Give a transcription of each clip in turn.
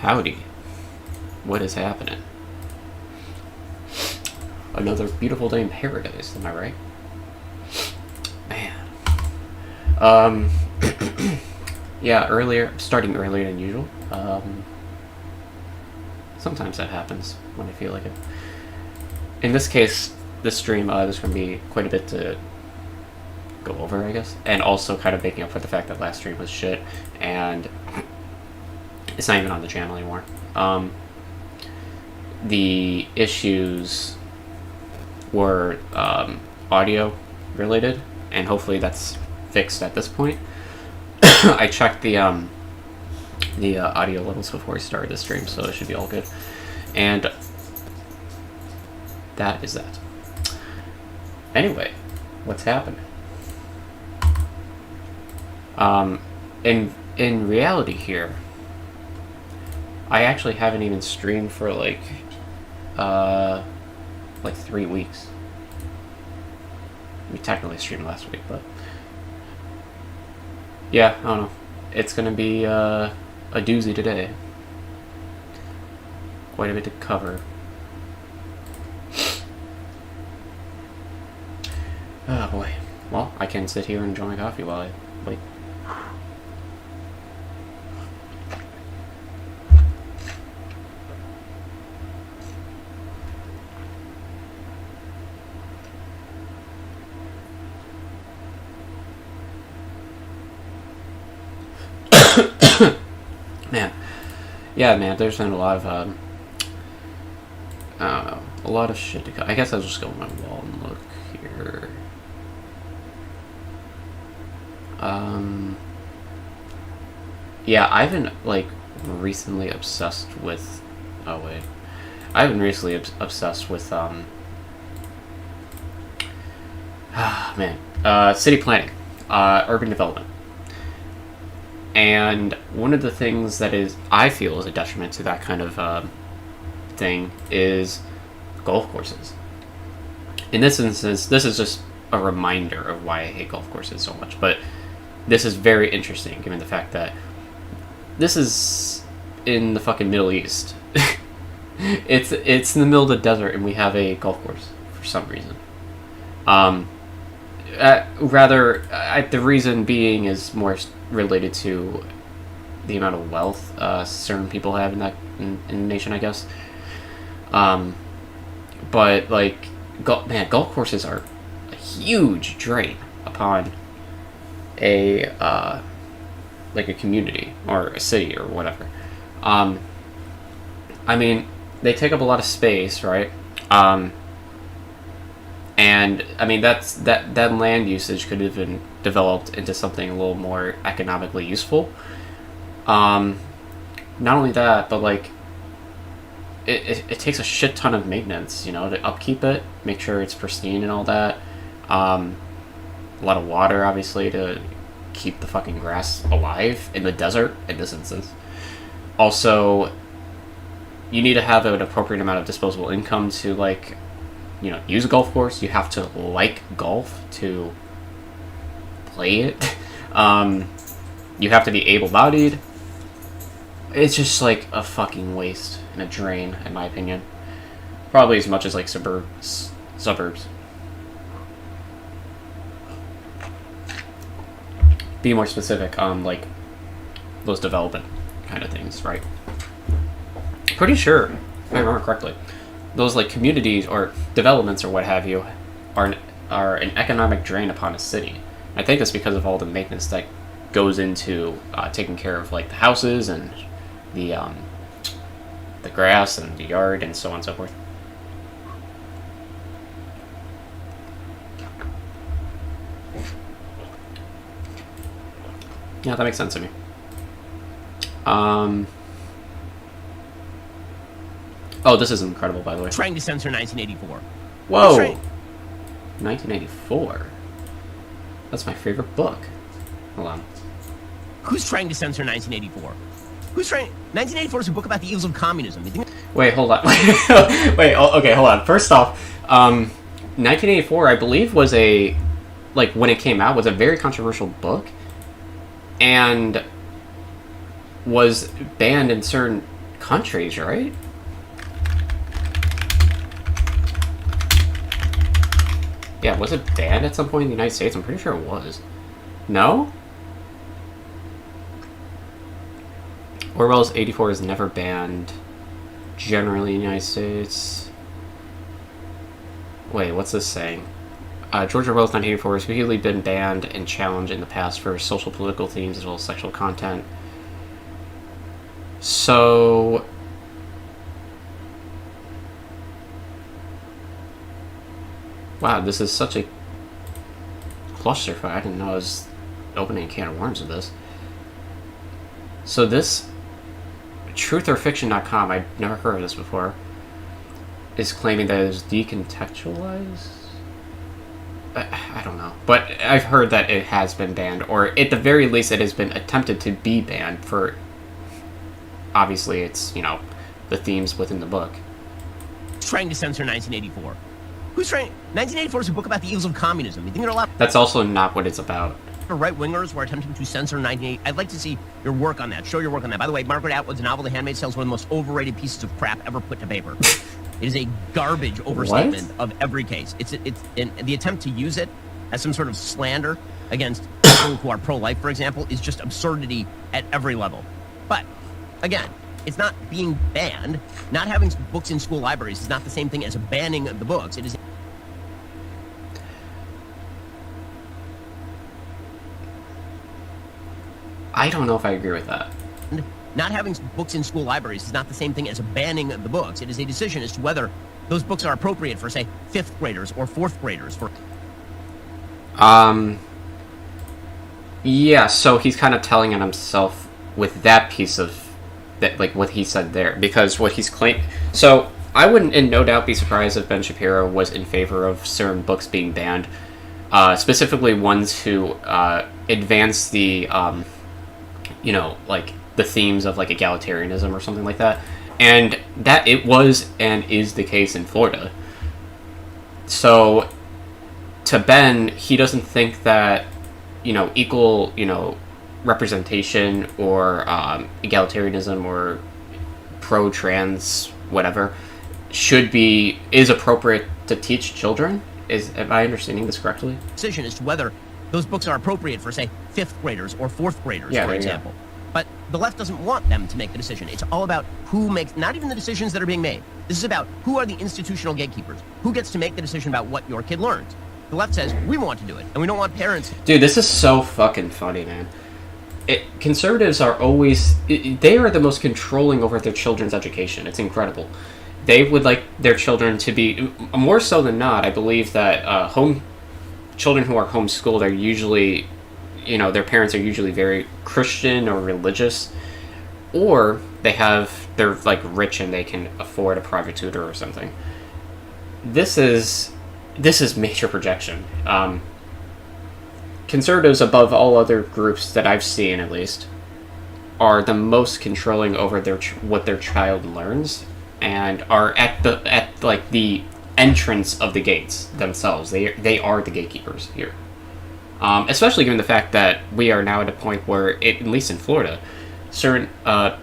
Howdy. What is happening? Another beautiful day in paradise, am I right? Man. Yeah, starting earlier than usual. Sometimes that happens when I feel like it. In this case, this stream, there's going to be quite a bit to go over, I guess. And also kind of making up for the fact that last stream was shit, and it's not even on the channel anymore. The issues were audio related, and hopefully that's fixed at this point. I checked the audio levels before I started the stream, so it should be all good. And that is that. Anyway, what's happening? In reality here, I actually haven't even streamed for like 3 weeks. We technically streamed last week, but yeah, I don't know. It's gonna be a doozy today. Quite a bit to cover. Oh boy. Well, I can sit here and enjoy my coffee while I wait. Man. Yeah, man, there's been a lot of, I don't know, a lot of shit to I guess I'll just go on my wall and look here. Yeah, I've been, like, recently obsessed with, I've been recently obsessed with, city planning, urban development. And one of the things that I feel is a detriment to that kind of thing is golf courses. In this instance, this is just a reminder of why I hate golf courses so much. But this is very interesting, given the fact that this is in the fucking Middle East. It's in the middle of the desert, and we have a golf course for some reason. The reason being is more related to the amount of wealth certain people have in the nation, I guess. But like, golf courses are a huge drain upon a community or a city or whatever. I mean, they take up a lot of space, right? And I mean, that land usage could have been developed into something a little more economically useful. Not only that, but like, it takes a shit ton of maintenance, to upkeep it, make sure it's pristine and all that. A lot of water, obviously, to keep the fucking grass alive in the desert, in this instance. Also, you need to have an appropriate amount of disposable income to, like, use a golf course. You have to like golf to play it. You have to be able-bodied. It's just like a fucking waste and a drain, in my opinion. Probably as much as like suburbs. Be more specific on like those development kind of things, right? Pretty sure, if I remember correctly, those like communities or developments or what have you are an economic drain upon a city. I think that's because of all the maintenance that goes into taking care of like the houses and the grass and the yard and so on and so forth. Yeah, that makes sense to me. Oh, this is incredible, by the way. Trying to censor 1984. Whoa! 1984? That's my favorite book. Hold on. Who's trying to censor 1984? Who's trying... 1984 is a book about the evils of communism. Wait, hold on. Wait, okay, hold on. First off, 1984, I believe, was a... Like, when it came out, was a very controversial book. And was banned in certain countries, right? Yeah, was it banned at some point in the United States? I'm pretty sure it was. No? Orwell's 84 is never banned generally in the United States. Wait, what's this saying? George Orwell's 1984 has repeatedly been banned and challenged in the past for social political themes as well as sexual content. So... wow, this is such a clusterfuck. I didn't know I was opening a can of worms with this. So this... trutherfiction.com, I've never heard of this before, is claiming that it is decontextualized? I don't know. But I've heard that it has been banned, or at the very least it has been attempted to be banned for... obviously it's, you know, the themes within the book. Trying to censor 1984. Who's trying... 1984 is a book about the evils of communism. You think there are a lot... That's also not what it's about. right-wingers were attempting to censor 1980. I'd like to see your work on that. Show your work on that. By the way, Margaret Atwood's novel, The Handmaid's Tale, is one of the most overrated pieces of crap ever put to paper. It is a garbage overstatement of every case. It's the attempt to use it as some sort of slander against people who are pro-life, for example, is just absurdity at every level. But, again, it's not being banned. Not having books in school libraries is not the same thing as banning the books. It is... I don't know if I agree with that. Not having books in school libraries is not the same thing as banning the books. It is a decision as to whether those books are appropriate for, say, 5th graders or 4th graders. Yeah, so he's kind of telling on himself with that piece of, that, like, what he said there. Because what he's claimed... So, I wouldn't in no doubt be surprised if Ben Shapiro was in favor of certain books being banned. Specifically ones who advance the... you know, like, the themes of, like, egalitarianism or something like that. And that it was and is the case in Florida. So, to Ben, he doesn't think that, you know, equal, you know, representation or egalitarianism or pro-trans, whatever, is appropriate to teach children. Am I understanding this correctly? Decision as to whether those books are appropriate for, say, 5th graders or 4th graders, for example. But the left doesn't want them to make the decision. It's all about who makes, not even the decisions that are being made. This is about who are the institutional gatekeepers. Who gets to make the decision about what your kid learns. The left says, we want to do it, and we don't want parents... Dude, this is so fucking funny, man. Conservatives are always... they are the most controlling over their children's education. It's incredible. They would like their children to be... more so than not, I believe that children who are homeschooled are usually... you know, their parents are usually very Christian or religious, or they're like rich and they can afford a private tutor or something. This is major projection. Conservatives, above all other groups that I've seen at least, are the most controlling over what their child learns, and are at the entrance of the gates themselves. They are the gatekeepers here. Especially given the fact that we are now at a point where, at least in Florida, certain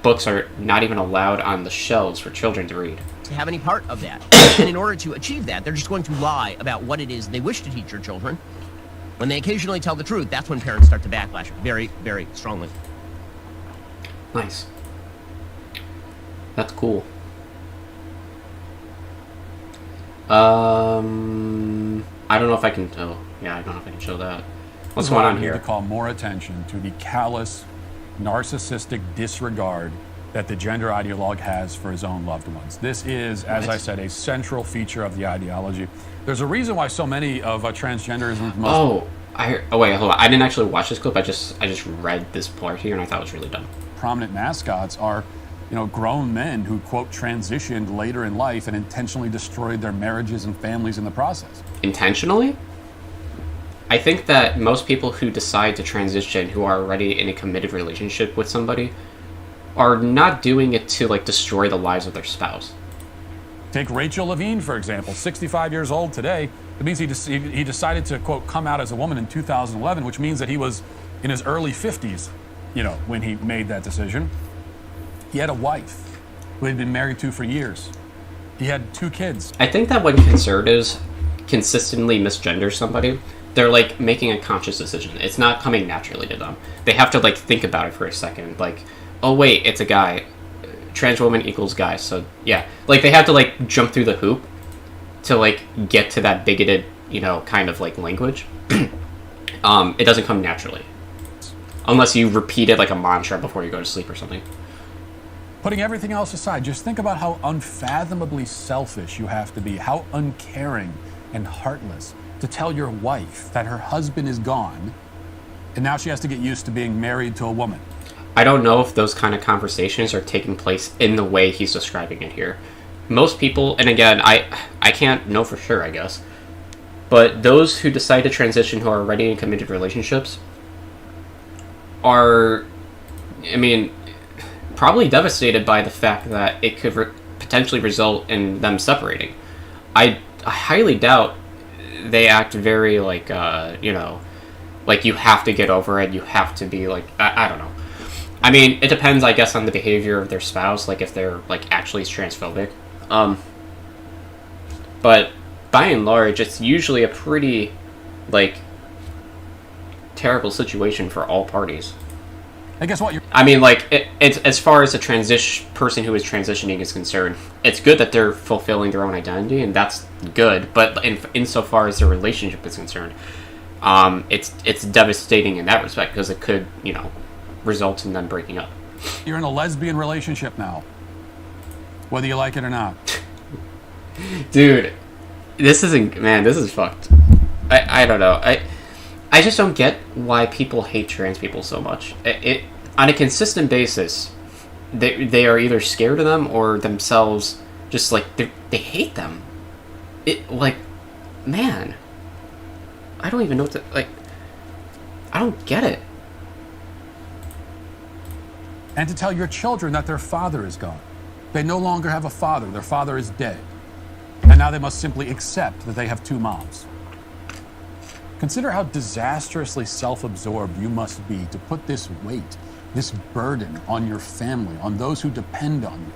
books are not even allowed on the shelves for children to read. To have any part of that. And in order to achieve that, they're just going to lie about what it is they wish to teach your children. When they occasionally tell the truth, that's when parents start to backlash very, very strongly. Nice. That's cool. I don't know if I can... oh, yeah, I don't know if I can show that. What's going on here? We need to call more attention to the callous, narcissistic disregard that the gender ideologue has for his own loved ones. This is, as I said, a central feature of the ideology. There's a reason why so many of transgenderism... wait, hold on. I didn't actually watch this clip. I just read this part here, and I thought it was really dumb. Prominent mascots are, you know, grown men who, quote, transitioned later in life and intentionally destroyed their marriages and families in the process. Intentionally? I think that most people who decide to transition, who are already in a committed relationship with somebody, are not doing it to, like, destroy the lives of their spouse. Take Rachel Levine, for example, 65 years old today. It means he decided to, quote, come out as a woman in 2011, which means that he was in his early 50s, you know, when he made that decision. He had a wife. who he'd been married to for years. He had 2 kids. I think that when conservatives consistently misgender somebody, they're like making a conscious decision. It's not coming naturally to them. They have to like think about it for a second. Like, oh wait, it's a guy. Trans woman equals guy. So yeah, like they have to like jump through the hoop to like get to that bigoted, kind of like language. It doesn't come naturally unless you repeat it like a mantra before you go to sleep or something. Putting everything else aside, just think about how unfathomably selfish you have to be, how uncaring and heartless to tell your wife that her husband is gone and now she has to get used to being married to a woman. I don't know if those kind of conversations are taking place in the way he's describing it here. Most people, and again, I can't know for sure, I guess, but those who decide to transition who are already in committed relationships are, probably devastated by the fact that it could potentially result in them separating. I highly doubt they act very like, like you have to get over it, you have to be like, I don't know. It depends, I guess, on the behavior of their spouse, like if they're like actually transphobic. But by and large, it's usually a pretty like terrible situation for all parties. And guess what? It's as far as the person who is transitioning is concerned, it's good that they're fulfilling their own identity, and that's good. But insofar as their relationship is concerned, it's devastating in that respect because it could, result in them breaking up. You're in a lesbian relationship now, whether you like it or not. Dude, this is fucked. I don't know. I just don't get why people hate trans people so much. It on a consistent basis, they are either scared of them or themselves just like they hate them. Man, I don't even know what to like. I don't get it. And to tell your children that their father is gone. They no longer have a father. Their father is dead. And now they must simply accept that they have 2 moms. Consider how disastrously self-absorbed you must be to put this weight, this burden on your family, on those who depend on you.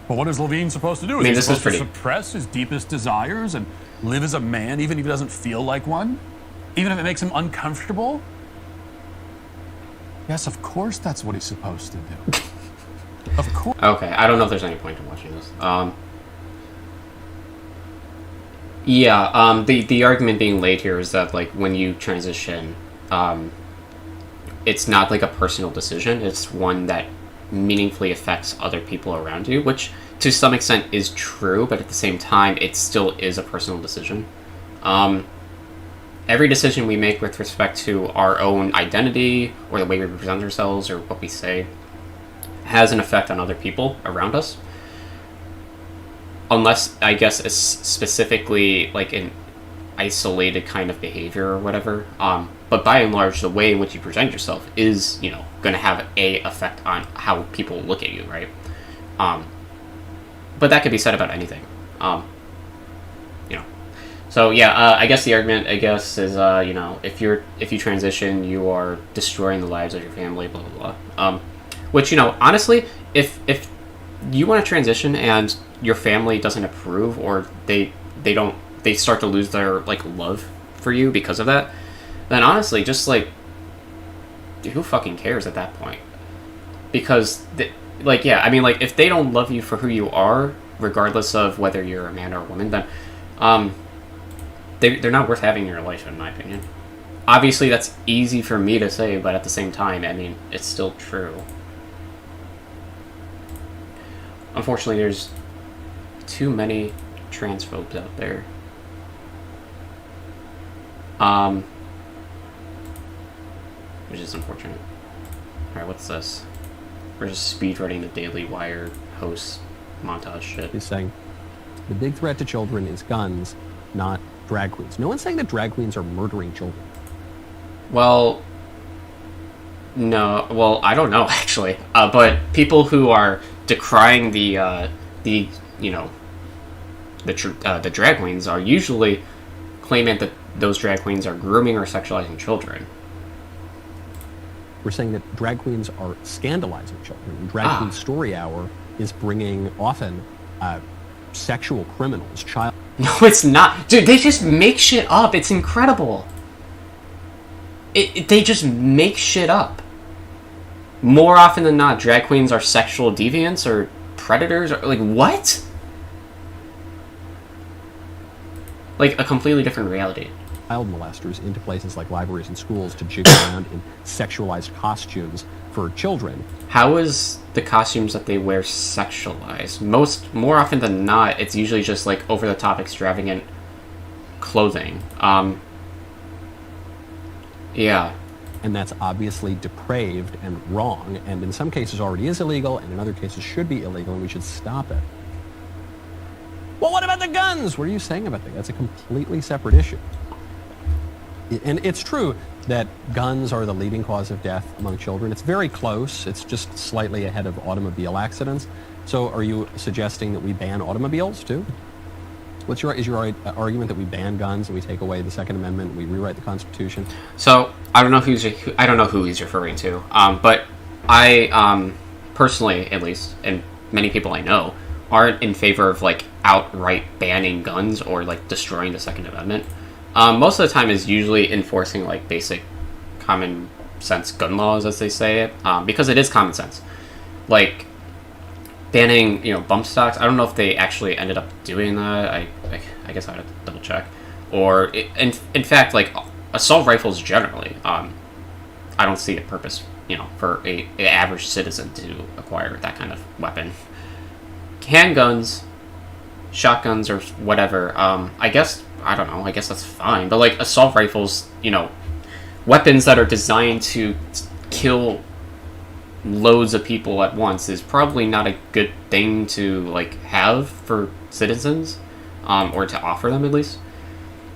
But what is Levine supposed to do? Is he supposed to suppress his deepest desires and live as a man even if he doesn't feel like one? Even if it makes him uncomfortable? Yes, of course that's what he's supposed to do. Of course. Okay, I don't know if there's any point in watching this. The argument being laid here is that like when you transition, it's not like a personal decision. It's one that meaningfully affects other people around you, which to some extent is true, but at the same time, it still is a personal decision. Every decision we make with respect to our own identity or the way we present ourselves or what we say has an effect on other people around us. Unless, I guess, it's specifically like an isolated kind of behavior or whatever. But by and large, the way in which you present yourself is, going to have a effect on how people look at you, right? But that could be said about anything. So yeah, I guess the argument, is, if you transition, you are destroying the lives of your family, blah blah blah. Which honestly, if you want to transition and your family doesn't approve or they start to lose their like love for you because of that, then honestly, just like, who fucking cares at that point? Because if they don't love you for who you are, regardless of whether you're a man or a woman, then they're not worth having in your life, in my opinion. Obviously, that's easy for me to say, but at the same time, it's still true. Unfortunately, there's too many transphobes out there. Which is unfortunate. Alright, what's this? We're just speedrunning the Daily Wire host montage shit. He's saying the big threat to children is guns, not drag queens. No one's saying that drag queens are murdering children. Well, no. Well, I don't know, actually. But people who are decrying the drag queens are usually claiming that those drag queens are grooming or sexualizing children. We're saying that drag queens are scandalizing children. And Drag Queen Story Hour is bringing often sexual criminals, child. No, it's not. Dude, they just make shit up. It's incredible. They just make shit up. More often than not, drag queens are sexual deviants or predators. Or, like, what? Like, a completely different reality. Child molesters into places like libraries and schools to jig around in sexualized costumes for children. How is the costumes that they wear sexualized? More often than not, it's usually just like over-the-top extravagant clothing. Yeah. And that's obviously depraved and wrong, and in some cases already is illegal, and in other cases should be illegal, and we should stop it. Well, what about the guns? What are you saying about that? That's a completely separate issue. And it's true that guns are the leading cause of death among children. It's very close. It's just slightly ahead of automobile accidents. So are you suggesting that we ban automobiles too? Is your argument that we ban guns and we take away the Second Amendment and we rewrite the Constitution? So I don't know who he's referring to. But I personally, at least, and many people I know, aren't in favor of like outright banning guns or like destroying the Second Amendment. Most of the time is usually enforcing like basic common sense gun laws, as they say it, because it is common sense. Like banning, bump stocks. I don't know if they actually ended up doing that. I guess I have to double check. Or in fact, like assault rifles generally, I don't see a purpose, for an average citizen to acquire that kind of weapon. Handguns, shotguns, or whatever. I don't know. I guess that's fine. But like assault rifles, weapons that are designed to kill loads of people at once is probably not a good thing to like have for citizens, or to offer them at least.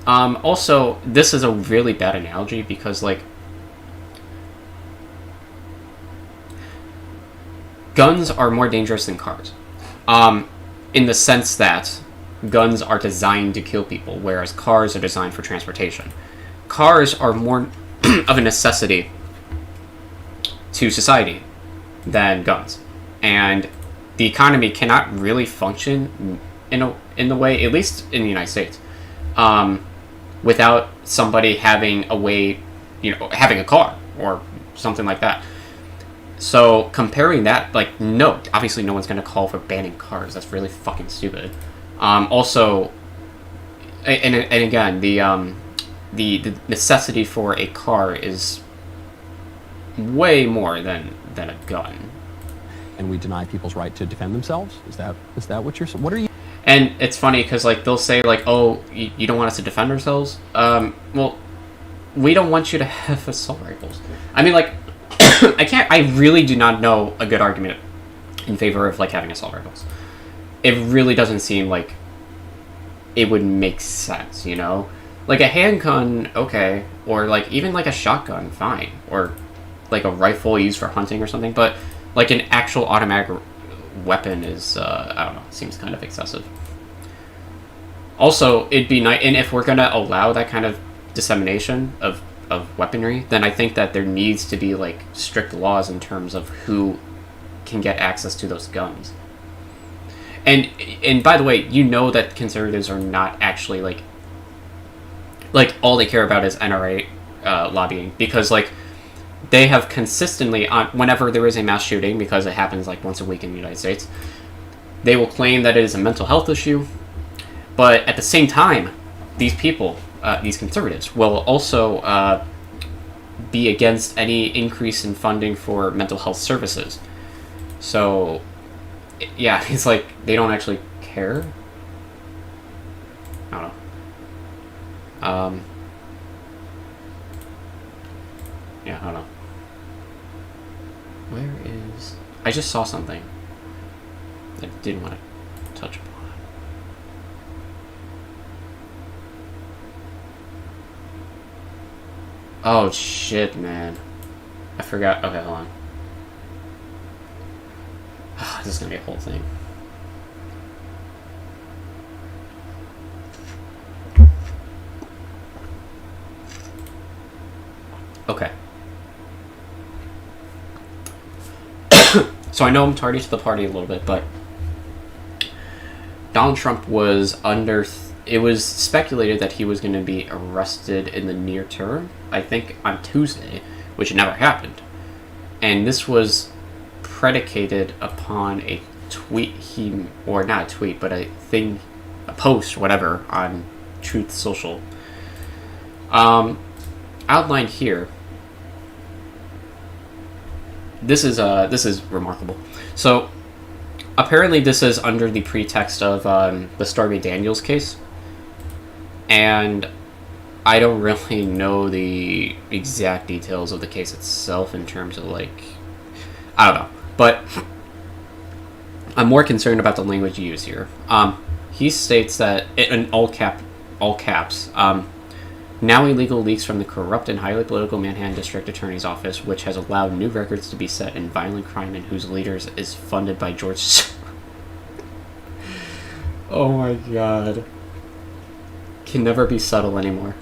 Also, this is a really bad analogy because like guns are more dangerous than cars, in the sense that guns are designed to kill people, whereas cars are designed for transportation. Cars are more of a necessity to society than guns, and the economy cannot really function in the way, at least in the United States, without somebody having a way, having a car or something like that. So comparing that, like, no, obviously no one's going to call for banning cars. That's really fucking stupid. Also, and again, the necessity for a car is way more than a gun. And we deny people's right to defend themselves? Is that what you're saying? What are you? And it's funny because like they'll say like, oh, you don't want us to defend ourselves? Well, we don't want you to have assault rifles. I mean, like, I really do not know a good argument in favor of like having assault rifles. It really doesn't seem like it would make sense, Like a handgun, okay, or like even like a shotgun, fine, or like a rifle used for hunting or something, but like an actual automatic weapon is, I don't know, seems kind of excessive. Also, it'd be nice, and if we're gonna allow that kind of dissemination of weaponry, then I think that there needs to be like strict laws in terms of who can get access to those guns. And by the way, that conservatives are not actually like all they care about is NRA lobbying, because like they have consistently, whenever there is a mass shooting, because it happens like once a week in the United States, they will claim that it is a mental health issue, but at the same time, these people, these conservatives, will also be against any increase in funding for mental health services. So yeah, it's like they don't actually care. I don't know. Yeah, I don't know. Where is... I just saw something that I didn't want to touch upon. Oh, shit, man. I forgot. Okay, hold on. This is going to be a whole thing. Okay. So I know I'm tardy to the party a little bit, but Donald Trump was under... It was speculated that he was going to be arrested in the near term, I think on Tuesday, which never happened. And this was predicated upon a tweet or not a tweet, but a post, whatever, on Truth Social. Outlined here. This is remarkable. So, apparently this is under the pretext of the Stormy Daniels case. And I don't really know the exact details of the case itself in terms of, like, I don't know. But I'm more concerned about the language used here. He states that, in all caps, now illegal leaks from the corrupt and highly political Manhattan District Attorney's Office, which has allowed new records to be set in violent crime and whose leaders is funded by George... Oh my god. Can never be subtle anymore.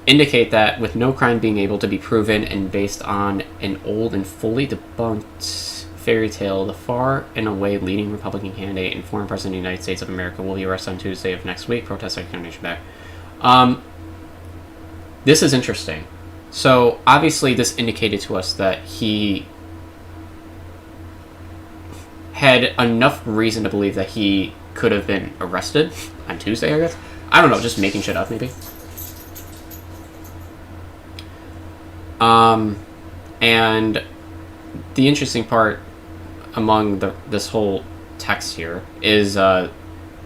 Indicate that, with no crime being able to be proven and based on an old and fully debunked fairy tale, the far and away leading Republican candidate and former President of the United States of America will be arrested on Tuesday of next week, protesting our nation back. This is interesting. So, obviously, this indicated to us that he had enough reason to believe that he could have been arrested on Tuesday, I guess. I don't know, just making shit up, maybe. And the interesting part among this whole text here is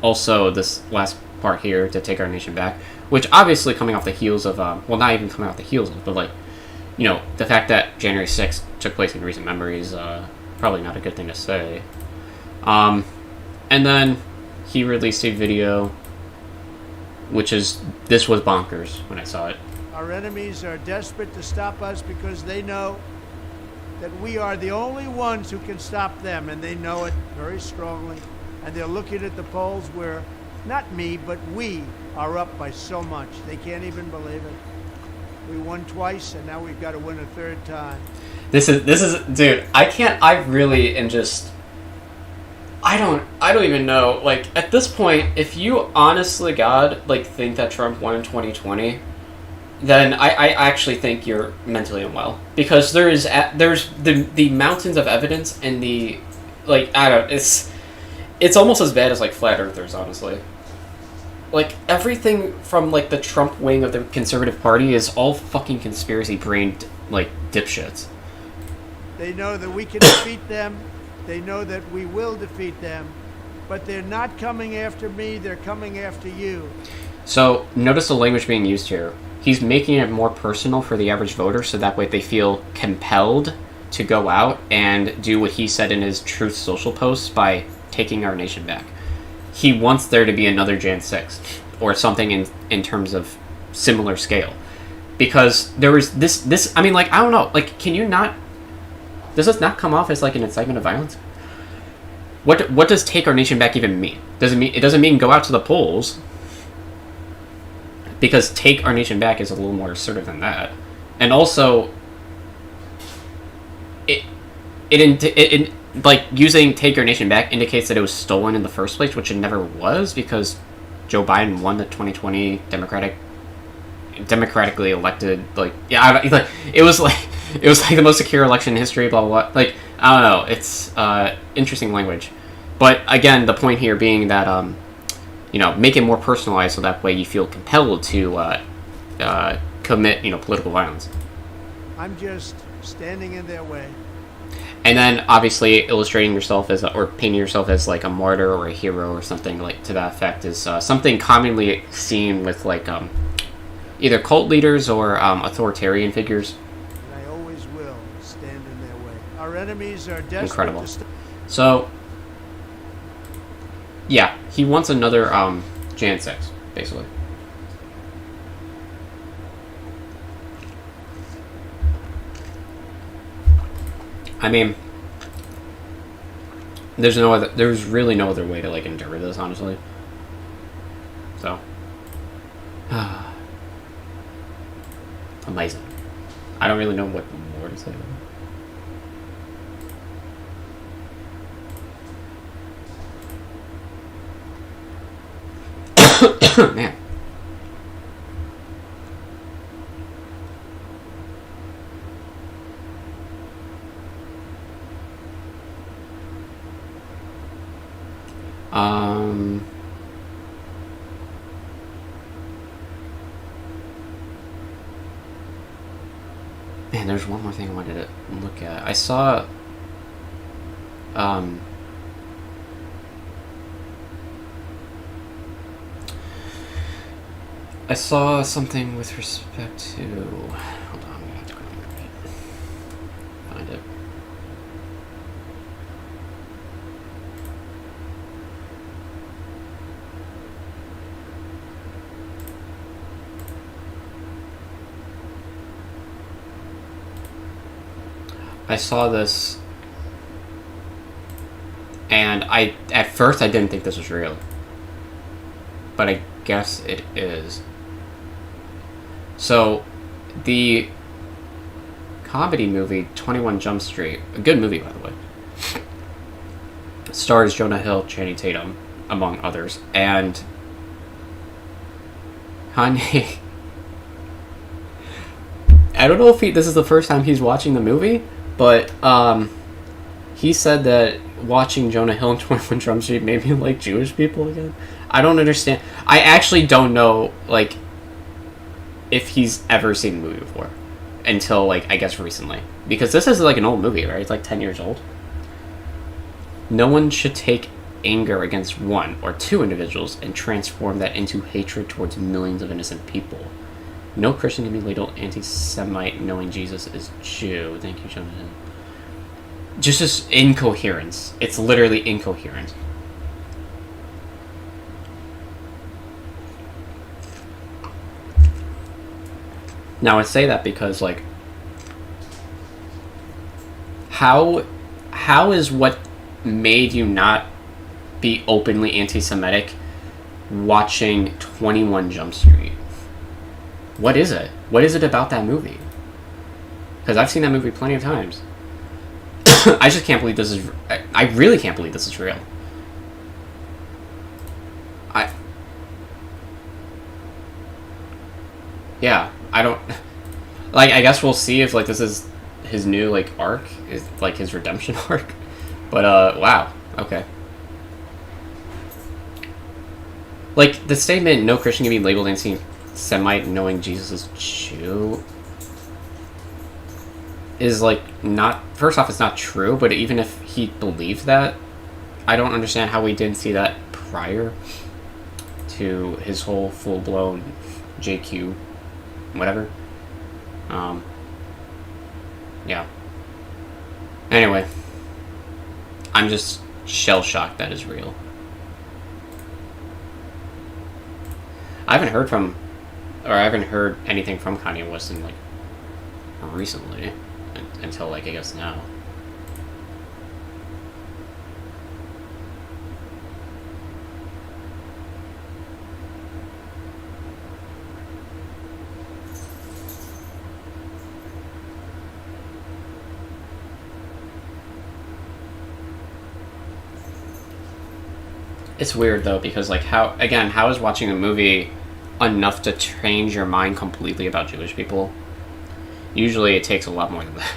also this last part here, to take our nation back, which obviously coming off the heels of, well, not even coming off the heels of, but, like, you know, the fact that January 6th took place in recent memory is probably not a good thing to say. And then he released a video, which is, this was bonkers when I saw it. Our enemies are desperate to stop us because they know that we are the only ones who can stop them, and they know it very strongly. And they're looking at the polls where, not me, but we are up by so much. They can't even believe it. We won twice, and now we've got to win a third time. This is, dude, I really am just... I don't even know. Like, at this point, if you honestly, God, like, think that Trump won in 2020, then I actually think you're mentally unwell. Because there's the mountains of evidence and the, like, I don't, it's almost as bad as, like, flat earthers, honestly. Like, everything from, like, the Trump wing of the Conservative Party is all fucking conspiracy-brained, like, dipshits. They know that we can defeat them. They know that we will defeat them, but they're not coming after me, they're coming after you. So, notice the language being used here. He's making it more personal for the average voter, so that way they feel compelled to go out and do what he said in his Truth Social post by taking our nation back. He wants there to be another Jan 6th, or something in terms of similar scale. Because there was this, I mean, like, I don't know, like, can you not... Does this not come off as, like, an incitement of violence? What does take our nation back even mean? It doesn't mean go out to the polls, because take our nation back is a little more assertive than that. And also, it like, using take our nation back indicates that it was stolen in the first place, which it never was, because Joe Biden won the 2020 democratically elected, like, yeah, like, it was like the most secure election in history, blah, blah, blah. Like, I don't know, it's interesting language. But again, the point here being that, you know, make it more personalized so that way you feel compelled to commit, you know, political violence. I'm just standing in their way. And then, obviously, illustrating yourself as, or painting yourself as, like, a martyr or a hero or something, like, to that effect is something commonly seen with, like, either cult leaders or authoritarian figures. And I always will stand in their way. Our enemies are desperate. Incredible. So, yeah, he wants another Jan 6, basically. I mean, there's really no other way to, like, interpret this, honestly. So, amazing. I don't really know what more to say. Man. Man, there's one more thing I wanted to look at. I saw, I saw something with respect to. Hold on, I'm gonna have to go find it. I saw this, and at first I didn't think this was real, but I guess it is. So, the comedy movie 21 Jump Street, a good movie by the way, stars Jonah Hill, Channing Tatum, among others, and Kanye. I don't know if this is the first time he's watching the movie, but he said that watching Jonah Hill in 21 Jump Street made me like Jewish people again. I don't understand. I actually don't know, like, if he's ever seen the movie before. Until, like, I guess recently. Because this is, like, an old movie, right? It's, like, 10 years old. No one should take anger against one or two individuals and transform that into hatred towards millions of innocent people. No Christian can be labeled anti-Semite knowing Jesus is Jew. Thank you, Jonathan. Just incoherence. It's literally incoherent. Now I say that because, like, how is what made you not be openly anti-Semitic watching 21 Jump Street? What is it? What is it about that movie? Because I've seen that movie plenty of times. I just can't believe this is... I really can't believe this is real. Yeah, I don't... Like, I guess we'll see if, like, this is his new, like, arc. Is, like, his redemption arc. But, wow. Okay. Like, the statement, no Christian can be labeled anti-Semite knowing Jesus is Jew, is, like, not... First off, it's not true, but even if he believed that, I don't understand how we didn't see that prior to his whole full-blown JQ whatever. Yeah. Anyway. I'm just shell-shocked that is real. I haven't heard anything from Kanye West in, like, recently. Until, like, I guess now. It's weird, though, because, like, how is watching a movie enough to change your mind completely about Jewish people? Usually it takes a lot more than that.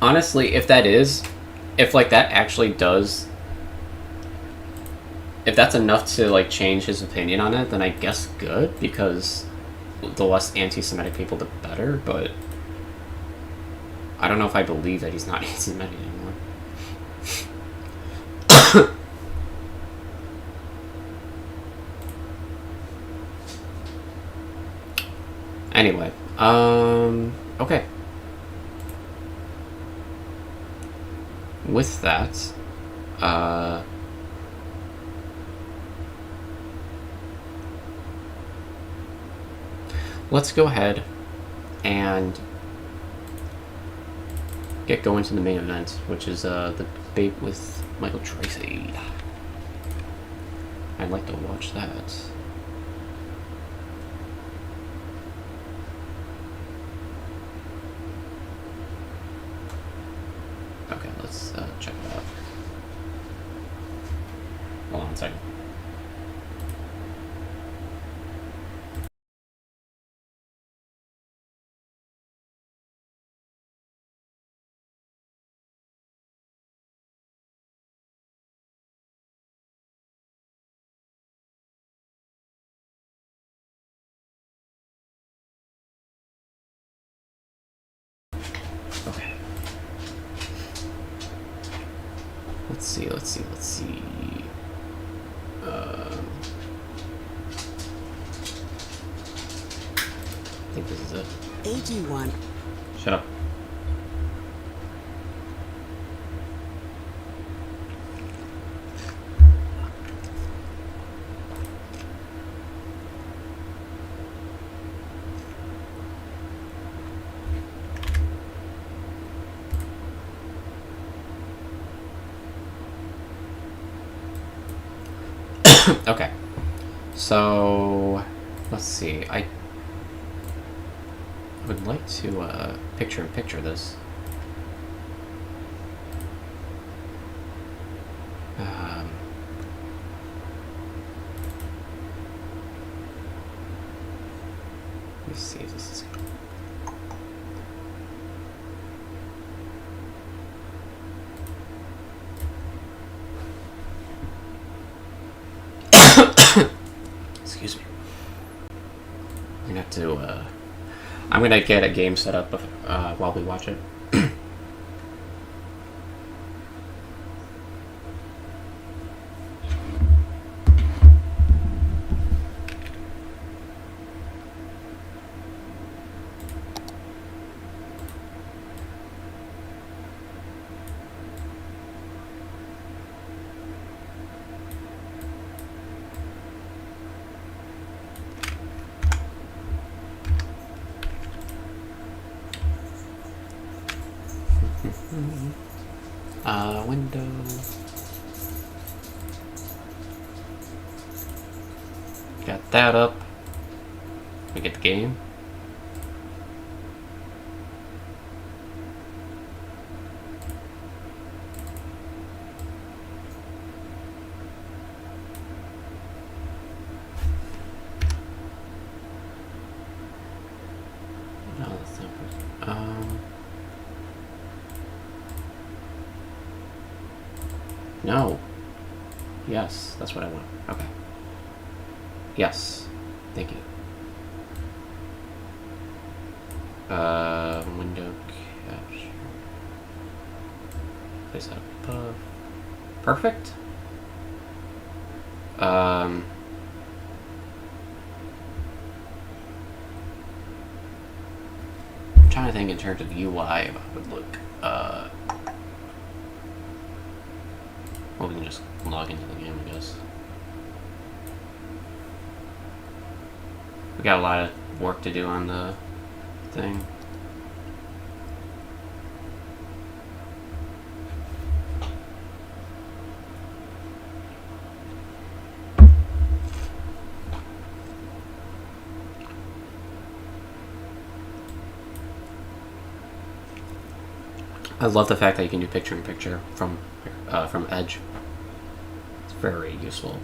Honestly, if like, that actually does... If that's enough to, like, change his opinion on it, then I guess good, because the less anti-Semitic people, the better, but... I don't know if I believe that he's not anti-Semitic anymore. Anyway, okay. With that, let's go ahead and get going to the main event, which is the debate with Michael Tracey. I'd like to watch that. Okay, let's check it out. Hold on a second. Okay. Let's see. I think this is it. AG1. Shut up. Okay. So, let's see. I would like to picture this. Let me see if this is. Excuse me. I'm gonna have to. I'm gonna get a game set up while we watch it. Window. Got that up. We get the game. No, that's not. No. Yes, that's what I want. Okay. Yes. Thank you. Window capture. Place that above. Perfect. I'm trying to think in terms of UI if I would look. Well, we can just log into the game, I guess. We got a lot of work to do on the thing. I love the fact that you can do picture-in-picture from Edge. It's very useful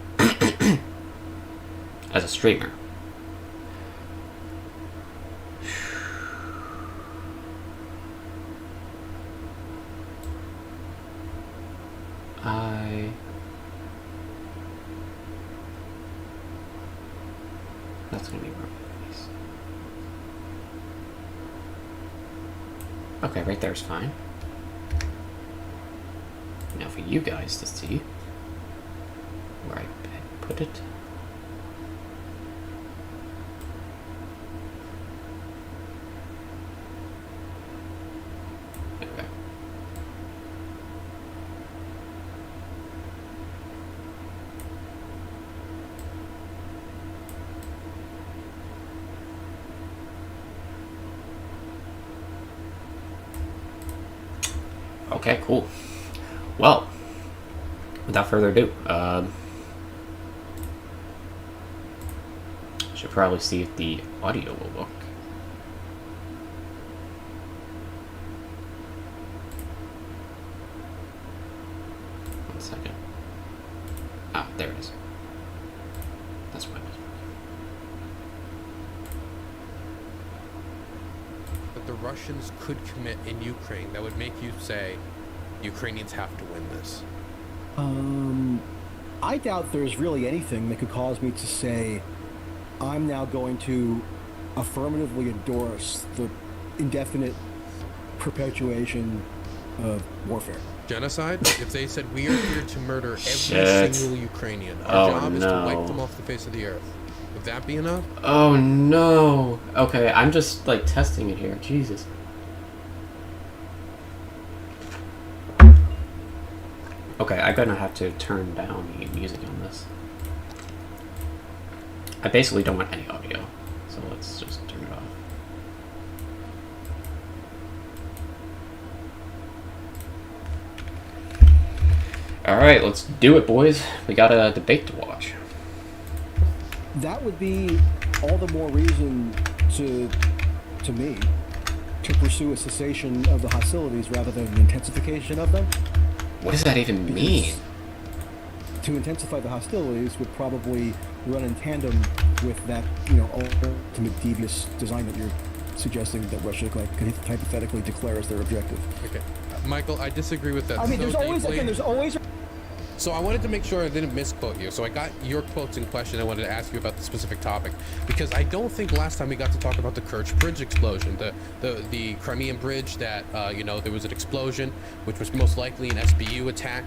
as a streamer. That's gonna be wrong. Okay, right there's fine. Now for you guys to see where I put it. Okay. Okay, cool. Well, without further ado, should probably see if the audio will work. 1 second. Ah, there it is. That's why it was. That the Russians could commit in Ukraine that would make you say Ukrainians have to win this? I doubt there's really anything that could cause me to say I'm now going to affirmatively endorse the indefinite perpetuation of warfare. Genocide? If they said we are here to murder every Shit. single Ukrainian, our job is to no. wipe them off the face of the earth. Would that be enough? Oh no. Okay, I'm just like testing it here. Jesus. Okay, I'm gonna have to turn down the music on this. I basically don't want any audio, so let's just turn it off. Alright, let's do it, boys. We got a debate to watch. That would be all the more reason to me, to pursue a cessation of the hostilities rather than an intensification of them. What does that even mean? To intensify the hostilities would probably run in tandem with that, ultimate devious design that you're suggesting that Russia could hypothetically declare as their objective. Okay. Michael, I disagree with that. I mean, so there's always, deeply. again, there's always... So I wanted to make sure I didn't misquote you. So I got your quotes in question. I wanted to ask you about the specific topic because I don't think last time we got to talk about the Kerch Bridge explosion, the Crimean Bridge that there was an explosion, which was most likely an SBU attack.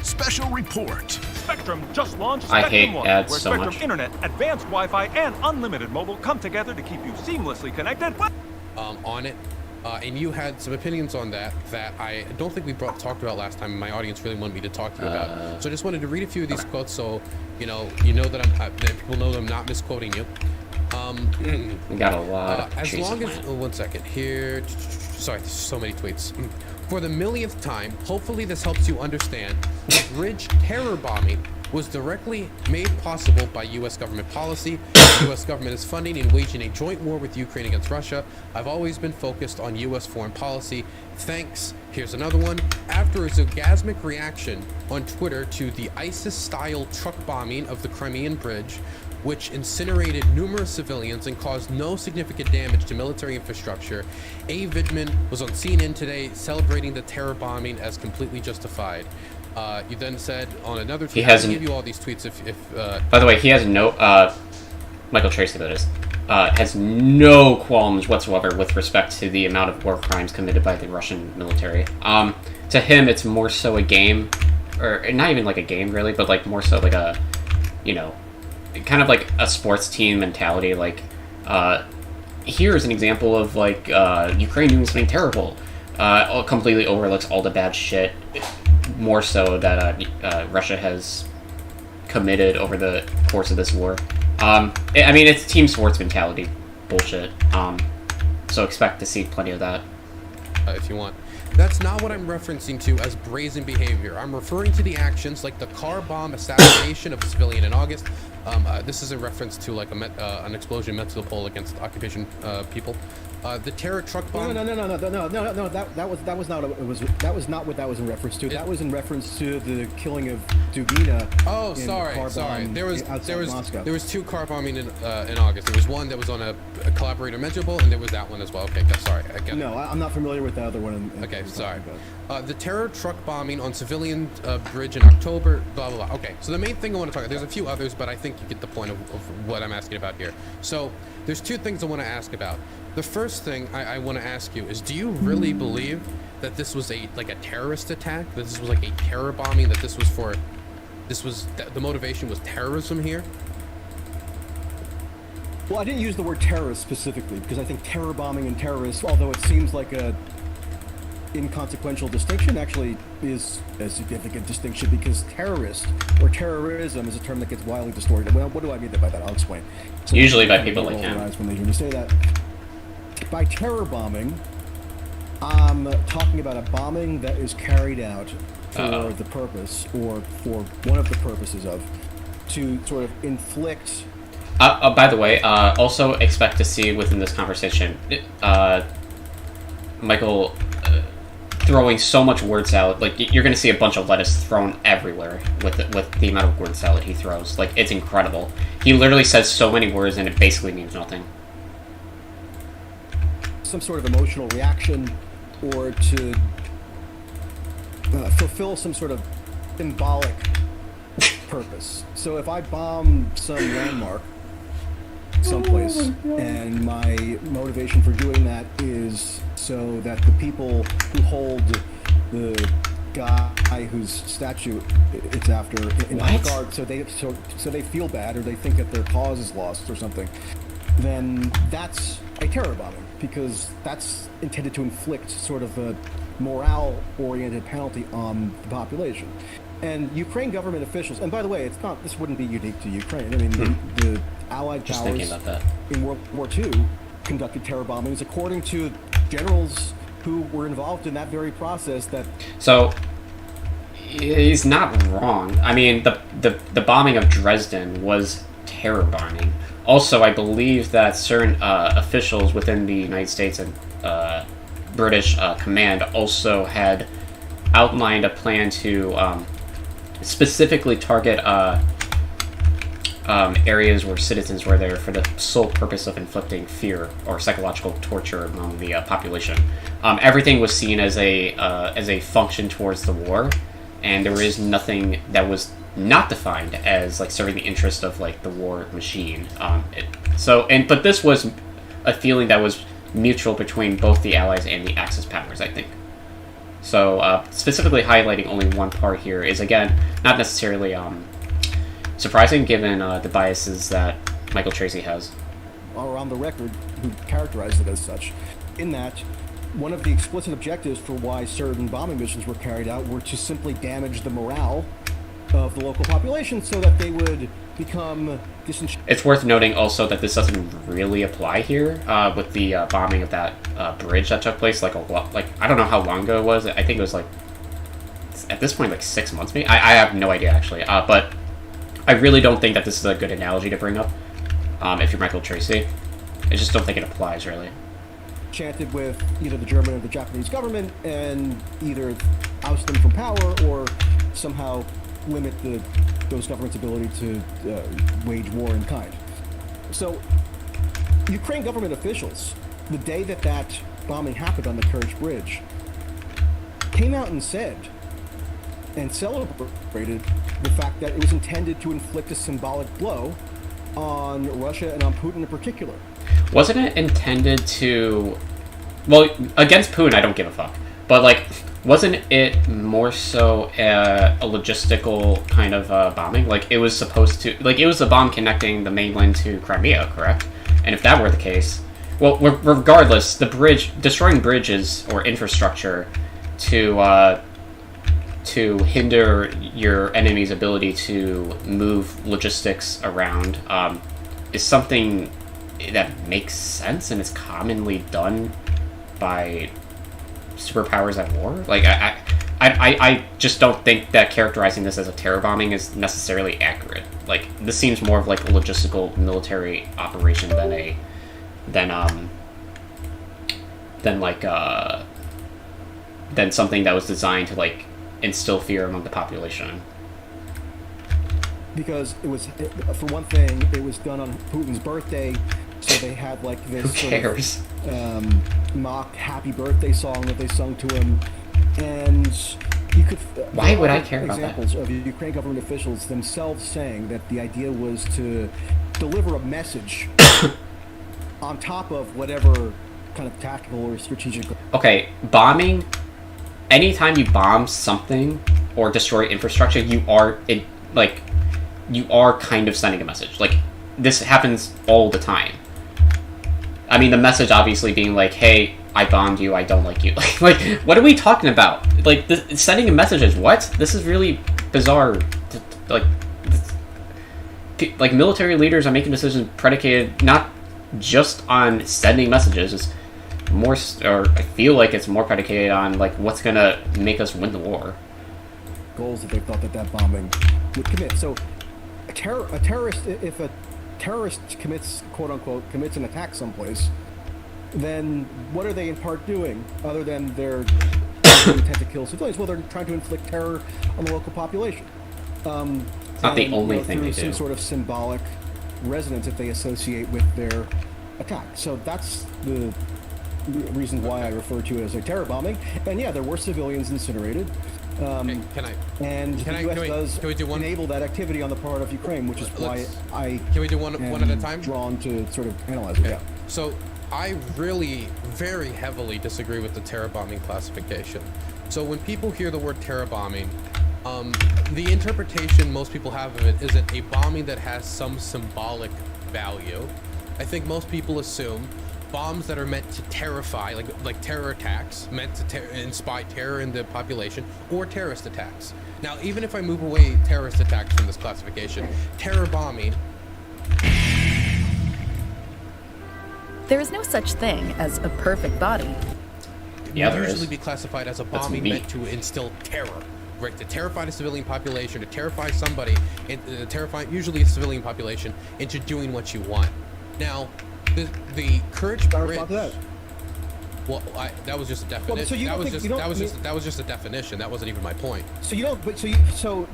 Special report. Spectrum just launched I Spectrum hate One, ads where so Spectrum much. Internet, advanced Wi-Fi, and unlimited mobile come together to keep you seamlessly connected. On it. And you had some opinions on that I don't think we talked about last time, and my audience really wanted me to talk to you about. So I just wanted to read a few of these quotes so you know that that people know that I'm not misquoting you. We got a lot of as trees long to as plant. 1 second here. Sorry, there's so many tweets. For the millionth time, hopefully this helps you understand the bridge terror bombing was directly made possible by U.S. government policy. The U.S. government is funding and waging a joint war with Ukraine against Russia. I've always been focused on U.S. foreign policy. Thanks. Here's another one. After a orgasmic reaction on Twitter to the ISIS-style truck bombing of the Crimean Bridge, which incinerated numerous civilians and caused no significant damage to military infrastructure, A. Vidman was on CNN today celebrating the terror bombing as completely justified. You then said on another tweet, I'll give you all these tweets if By the way, he has no, Michael Tracey, that is, has no qualms whatsoever with respect to the amount of war crimes committed by the Russian military. To him, it's more so a game, or not even like a game really, but like more so like a, kind of like a sports team mentality. Like, here's an example of like Ukraine doing something terrible. Completely overlooks all the bad shit, more so that Russia has committed over the course of this war. I mean, it's team sports mentality bullshit. So expect to see plenty of that. If you want. That's not what I'm referencing to as brazen behavior. I'm referring to the actions like the car bomb assassination of a civilian in August. This is a reference to like an explosion in Metropole against occupation people. The terror truck bomb. No. That was not. That was not what that was in reference to. That was in reference to the killing of Dubina. Oh, sorry. There was two car bombing in August. There was one that was on a collaborator Metropole, and there was that one as well. Okay, sorry. I get it. No, I'm not familiar with the other one. Okay, sorry. The terror truck bombing on civilian bridge in October, blah, blah, blah. Okay, so the main thing I want to talk about, there's a few others, but I think you get the point of what I'm asking about here. So there's two things I want to ask about. The first thing I want to ask you is, do you really believe that this was a terrorist attack? That this was like a terror bombing? That the motivation was terrorism here? Well, I didn't use the word terrorist specifically because I think terror bombing and terrorists, although it seems like a inconsequential distinction, actually is a significant distinction because terrorist or terrorism is a term that gets wildly distorted. Well, what do I mean by that? I'll explain. So usually by people like him. When they hear me say that. By terror bombing, I'm talking about a bombing that is carried out for the purpose, or for one of the purposes of, to sort of inflict... by the way, also expect to see within this conversation, Michael throwing so much word salad. Like, you're going to see a bunch of lettuce thrown everywhere with the amount of word salad he throws. Like, it's incredible. He literally says so many words and it basically means nothing. Some sort of emotional reaction, or to fulfill some sort of symbolic purpose. So if I bomb some landmark someplace, and my motivation for doing that is so that the people who hold the guy whose statue it's after in regard, so they feel bad, or they think that their cause is lost or something, then that's a terror bombing, because that's intended to inflict sort of a morale-oriented penalty on the population. And Ukraine government officials, and by the way, it's not, this wouldn't be unique to Ukraine. I mean, the Allied powers in World War II conducted terror bombings according to generals who were involved in that very process. So he's not wrong. I mean, the bombing of Dresden was terror bombing. Also, I believe that certain officials within the United States and British command also had outlined a plan to specifically target areas where citizens were there for the sole purpose of inflicting fear or psychological torture among the population. Everything was seen as a function towards the war, and there is nothing that was not defined as like serving the interest of like the war machine. But this was a feeling that was mutual between both the Allies and the Axis powers, I think. So specifically highlighting only one part here is, again, not necessarily surprising given the biases that Michael Tracey has. Or on the record, who characterized it as such, in that one of the explicit objectives for why certain bombing missions were carried out were to simply damage the morale of the local population so that they would become disenchanted. It's worth noting also that this doesn't really apply here with the bombing of that bridge that took place like I don't know how long ago it was. I think it was like at this point like 6 months maybe. I have no idea actually, but I really don't think that this is a good analogy to bring up if you're Michael Tracey. I just don't think it applies really. Chanted with either the German or the Japanese government and either oust them from power or somehow limit those governments' ability to wage war in kind. So, Ukraine government officials, the day that bombing happened on the Kerch Bridge, came out and said and celebrated the fact that it was intended to inflict a symbolic blow on Russia and on Putin in particular. Wasn't it intended to... Well, against Putin, I don't give a fuck. But, like, wasn't it more so a logistical kind of bombing? Like, it was supposed to... Like, it was a bomb connecting the mainland to Crimea, correct? And if that were the case... Well, regardless, the bridge... Destroying bridges or infrastructure to hinder your enemy's ability to move logistics around is something that makes sense and is commonly done by superpowers at war. Like, I just don't think that characterizing this as a terror bombing is necessarily accurate. Like, this seems more of like a logistical military operation than something that was designed to like instill fear among the population. Because it was, for one thing, it was done on Putin's birthday, so they had like this sort of mock happy birthday song that they sung to him, and you could. Why would I care about that? Examples of Ukraine government officials themselves saying that the idea was to deliver a message on top of whatever kind of tactical or strategic. Okay, bombing. Anytime you bomb something or destroy infrastructure, you are kind of sending a message. Like, this happens all the time. I mean, the message obviously being like, "Hey, I bombed you. I don't like you." Like, what are we talking about? Like, sending a message is what? This is really bizarre. Like military leaders are making decisions predicated not just on sending messages. It's more, or I feel like it's more predicated on like what's gonna make us win the war. Goals that they thought that bombing would commit. So, if a terrorist commits, quote unquote, commits an attack someplace, then what are they in part doing other than they're they intend to kill civilians? Well, they're trying to inflict terror on the local population. It's not the only thing they do. Some sort of symbolic resonance that they associate with their attack. So that's the reason why I refer to it as a terror bombing. And yeah, there were civilians incinerated. Okay, and the U.S. does enable that activity on the part of Ukraine, which is why I can we do one at a time? Drawn to sort of analyze it. Yeah. So I really very heavily disagree with the terror bombing classification. So when people hear the word terror bombing, the interpretation most people have of it isn't a bombing that has some symbolic value. I think most people assume bombs that are meant to terrify, like terror attacks, meant to inspire terror in the population, or terrorist attacks. Now, even if I move away terrorist attacks from this classification, terror bombing... There is no such thing as a perfect body. Yeah, would usually be classified as a bombing meant to instill terror. Right, to terrify the civilian population, to terrify somebody, terrify usually a civilian population into doing what you want. Now, the Courage Bridge. Well, that was just a definition. Well, so that was just a definition. That wasn't even my point. So you don't. So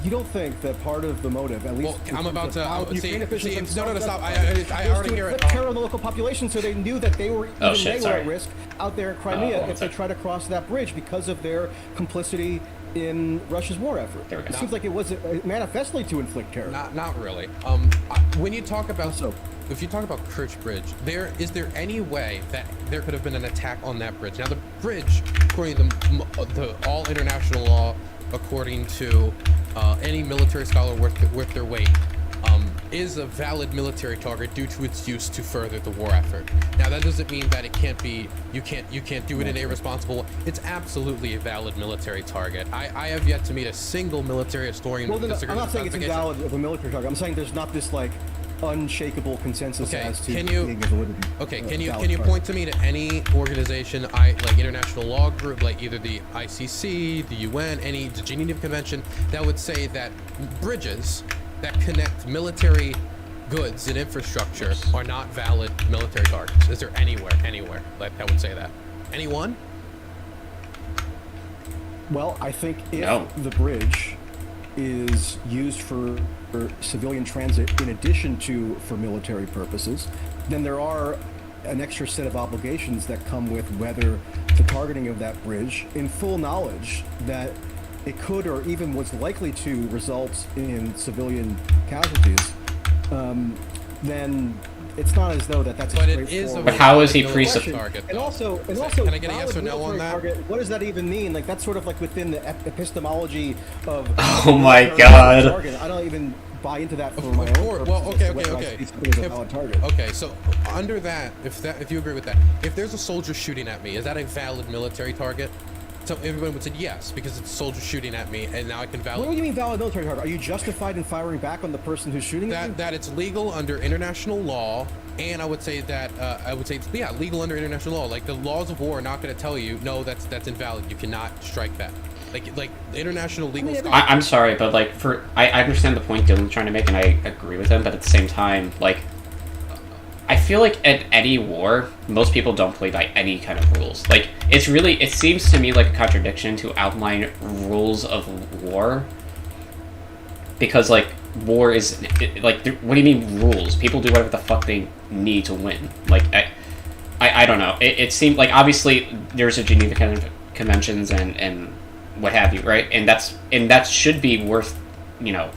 you don't think that part of the motive, at least, well, I'm about to see. No, stop. I already hear it. Terror on the local population, so they knew that they were at risk out there in Crimea if they try to cross that bridge because of their complicity in Russia's war effort. It seems like it was manifestly to inflict terror. Not really. When you talk about if you talk about Kerch Bridge, is there any way that there could have been an attack on that bridge? Now the bridge, according to all international law, according to any military scholar worth their weight, is a valid military target due to its use to further the war effort. Now that doesn't mean that it can't be, you can't do it in a irresponsible way. It's absolutely a valid military target. I have yet to meet a single military historian who disagrees with I'm not saying it's invalid of a military target. I'm saying there's not this like unshakable consensus as to being a validity. Okay, can you point to me to any organization, like international law group, like either the ICC, the UN, the Geneva Convention, that would say that bridges that connect military goods and infrastructure are not valid military targets? Is there anywhere like that would say that? Anyone? Well, I think if the bridge is used for civilian transit in addition to for military purposes, then there are an extra set of obligations that come with whether the targeting of that bridge in full knowledge that it could or even was likely to result in civilian casualties, then it's not as though that's but a straightforward. But how is he target? And also, can I get a yes or no on that? Target, what does that even mean? Like that's sort of like within the epistemology of. Oh my God! Target. I don't even buy into that for my own. Well, okay. So under that, if you agree with that, if there's a soldier shooting at me, is that a valid military target? So everyone would say yes, because it's a soldier shooting at me, and now I can valid. What do you mean valid military target? Are you justified in firing back on the person who's shooting at you? That it's legal under international law, and I would say that it's legal under international law. Like the laws of war are not going to tell you no, that's invalid. You cannot strike that. Like international legal. I'm sorry, but like I understand the point Dylan's trying to make, and I agree with him. But at the same time, like I feel like at any war, most people don't play by any kind of rules. Like it seems to me like a contradiction to outline rules of war, because like war is what do you mean rules? People do whatever the fuck they need to win. Like I don't know. It seemed like obviously there's a Geneva Conventions and what have you, right? And that should be worth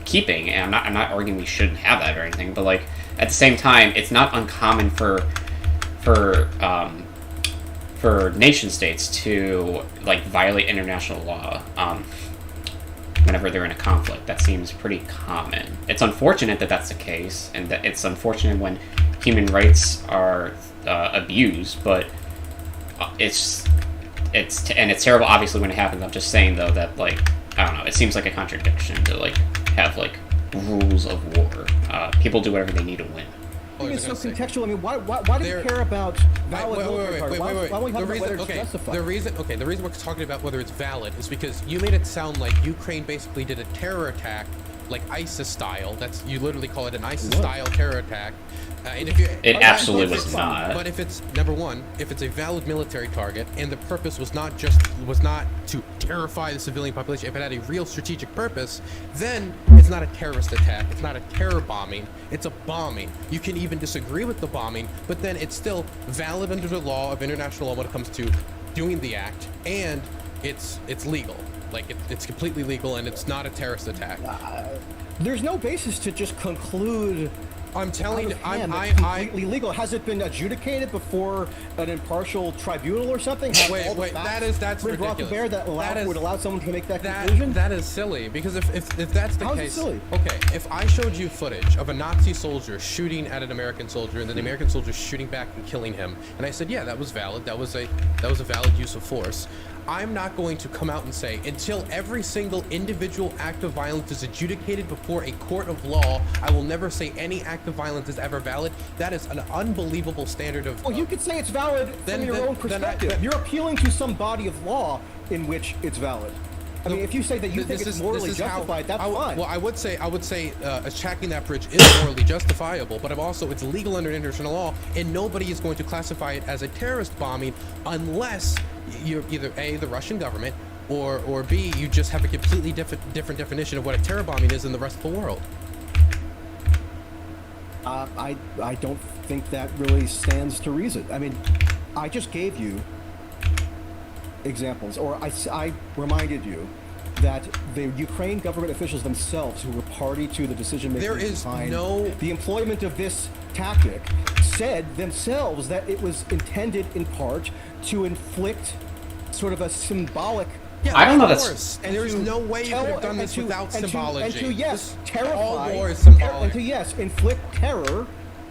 keeping. And I'm not arguing we shouldn't have that or anything, but like at the same time, it's not uncommon for nation states to like violate international law whenever they're in a conflict. That seems pretty common. It's unfortunate that that's the case, and that it's unfortunate when human rights are abused. But it's terrible, obviously, when it happens. I'm just saying though that like I don't know. It seems like a contradiction to like have like rules of war. People do whatever they need to win. It's so contextual. I mean, why do you care about valid military target? Why don't we talk about whether it's justified? The reason we're talking about whether it's valid is because you made it sound like Ukraine basically did a terror attack like ISIS style. You literally call it an ISIS style terror attack. And if It absolutely was not. But if it's number one, if it's a valid military target and the purpose was not to terrify the civilian population, if it had a real strategic purpose, then it's not a terrorist attack. It's not a terror bombing. It's a bombing. You can even disagree with the bombing, but then it's still valid under the law of international law when it comes to doing the act, and it's legal. Like it's completely legal, and it's not a terrorist attack. There's no basis to just conclude. I'm telling you, it's completely legal. Has it been adjudicated before an impartial tribunal or something? Wait, that's brought to ridiculous. bear that would allow someone to make that conclusion? That is silly, because if that's the How is case, it silly? okay, if I showed you footage of a Nazi soldier shooting at an American soldier and then the American soldier shooting back and killing him, and I said, yeah, that was valid, that was a valid use of force, I'm not going to come out and say, until every single individual act of violence is adjudicated before a court of law, I will never say any act of violence is ever valid. That is an unbelievable standard of... Well, you could say it's valid from your own perspective. You're appealing to some body of law in which it's valid. I mean, if you say that you think it's morally justified, that's fine. Well, I would say attacking that bridge is morally justifiable, but it's legal under international law, and nobody is going to classify it as a terrorist bombing unless you're either A, the Russian government, or B, you just have a completely different definition of what a terror bombing is in the rest of the world. I don't think that really stands to reason. I mean, I just gave you examples, or I reminded you that the Ukraine government officials themselves, who were party to the decision-making behind the employment of this tactic, said themselves that it was intended in part to inflict sort of a symbolic... Yeah, I don't know. And there's no way you could have done this without symbology. And to terrify, all war is symbolic. And to inflict terror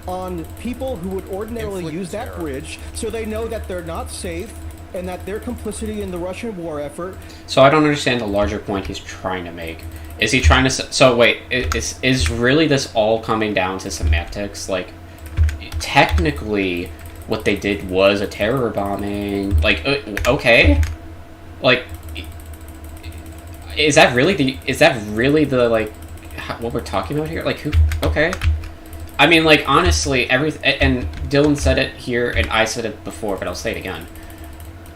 on people who would ordinarily use that bridge, so they know that they're not safe and that their complicity in the Russian war effort. So I don't understand the larger point he's trying to make. Is he trying to... So wait, is really this all coming down to semantics? Like, technically, what they did was a terror bombing. Like, okay? Like, is that really the, like, what we're talking about here? Like, who... Okay. I mean, like, honestly, and Dylan said it here, and I said it before, but I'll say it again.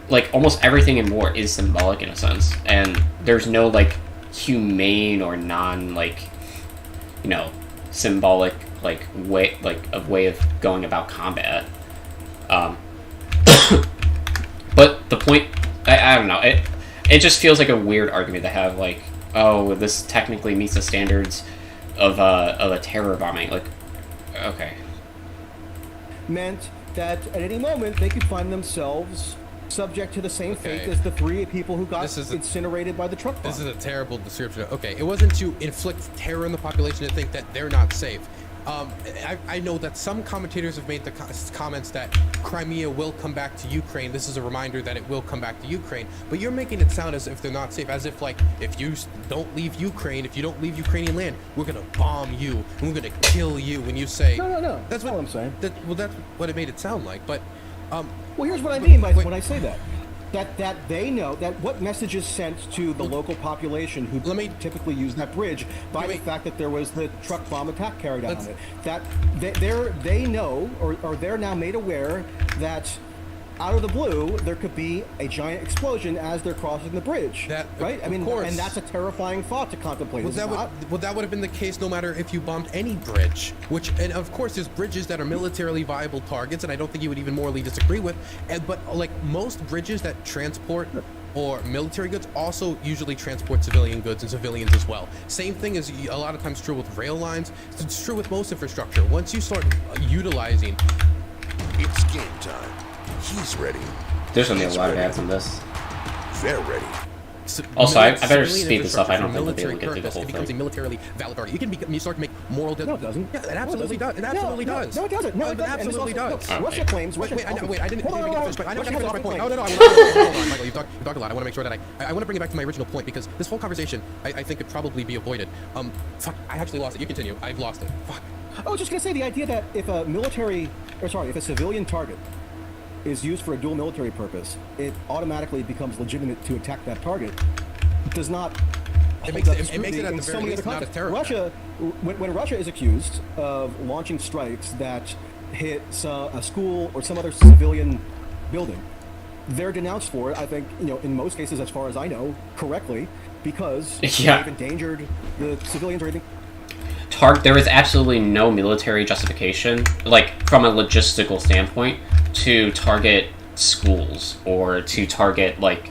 Like, almost everything in war is symbolic in a sense, and there's no, like, humane or non, like, you know, symbolic, like, way of going about combat. But the point, I don't know, it just feels like a weird argument to have, like, oh, this technically meets the standards of a terror bombing. Like, okay. Meant that at any moment they could find themselves subject to the same fate as the 3 people who got incinerated by the truck bomb. This is a terrible description. Okay, it wasn't to inflict terror on the population to think that they're not safe. I know that some commentators have made the comments that Crimea will come back to Ukraine. This is a reminder that it will come back to Ukraine. But you're making it sound as if they're not safe, as if, like, if you don't leave Ukraine, if you don't leave Ukrainian land, we're going to bomb you, and we're going to kill you. When you say... No. That's what I'm saying. That's what it made it sound like. But... well, here's what I mean by when I say that. That they know that what message is sent to the local population who typically use that bridge by the fact that there was the truck bomb attack carried out on it. That they know, or they're now made aware that out of the blue there could be a giant explosion as they're crossing the bridge. Right? I mean, and that's a terrifying thought to contemplate. That would have been the case no matter if you bombed any bridge. And of course, there's bridges that are militarily viable targets, and I don't think you would even morally disagree with. But like most bridges that transport or military goods also usually transport civilian goods and civilians as well. Same thing is a lot of times true with rail lines. It's true with most infrastructure. Once you start utilizing, it's game time. He's ready. There's gonna be a lot of ads on this. They're ready. Also, I better speed this up. I don't think we'll be able to get through the whole thing. It becomes a militarily valid target. You start to make moral... No, it doesn't. Yeah, it absolutely does. It absolutely does. No, it doesn't. No, it absolutely does. Russia claims... Wait, I didn't get my point. I didn't get my point. No, hold on, Michael. You've talked a lot. I want to make sure that I want to bring it back to my original point, because this whole conversation, I think, could probably be avoided. Fuck, I actually lost it. You continue. I've lost it. Fuck. I was just going to say the idea that if a civilian target is used for a dual military purpose, it automatically becomes legitimate to attack that target, does not It holds makes up to it, it makes it scrutiny at in the so very many least other not a contexts. terror attack. Russia, when Russia is accused of launching strikes that hit a school or some other civilian building, they're denounced for it. I think, in most cases, as far as I know, correctly, because Yeah. they've endangered the civilians or anything. There is absolutely no military justification, like from a logistical standpoint, to target schools or to target like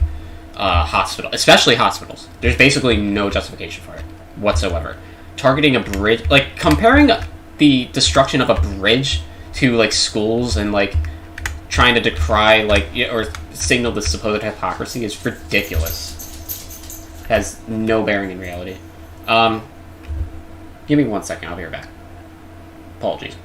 hospital, especially hospitals. There's basically no justification for it whatsoever. Targeting a bridge, like comparing the destruction of a bridge to like schools and like trying to decry or signal the supposed hypocrisy is ridiculous. Has no bearing in reality. Give me 1 second, I'll be right back. Apologies.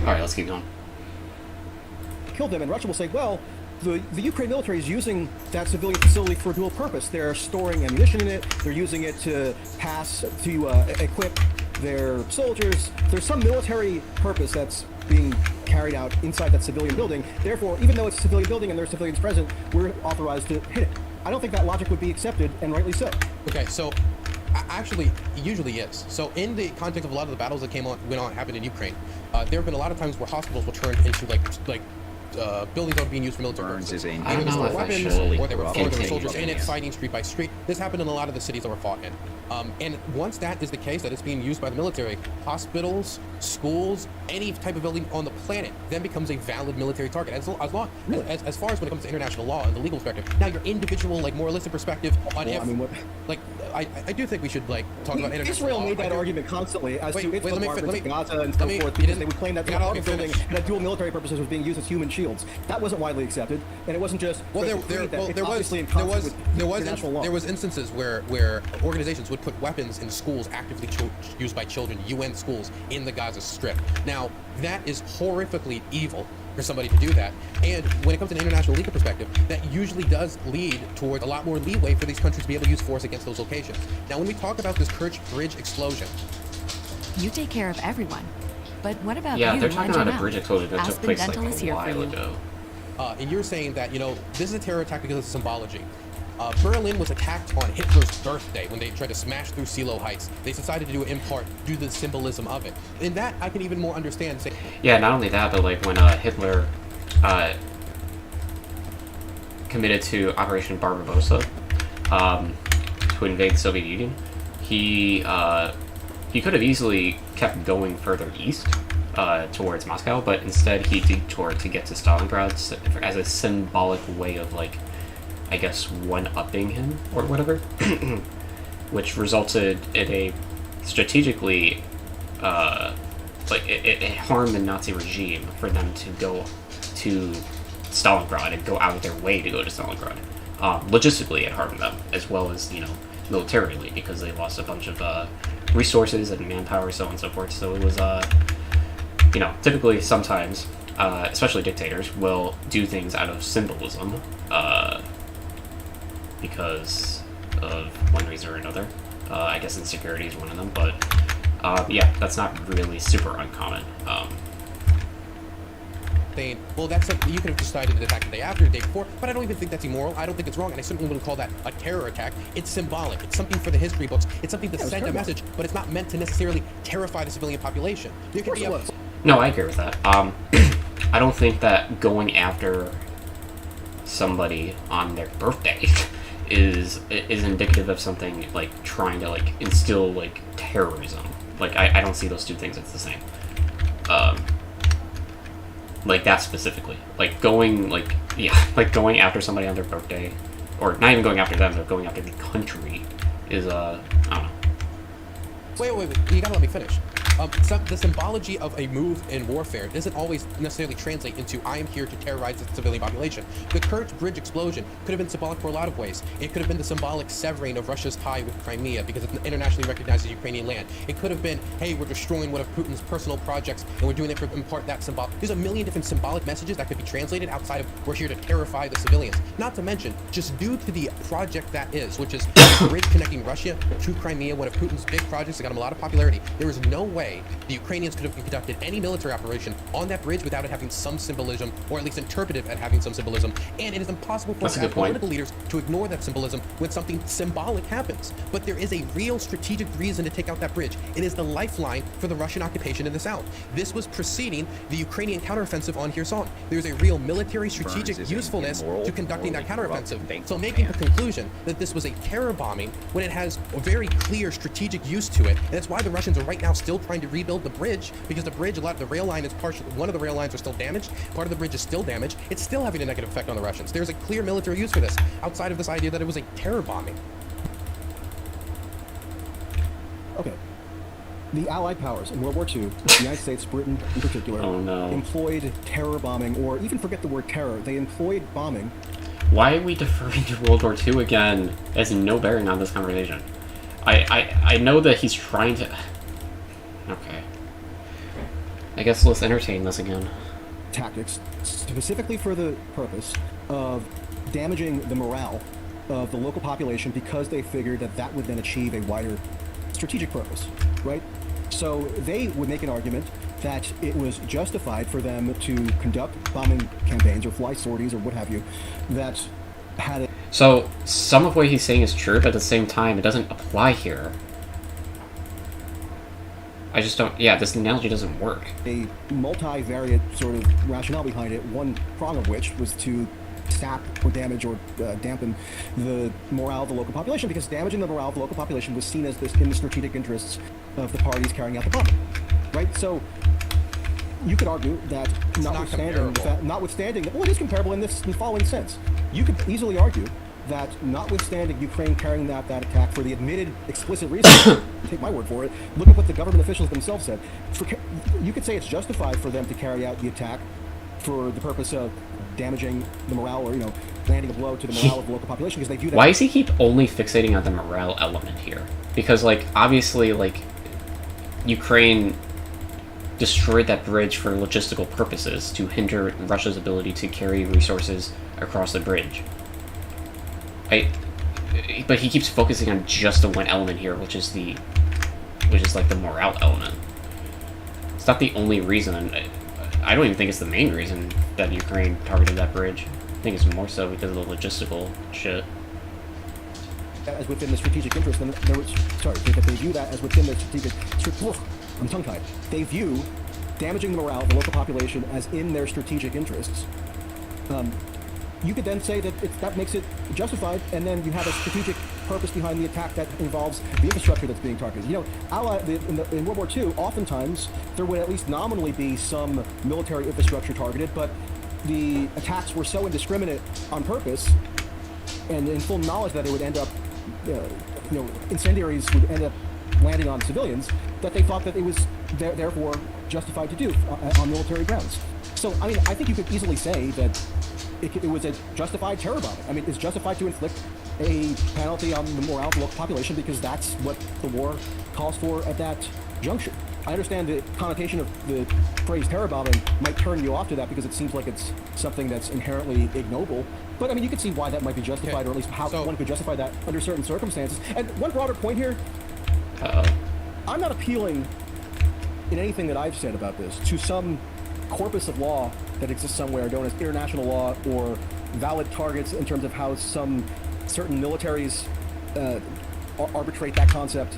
All right, let's keep going. Kill them, and Russia will say, well, the Ukraine military is using that civilian facility for a dual purpose. They're storing ammunition in it. They're using it to equip their soldiers. There's some military purpose that's being carried out inside that civilian building. Therefore, even though it's a civilian building and there are civilians present, we're authorized to hit it. I don't think that logic would be accepted, and rightly so. Okay, so actually, it usually is. So in the context of a lot of the battles that happened in Ukraine, there have been a lot of times where hospitals were turned into buildings that were being used for military purposes. I don't know if I should or there were soldiers in it this. fighting street by street. This happened in a lot of the cities that were fought in. And once that is the case, that it's being used by the military, hospitals, schools, any type of building on the planet then becomes a valid military target. As far as when it comes to international law and the legal perspective. Now, your individual, moralistic perspective on I do think we should talk about international Israel law. made that argument constantly as to its bombardment of Gaza and so forth, you because didn't- they would claim that the apartment building had dual military purposes was being used as human shields. That wasn't widely accepted, and it wasn't just there was instances where organizations would put weapons in schools actively used by children, UN schools in the Gaza Strip. Now, that is horrifically evil for somebody to do that. And when it comes to an international legal perspective, that usually does lead towards a lot more leeway for these countries to be able to use force against those locations. Now, when we talk about this Kerch Bridge explosion, you take care of everyone. But what about Yeah, you? they're talking Mind about your a bridge mouth. explosion that took Aspen place Dental is a here for while you. ago. and you're saying that, this is a terror attack because of symbology. Berlin was attacked on Hitler's birthday when they tried to smash through Silo Heights. They decided to do it in part due to the symbolism of it. In that, I can even more understand. Yeah, not only that, but when Hitler committed to Operation Barbarossa to invade the Soviet Union, he could have easily kept going further east towards Moscow, but instead he detoured to get to Stalingrad as a symbolic way of I guess one-upping him or whatever, which resulted in a strategically it harmed the Nazi regime for them to go to Stalingrad and go out of their way to go to Stalingrad. Logistically, it harmed them as well as militarily, because they lost a bunch of resources and manpower, so on and so forth. So it was typically sometimes, especially dictators, will do things out of symbolism. Because of one reason or another. I guess insecurity is one of them, but yeah, that's not really super uncommon. Well, that's something you could have decided to attack the day after, the day before, but I don't even think that's immoral. I don't think it's wrong, and I certainly wouldn't call that a terror attack. It's symbolic. It's something for the history books. It's something to send a message, but it's not meant to necessarily terrify the civilian population. There could be No, I agree with that. I don't think that going after somebody on their birthday is indicative of something trying to instill terrorism. I don't see those two things as the same. That specifically. Going after somebody on their birthday, or not even going after them, but going after the country is I don't know. Wait, you gotta let me finish. The symbology of a move in warfare doesn't always necessarily translate into I am here to terrorize the civilian population. The Kerch Bridge explosion could have been symbolic for a lot of ways. It could have been the symbolic severing of Russia's tie with Crimea because it's internationally recognized as Ukrainian land. It could have been, hey, we're destroying one of Putin's personal projects and we're doing it for in part that symbolic. There's a million different symbolic messages that could be translated outside of we're here to terrify the civilians. Not to mention, just due to the project that is, which is a bridge connecting Russia to Crimea, one of Putin's big projects that got him a lot of popularity, there is no way the Ukrainians could have conducted any military operation on that bridge without it having some symbolism, or at least interpreted as having some symbolism. And it is impossible for political leaders to ignore that symbolism when something symbolic happens. But there is a real strategic reason to take out that bridge. It is the lifeline for the Russian occupation in the south. This was preceding the Ukrainian counteroffensive on Kherson. There's a real military strategic usefulness to conducting that counteroffensive. So making the conclusion that this was a terror bombing when it has a very clear strategic use to it, and that's why the Russians are right now still trying to rebuild the bridge, because the bridge, the rail line is partially, one of the rail lines are still damaged, part of the bridge is still damaged. It's still having a negative effect on the Russians. There's a clear military use for this, outside of this idea that it was a terror bombing. Okay. The Allied powers in World War II, the United States, Britain in particular, employed terror bombing, or even forget the word terror, they employed bombing. Why are we deferring to World War II again? It has no bearing on this conversation. I know that he's trying to... Okay. I guess let's entertain this again. Tactics specifically for the purpose of damaging the morale of the local population because they figured that that would then achieve a wider strategic purpose, right? So they would make an argument that it was justified for them to conduct bombing campaigns or fly sorties or what have you that had So some of what he's saying is true, but at the same time, it doesn't apply here. I just don't... Yeah, this analogy doesn't work. a multivariate sort of rationale behind it, one prong of which was to sap or damage or dampen the morale of the local population, because damaging the morale of the local population was seen as this in the strategic interests of the parties carrying out the bombing, right? So you could argue that notwithstanding, well, it is comparable in the following sense. You could easily argue that notwithstanding Ukraine carrying out that attack for the admitted explicit reason, take my word for it, look at what the government officials themselves said. You could say it's justified for them to carry out the attack for the purpose of damaging the morale or, landing a blow to the morale of the local population because they view that... Why does he keep only fixating on the morale element here? Because, obviously, Ukraine destroyed that bridge for logistical purposes to hinder Russia's ability to carry resources across the bridge. But he keeps focusing on just the one element here, which is the morale element. It's not the only reason. I don't even think it's the main reason that Ukraine targeted that bridge. I think it's more so because of the logistical shit. As within the strategic interest, and they view that as within the strategic... I'm tongue-tied. They view damaging the morale of the local population as in their strategic interests. You could then say that that makes it justified, and then you have a strategic purpose behind the attack that involves the infrastructure that's being targeted. In World War II, oftentimes there would at least nominally be some military infrastructure targeted, but the attacks were so indiscriminate on purpose, and in full knowledge that it would end up, incendiaries would end up landing on civilians, that they thought that it was therefore justified to do on military grounds. So, I think you could easily say that it was a justified terror bombing. It's justified to inflict a penalty on the morale of the local population because that's what the war calls for at that juncture. I understand the connotation of the phrase terror bombing might turn you off to that because it seems like it's something that's inherently ignoble. But, you could see why that might be justified, or at least how one could justify that under certain circumstances. And one broader point here, I'm not appealing in anything that I've said about this to some corpus of law that exists somewhere known as international law or valid targets in terms of how some certain militaries arbitrate that concept.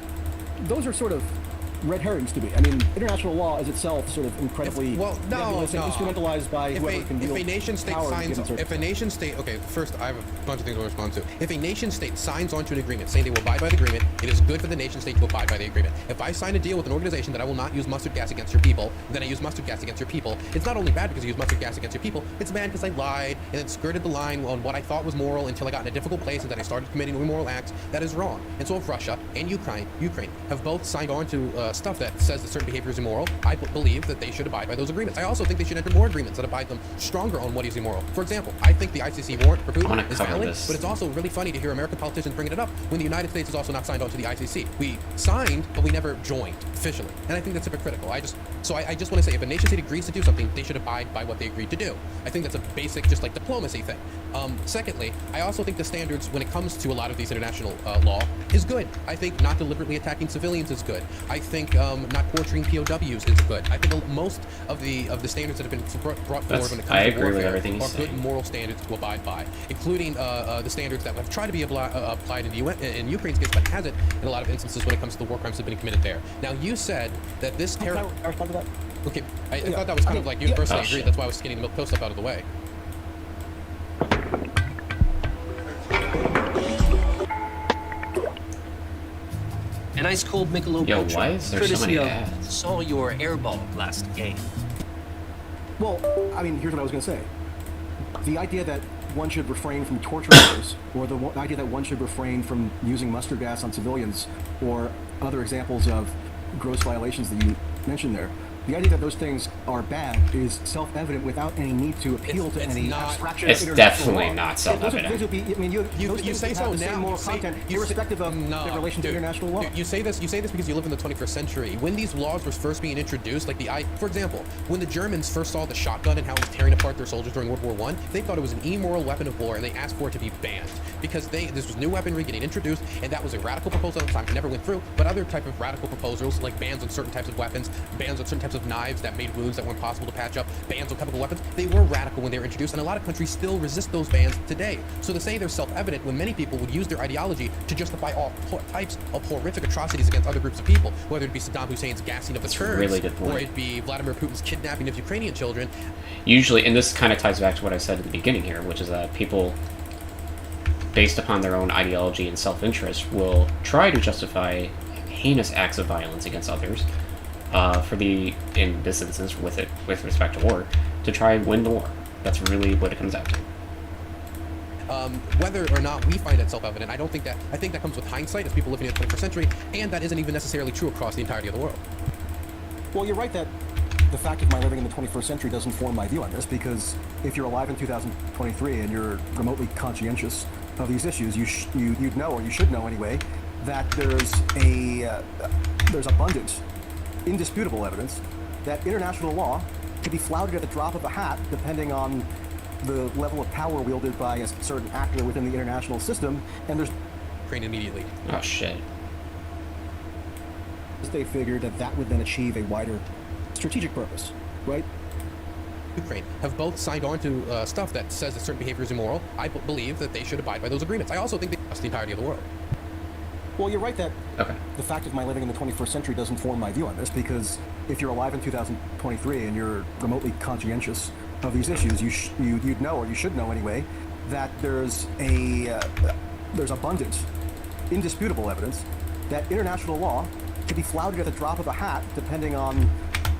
Those are sort of red herrings to me. International law is itself sort of incredibly nebulous and instrumentalized by whoever can wield power. If a nation state, okay, first I have a bunch of things to respond to. If a nation state signs onto an agreement saying they will abide by the agreement, it is good for the nation state to abide by the agreement. If I sign a deal with an organization that I will not use mustard gas against your people, then I use mustard gas against your people, it's not only bad because I use mustard gas against your people, it's bad because I lied and then skirted the line on what I thought was moral until I got in a difficult place and then I started committing immoral acts. That is wrong. And so if Russia and Ukraine have both signed on to stuff that says that certain behavior is immoral, I believe that they should abide by those agreements. I also think they should enter more agreements that abide them stronger on what is immoral. For example, I think the ICC warrant for Putin is valid, but it's also really funny to hear American politicians bringing it up when the United States is also not signed on to the ICC. We signed, but we never joined officially, and I think that's hypocritical. I just want to say, if a nation state agrees to do something, they should abide by what they agreed to do. I think that's a basic, just diplomacy thing. Secondly, I also think the standards when it comes to a lot of these international law is good. I think not deliberately attacking civilians is good. I think not torturing POWs is good. I think most of the standards that have been brought forward when it comes to warfare are good moral standards to abide by, including the standards that have tried to be applied in Ukraine's case, but hasn't in a lot of instances when it comes to the war crimes that have been committed there. Now, you said that this terror... Okay, I thought that was kind of universally agreed. That's why I was getting the milk toast stuff out of the way. An ice cold Michelob Ultra, why is there so courtesy many of ads? saw your airball last game. Well, here's what I was going to say. The idea that one should refrain from torturing others, or the idea that one should refrain from using mustard gas on civilians, or other examples of gross violations that you mentioned there, The idea that those things are bad is self-evident without any need to appeal to any abstraction. It's of international definitely law. not self-evident. Those would be, I mean, You say so have the now. same moral You say- content, you say- irrespective of No, their relation dude, to international law. dude, you say this because you live in the 21st century. When these laws were first being introduced, for example, when the Germans first saw the shotgun and how it was tearing apart their soldiers during World War I, they thought it was an immoral weapon of war, and they asked for it to be banned because this was new weaponry getting introduced, and that was a radical proposal at the time. It never went through. But other type of radical proposals, like bans on certain types of weapons, bans on certain types of knives that made wounds that weren't possible to patch up, bans on chemical weapons, they were radical when they were introduced, and a lot of countries still resist those bans today. So to say they're self-evident when many people would use their ideology to justify all types of horrific atrocities against other groups of people, whether it be Saddam Hussein's gassing of the Kurds, really good point. or it be Vladimir Putin's kidnapping of Ukrainian children. Usually, and this kind of ties back to what I said at the beginning here, which is that people, based upon their own ideology and self-interest, will try to justify heinous acts of violence against others, in this instance, with respect to war, to try and win the war. That's really what it comes down to. Whether or not we find it self-evident, I think that comes with hindsight as people living in the 21st century, and that isn't even necessarily true across the entirety of the world. Well, you're right that the fact of my living in the 21st century doesn't form my view on this, because if you're alive in 2023 and you're remotely conscientious of these issues, you'd know, or you should know anyway, that there's abundant, indisputable evidence that international law can be flouted at the drop of a hat, depending on the level of power wielded by a certain actor within the international system, and there's... Ukraine immediately. Oh, shit. They figured that would then achieve a wider strategic purpose, right? Ukraine have both signed on to stuff that says that certain behavior is immoral. I believe that they should abide by those agreements. I also think they trust the entirety of the world. Well, you're right that Okay. the fact of my living in the 21st century doesn't form my view on this, because if you're alive in 2023 and you're remotely conscientious of these issues, you'd know, or you should know anyway, that there's abundant, indisputable evidence that international law can be flouted at the drop of a hat, depending on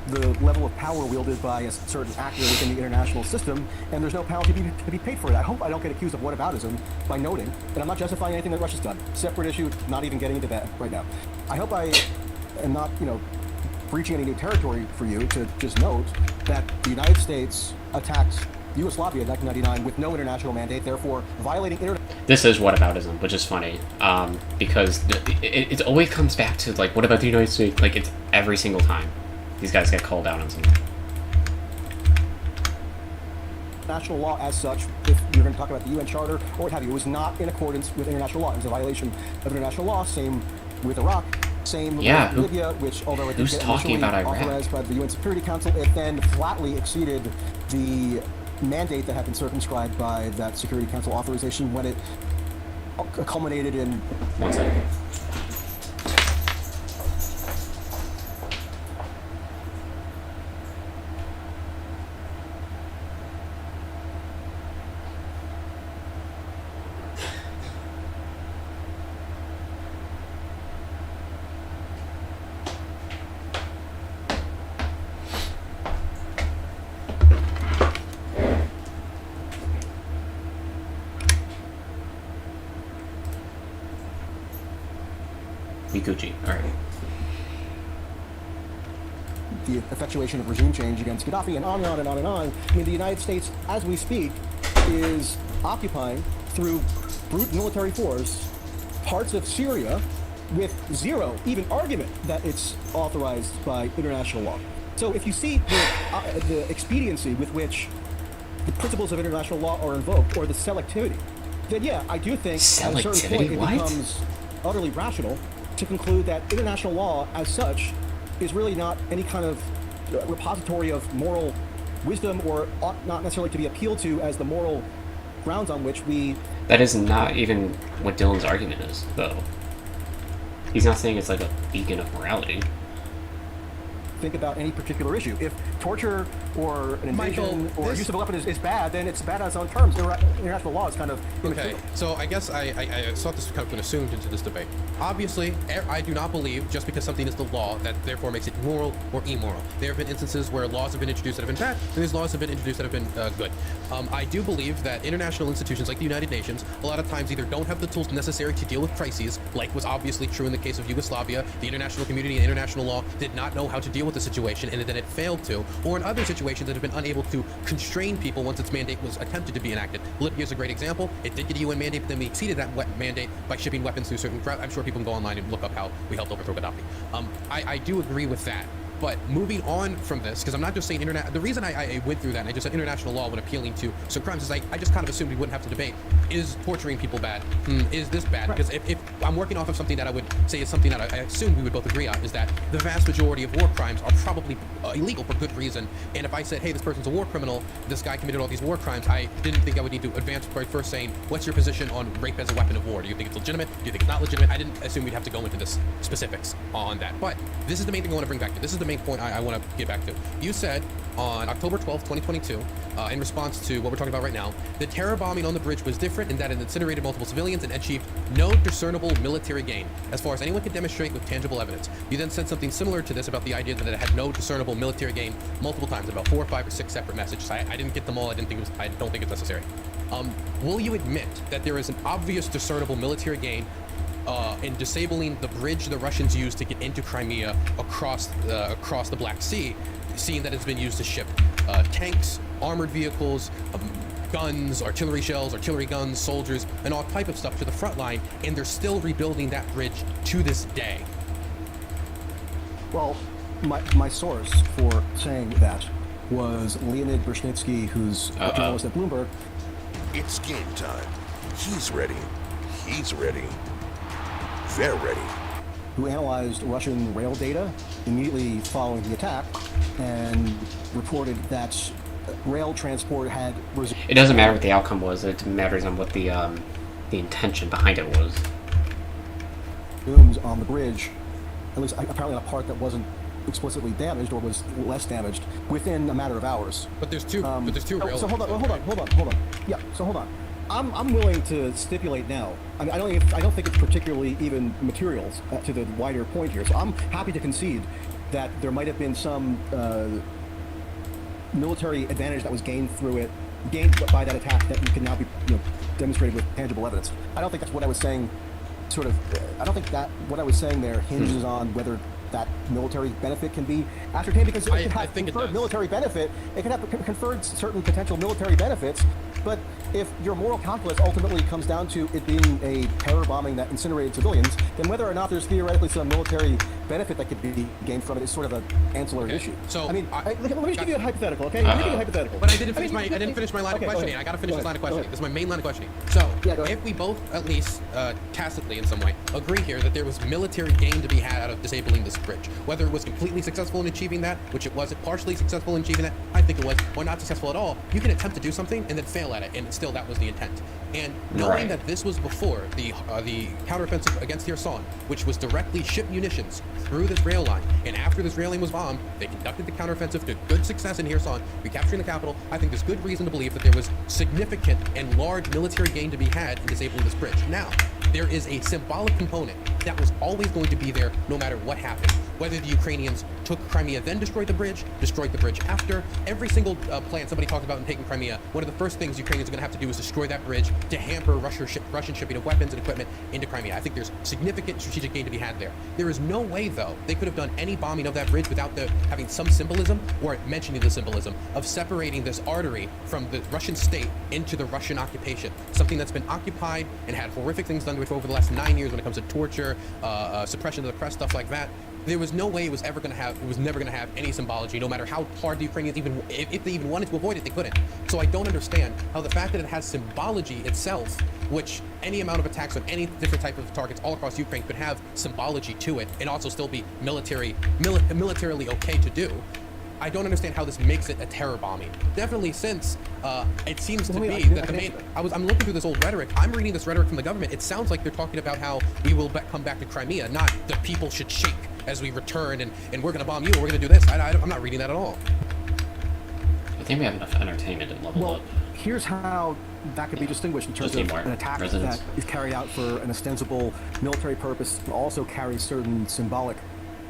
the level of power wielded by a certain actor within the international system, and there's no penalty to be paid for it. I hope I don't get accused of whataboutism by noting, and I'm not justifying anything that Russia's done. Separate issue, not even getting into that right now. I hope I am not, breaching any new territory for you to just note that the United States attacked Yugoslavia in 1999 with no international mandate, therefore violating This is whataboutism, which is funny, because it always comes back to, like, what about the United States? Like, it's every single time these guys get called out on something. National law as such, if you're going to talk about the UN Charter or what have you, it was not in accordance with international law. It was a violation of international law. Same with Iraq. Same with Libya, which, although it did get initially authorized by the UN Security Council, it then flatly exceeded the mandate that had been circumscribed by that Security Council authorization when it culminated in... One second. Gucci. All right. The effectuation of regime change against Gaddafi, and on and on and on and on. I mean, the United States, as we speak, is occupying, through brute military force, parts of Syria with zero even argument that it's authorized by international law. So if you see the expediency with which the principles of international law are invoked, or the selectivity, then yeah, I do think at a certain point it becomes utterly rational to conclude that international law as such is really not any kind of repository of moral wisdom, or ought not necessarily to be appealed to as the moral grounds on which we... That is not even what Dylan's argument is, though. He's not saying it's like a beacon of morality. Think about any particular issue. If torture or an invasion or use of a weapon is bad, then it's bad on its own terms. International law is kind of okay. So I guess I thought this kind of been assumed into this debate. Obviously, I do not believe just because something is the law that therefore makes it moral or immoral. There have been instances where laws have been introduced that have been bad, and these laws have been introduced that have been good. I do believe that international institutions like the United Nations a lot of times either don't have the tools necessary to deal with crises, like was obviously true in the case of Yugoslavia. The international community and international law did not know how to deal with with the situation and then it failed to, or in other situations that have been unable to constrain people once its mandate was attempted to be enacted. Libya is a great example. It did get a UN mandate, but then we exceeded that mandate by shipping weapons through certain routes. I'm sure people can go online and look up how we helped overthrow Gaddafi. I do agree with that. But moving on from this, because I'm not just saying the reason I went through that and I just said international law when appealing to some crimes is I just kind of assumed we wouldn't have to debate, is torturing people bad? Is this bad? Because if I'm working off of something that I would say is something that I assume we would both agree on, is that the vast majority of war crimes are probably illegal for good reason. And if I said, hey, this person's a war criminal, this guy committed all these war crimes, I didn't think I would need to advance by first saying, what's your position on rape as a weapon of war? Do you think it's legitimate? Do you think it's not legitimate? I didn't assume we'd have to go into this specifics on that. But this is the main thing I want to bring back to. This is the main point I want to get back to. You said on October 12th, 2022, in response to what we're talking about right now, the terror bombing on the bridge was different in that it incinerated multiple civilians and achieved no discernible military gain, as far as anyone could demonstrate with tangible evidence. You then said something similar to this about the idea that it had no discernible military gain multiple times, about 4 or 5 or 6 separate messages. I didn't get them all. I don't think it's necessary. Will you admit that there is an obvious discernible military gain in disabling the bridge the Russians used to get into Crimea across the Black Sea, seeing that it's been used to ship tanks, armored vehicles, guns, artillery shells, artillery guns, soldiers, and all type of stuff to the front line, and they're still rebuilding that bridge to this day? Well, my source for saying that was Leonid Brzezinski, who's a journalist at Bloomberg. It's game time. He's ready. He's ready. They're ready. Who analyzed Russian rail data immediately following the attack and reported that rail transport had... It doesn't matter what the outcome was. It matters on what the intention behind it was. ...on the bridge, at least apparently on a part that wasn't explicitly damaged or was less damaged, within a matter of hours. But there's two rail... So hold on. Yeah, so hold on. I'm willing to stipulate now. I mean, I don't think it's particularly even material to the wider point here. So I'm happy to concede that there might have been some military advantage that was gained by that attack that can now be demonstrated with tangible evidence. I don't think that's what I was saying. I don't think that what I was saying there hinges on whether that military benefit can be ascertained, because it could have conferred military benefit. It could have conferred certain potential military benefits, but if your moral calculus ultimately comes down to it being a terror bombing that incinerated civilians, then whether or not there's theoretically some military benefit that could be gained from it is sort of an ancillary issue. So I mean, let me just give you a hypothetical, okay? Let me give you a hypothetical. But I didn't finish my line of questioning. I got to finish this line of questioning. This is my main line of questioning. So, if we both, at least tacitly in some way, agree here that there was military gain to be had out of disabling this bridge, whether it was completely successful in achieving that, which it wasn't, partially successful in achieving that, I think it was, or not successful at all, you can attempt to do something and then fail at it, and still that was the intent. And knowing that this was before the counteroffensive against Kherson, which was directly ship munitions through this rail line, and after this rail line was bombed, they conducted the counteroffensive to good success in Kherson, recapturing the capital. I think there's good reason to believe that there was significant and large military gain to be had in disabling this bridge. Now, there is a symbolic component that was always going to be there no matter what happened. Whether the Ukrainians took Crimea, then destroyed the bridge after. Every single plan somebody talked about in taking Crimea, one of the first things Ukrainians are going to have to do is destroy that bridge to hamper Russian shipping of weapons and equipment into Crimea. I think there's significant strategic gain to be had there. There is no way, though, they could have done any bombing of that bridge without having some symbolism or mentioning the symbolism of separating this artery from the Russian state into the Russian occupation. Something that's been occupied and had horrific things done to it over the last 9 years when it comes to torture, suppression of the press, stuff like that. There was no way it was never going to have any symbology, no matter how hard the Ukrainians if they even wanted to avoid it, they couldn't. So I don't understand how the fact that it has symbology itself, which any amount of attacks on any different type of targets all across Ukraine could have symbology to it and also still be militarily okay to do. I don't understand how this makes it a terror bombing. Definitely, since it seems to be that I'm looking through this old rhetoric. I'm reading this rhetoric from the government. It sounds like they're talking about how we will come back to Crimea, not the people should shake as we return and we're going to bomb you or we're going to do this. I'm not reading that at all. I think we have enough entertainment and level up. Here's how that could be distinguished in terms of an attack that is carried out for an ostensible military purpose but also carries certain symbolic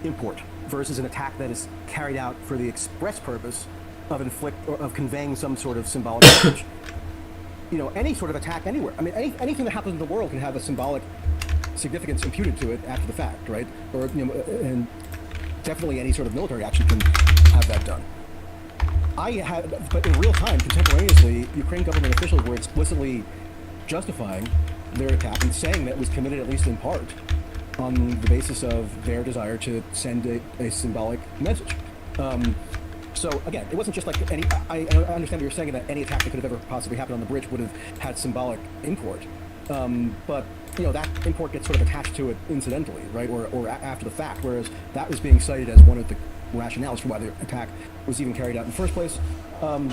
import, versus an attack that is carried out for the express purpose of conveying some sort of symbolic message. Any sort of attack anywhere. I mean, anything that happens in the world can have a symbolic significance imputed to it after the fact, right? Or and definitely any sort of military action can have that done. But in real time, contemporaneously, Ukraine government officials were explicitly justifying their attack and saying that it was committed, at least in part, on the basis of their desire to send a symbolic message. So again, it wasn't just like any. I understand what you're saying, that any attack that could have ever possibly happened on the bridge would have had symbolic import, but that import gets sort of attached to it incidentally, right, or after the fact. Whereas that was being cited as one of the rationales for why the attack was even carried out in the first place.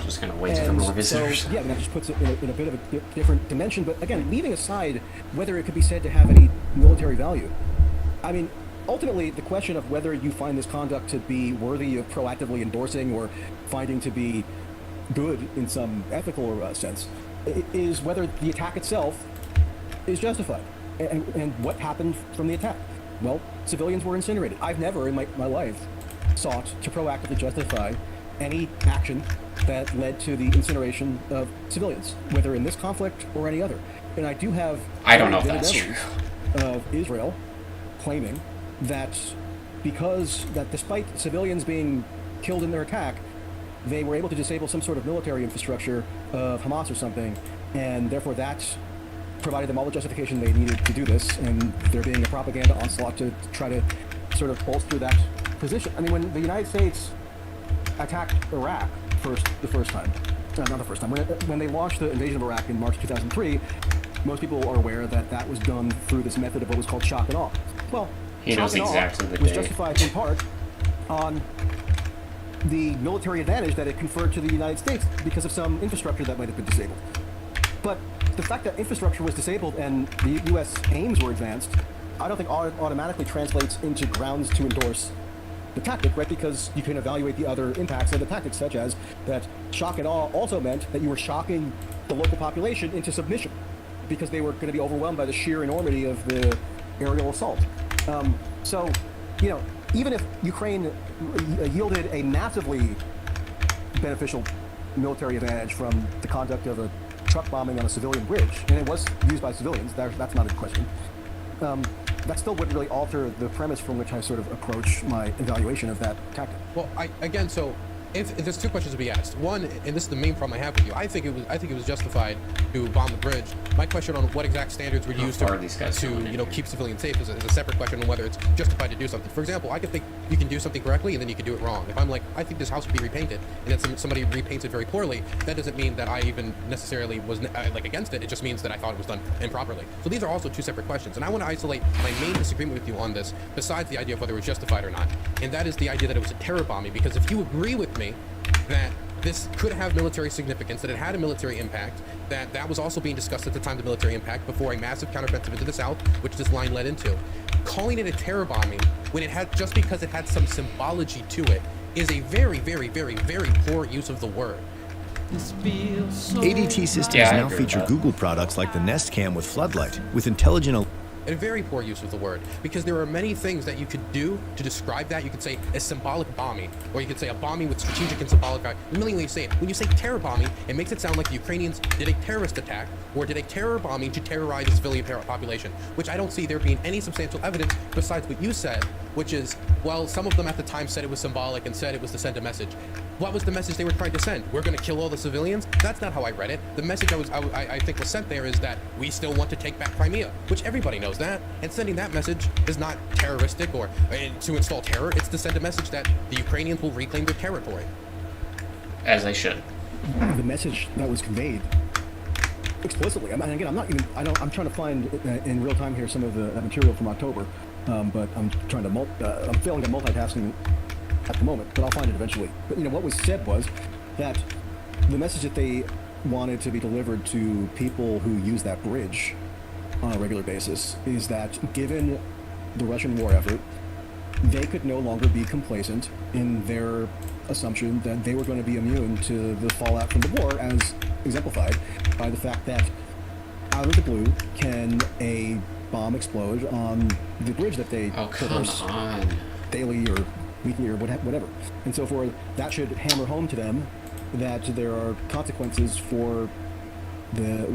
Just kind of wait for more visitors. So, yeah, that just puts it in a bit of a different dimension. But again, leaving aside whether it could be said to have any military value, I mean, ultimately, the question of whether you find this conduct to be worthy of proactively endorsing or finding to be good in some ethical sense is whether the attack itself is justified. And what happened from the attack? Well, civilians were incinerated. I've never in my life sought to proactively justify any action that led to the incineration of civilians, whether in this conflict or any other. And I do have... I don't know if that's true. ...of Israel claiming that despite civilians being killed in their attack, they were able to disable some sort of military infrastructure of Hamas or something, and therefore that provided them all the justification they needed to do this, and there being a propaganda onslaught to try to sort of bolster that position. I mean, when the United States attacked Iraq the first time, when they launched the invasion of Iraq in March 2003, most people are aware that that was done through this method of what was called shock and awe. Well, he knows exactly the day. Was justified in part on the military advantage that it conferred to the United States because of some infrastructure that might have been disabled. But the fact that infrastructure was disabled and the U.S. aims were advanced, I don't think automatically translates into grounds to endorse the tactic, right? Because you can evaluate the other impacts of the tactic, such as that shock and awe also meant that you were shocking the local population into submission because they were going to be overwhelmed by the sheer enormity of the aerial assault. So, even if Ukraine yielded a massively beneficial military advantage from the conduct of a truck bombing on a civilian bridge, and it was used by civilians, that's not a question, that still wouldn't really alter the premise from which I sort of approach my evaluation of that tactic. Well, if there's two questions to be asked. One, and this is the main problem I have with you, I think it was justified to bomb the bridge. My question on what exact standards were used to keep civilians safe is a separate question on whether it's justified to do something. For example, I could think you can do something correctly and then you can do it wrong. If I'm like, I think this house should be repainted, and then somebody repaints it very poorly, that doesn't mean that I even necessarily was against it. It just means that I thought it was done improperly. So these are also two separate questions, and I want to isolate my main disagreement with you on this, besides the idea of whether it was justified or not, and that is the idea that it was a terror bombing. Because if you agree with me that this could have military significance, that it had a military impact, that was also being discussed at the time of the military impact before a massive counteroffensive into the south, which this line led into. Calling it a terror bombing when it had, just because it had some symbology to it, is a very, very, very, very poor use of the word. ADT systems now feature Google products like the Nest Cam with floodlight, with intelligent... A very poor use of the word, because there are many things that you could do to describe that. You could say a symbolic bombing, or you could say a bombing with strategic and symbolic value. The million ways you say it. When you say terror bombing, it makes it sound like the Ukrainians did a terrorist attack, or did a terror bombing to terrorize the civilian population, which I don't see there being any substantial evidence besides what you said, which is, well, some of them at the time said it was symbolic and said it was to send a message. What was the message they were trying to send? We're going to kill all the civilians? That's not how I read it. The message I think was sent there is that we still want to take back Crimea, which everybody knows that. And sending that message is not terroristic or to install terror. It's to send a message that the Ukrainians will reclaim their territory. As they should. The message that was conveyed explicitly. I mean, again, I'm trying to find in real time here some of the material from October, but I'm failing at multitasking at the moment, but I'll find it eventually. But what was said was that the message that they wanted to be delivered to people who use that bridge on a regular basis is that given the Russian war effort, they could no longer be complacent in their assumption that they were going to be immune to the fallout from the war, as exemplified by the fact that out of the blue can a bomb explode on the bridge that they traverse daily or weekly or whatever. And so forth. That should hammer home to them that there are consequences for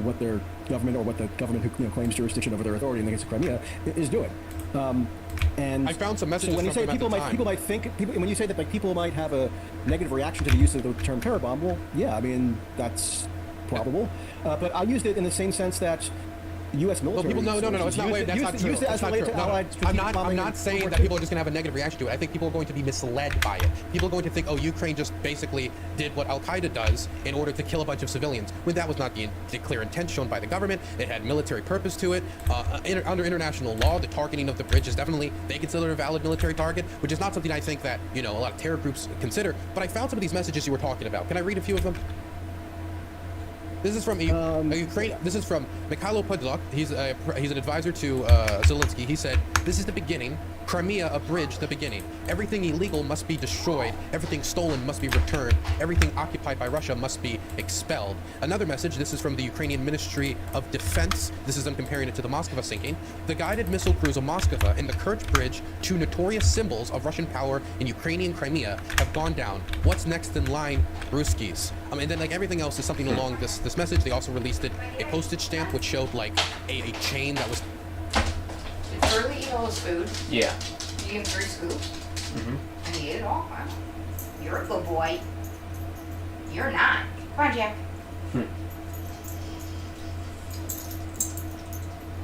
what their government or what the government who claims jurisdiction over their authority in the case of Crimea is doing. And I found some messages so when you from say them people at the might time. people might think when you say that like people might have a negative reaction to the use of the term terror bomb, well, yeah, I mean that's probable. But I used it in the same sense that U.S. military. Well, people, no, it's not. That's not true. Use it as It's not related true. to No, Allied I'm strategic not. bombing I'm not and saying World that War people are just going to have a negative reaction to it. I think people are going to be misled by it. People are going to think, oh, Ukraine just basically did what Al Qaeda does in order to kill a bunch of civilians. When that was not the clear intent shown by the government. It had military purpose to it. Under international law, the targeting of the bridge is definitely they consider a valid military target, which is not something I think that a lot of terror groups consider. But I found some of these messages you were talking about. Can I read a few of them? This is from Ukraine. This is from Mikhailo Podolyak. He's an advisor to Zelensky. He said, "This is the beginning. Crimea, a bridge, the beginning. Everything illegal must be destroyed. Everything stolen must be returned. Everything occupied by Russia must be expelled." Another message. This is from the Ukrainian Ministry of Defense. This is them comparing it to the Moskva sinking. The guided missile crews of Moskva and the Kerch Bridge, two notorious symbols of Russian power in Ukrainian Crimea, have gone down. What's next in line, Ruskies? And then like everything else is something along this message. They also released a postage stamp which showed like a chain that was. Did Curly eat all his food? Yeah. You gave him 3 scoops? Mm-hmm. And he ate it all? Wow. You're a good boy. You're not. Come on, Jack.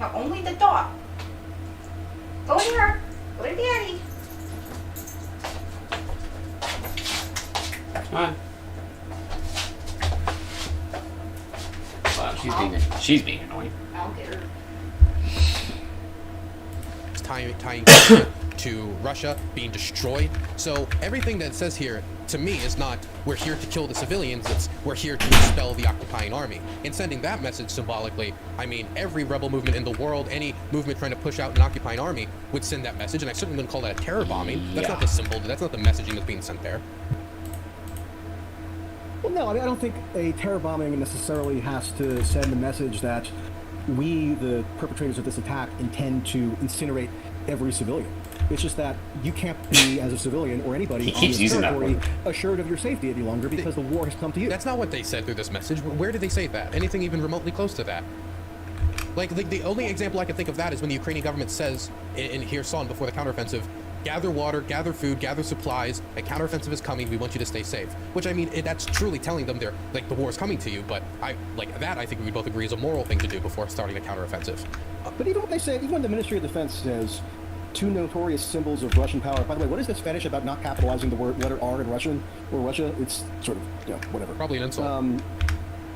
Now, only the dog. Go here. Go to Daddy. Come on. Wow, she's being annoying. I'll get her. Tying to Russia being destroyed. So everything that it says here to me is not we're here to kill the civilians, it's we're here to expel the occupying army. And sending that message symbolically, I mean every rebel movement in the world, any movement trying to push out an occupying army would send that message, and I certainly wouldn't call that a terror bombing. That's not the symbol, that's not the messaging that's being sent there. Well, no, I mean, I don't think a terror bombing necessarily has to send a message that we, the perpetrators of this attack, intend to incinerate every civilian. It's just that you can't be, as a civilian or anybody on this territory, assured of your safety any longer because the war has come to you. That's not what they said through this message. Where did they say that? Anything even remotely close to that? Like the only example I can think of that is when the Ukrainian government says in Kherson before the counteroffensive, gather water, gather food, gather supplies, a counteroffensive is coming, we want you to stay safe. Which, I mean, that's truly telling them they're, like, the war is coming to you, but I think we both agree is a moral thing to do before starting a counteroffensive. But even what they say, even when the Ministry of Defense says, 2 notorious symbols of Russian power, by the way, what is this fetish about not capitalizing the letter R in Russian, or Russia? It's sort of, whatever. Probably an insult.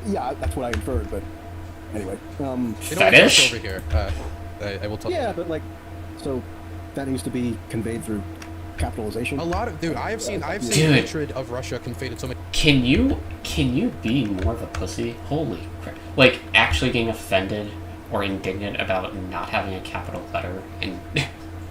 Yeah, that's what I inferred, but anyway. Fetish? Over here. I will tell you. Yeah, but so that needs to be conveyed through capitalization. A lot of I've seen hatred of Russia conveyed so much. Can you be more of a pussy? Holy crap! Like actually getting offended or indignant about not having a capital letter and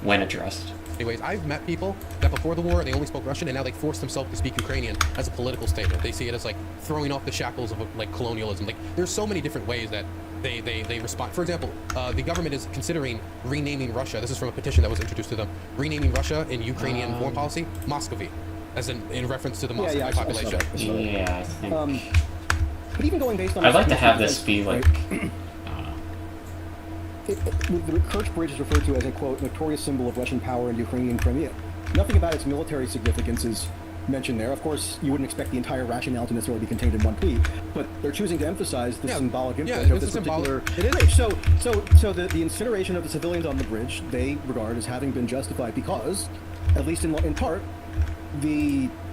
when addressed. Anyways, I've met people that before the war they only spoke Russian and now they force themselves to speak Ukrainian as a political statement. They see it as like throwing off the shackles of like colonialism. Like there's so many different ways that they respond. For example, the government is considering renaming Russia. This is from a petition that was introduced to them. Renaming Russia in Ukrainian foreign policy, Muscovy, as in reference to the Muscovy population. Yeah, I think. But even going based on, I'd like to have this be like. The Kerch Bridge is referred to as a, quote, notorious symbol of Russian power in Ukrainian Crimea. Nothing about its military significance is mentioned there. Of course, you wouldn't expect the entire rationale to necessarily be contained in one tweet, but they're choosing to emphasize the symbolic impact of this particular bridge. So the incineration of the civilians on the bridge, they regard as having been justified because, at least in part,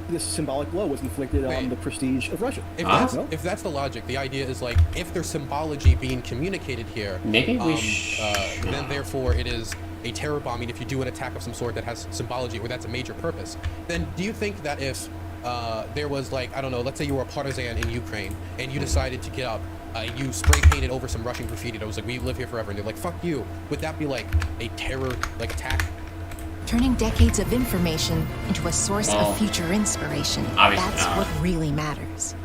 this symbolic blow was inflicted on the prestige of Russia. If that's the logic, the idea is like if there's symbology being communicated here, maybe we then therefore it is a terror bombing if you do an attack of some sort that has symbology or that's a major purpose. Then do you think that if there was like, I don't know, let's say you were a partisan in Ukraine and you decided to get up, you spray painted over some Russian graffiti that was like, we live here forever, and they're like, fuck you, would that be like a terror like attack? Turning decades of information into a source of future inspiration. That's what really matters.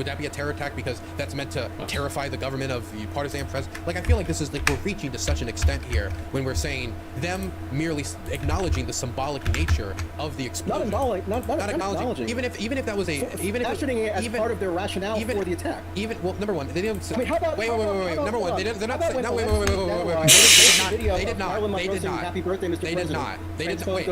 Would that be a terror attack because that's meant to terrify the government of the partisan president? Like, I feel like this is like we're reaching to such an extent here when we're saying them merely acknowledging the symbolic nature of the explosion. Not acknowledging. Even if that was a mentioning it as part of their rationale for the attack. Well, number one, they didn't. I mean, how about, wait. Number one, they didn't. They're not saying. No, wait. They did not. Happy birthday, Mr. They did not. They did not. Wait.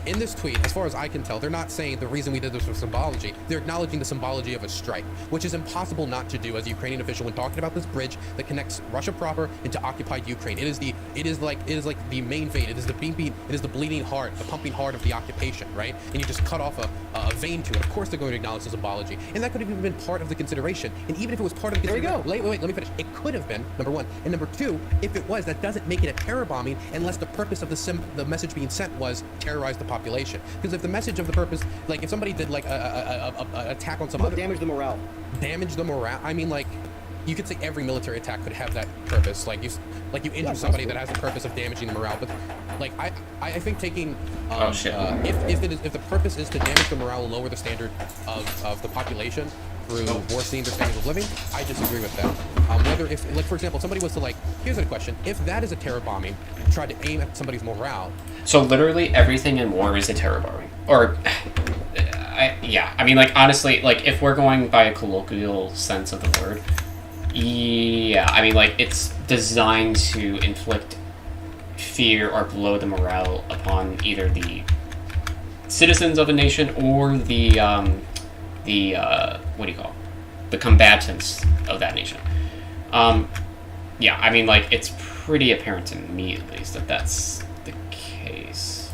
In this tweet, as far as I can tell, they're not saying the reason we did this was symbology. They're acknowledging the symbology of a strike, which is impossible not to do as a Ukrainian official when talking about this bridge that connects Russia proper into occupied Ukraine. It is like the main vein. It is the beating. It is the bleeding heart, the pumping heart of the occupation, right? And you just cut off a vein to it. Of course, they're going to acknowledge the symbology, and that could have even been part of the consideration. And even if it was part of the consideration, wait, let me finish. It could have been number one, and number two, if it was, that doesn't make it a terror bombing unless the purpose of the message being sent was terrorize the population. Because if the message of the purpose, like if somebody did like a attack on some other damage the morale. I mean, like, you could say every military attack could have that purpose. Like you injure somebody that has the purpose of damaging the morale. But like I think taking if the purpose is to damage the morale and lower the standard of the population through worsening their standards of living, I disagree with that. Whether if, like, for example, somebody was to, like, here's a question: if that is a terror bombing, try to aim at somebody's morale. So literally everything in war is a terror bombing, or I mean, like, honestly, like, if we're going by a colloquial sense of the word, yeah, I mean, like, it's designed to inflict fear or blow the morale upon either the citizens of a nation or the what do you call it? The combatants of that nation. Yeah, I mean, like, it's pretty apparent to me, at least, that that's the case.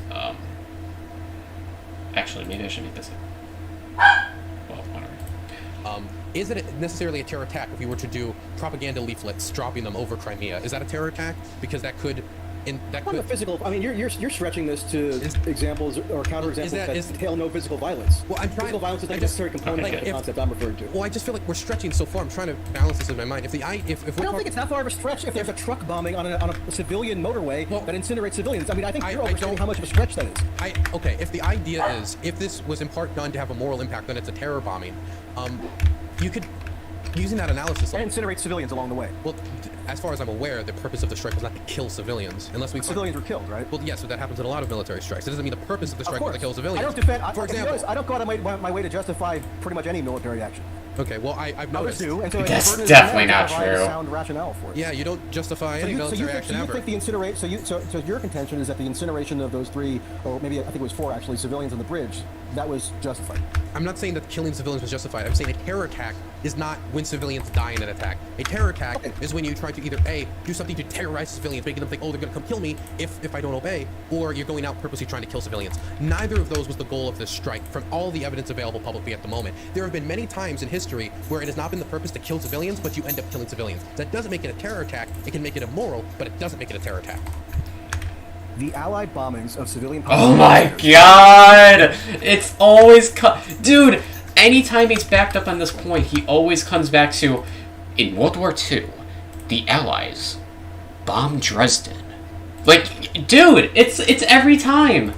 Actually, maybe I should make this well, whatever. Is it necessarily a terror attack if we were to do propaganda leaflets dropping them over Crimea? Is that a terror attack? Because that could... the physical. I mean, you're stretching this to examples or counterexamples that entail no physical violence. Well, I'm trying. Physical violence is a necessary component of the concept I'm referring to. Well, I just feel like we're stretching so far. I'm trying to balance this in my mind. If I don't think it's that far of a stretch. If there's a truck bombing on a civilian motorway that incinerates civilians, I mean, I think you're overstating how much of a stretch that is. Okay. If the idea is, if this was in part done to have a moral impact, then it's a terror bombing. You could. Using that analysis, and incinerate civilians along the way. Well, as far as I'm aware, the purpose of the strike was not to kill civilians, unless civilians were killed, right? Well, yes, so that happens in a lot of military strikes. It doesn't mean the purpose of the strike was to kill civilians. I don't defend. For example, I don't go out of my way to justify pretty much any military action. Okay, well, I've noticed. And so that's definitely not true. Sound rationale for it. Yeah, you don't justify any military action ever. So you think so your contention is that the incineration of those 3, or maybe I think it was 4 actually, civilians on the bridge, that was justified. I'm not saying that killing civilians was justified. I'm saying a terror attack is not when civilians die in an attack. A terror attack is when you try to either A, do something to terrorize civilians, making them think, oh, they're going to come kill me if I don't obey, or you're going out purposely trying to kill civilians. Neither of those was the goal of this strike, from all the evidence available publicly at the moment. There have been many times in history where it has not been the purpose to kill civilians, but you end up killing civilians. That doesn't make it a terror attack. It can make it immoral, but it doesn't make it a terror attack. The Allied bombings of civilian... Oh my god! It's always... Dude, anytime he's backed up on this point, he always comes back to, in World War II, the Allies bombed Dresden. Like, dude, it's every time.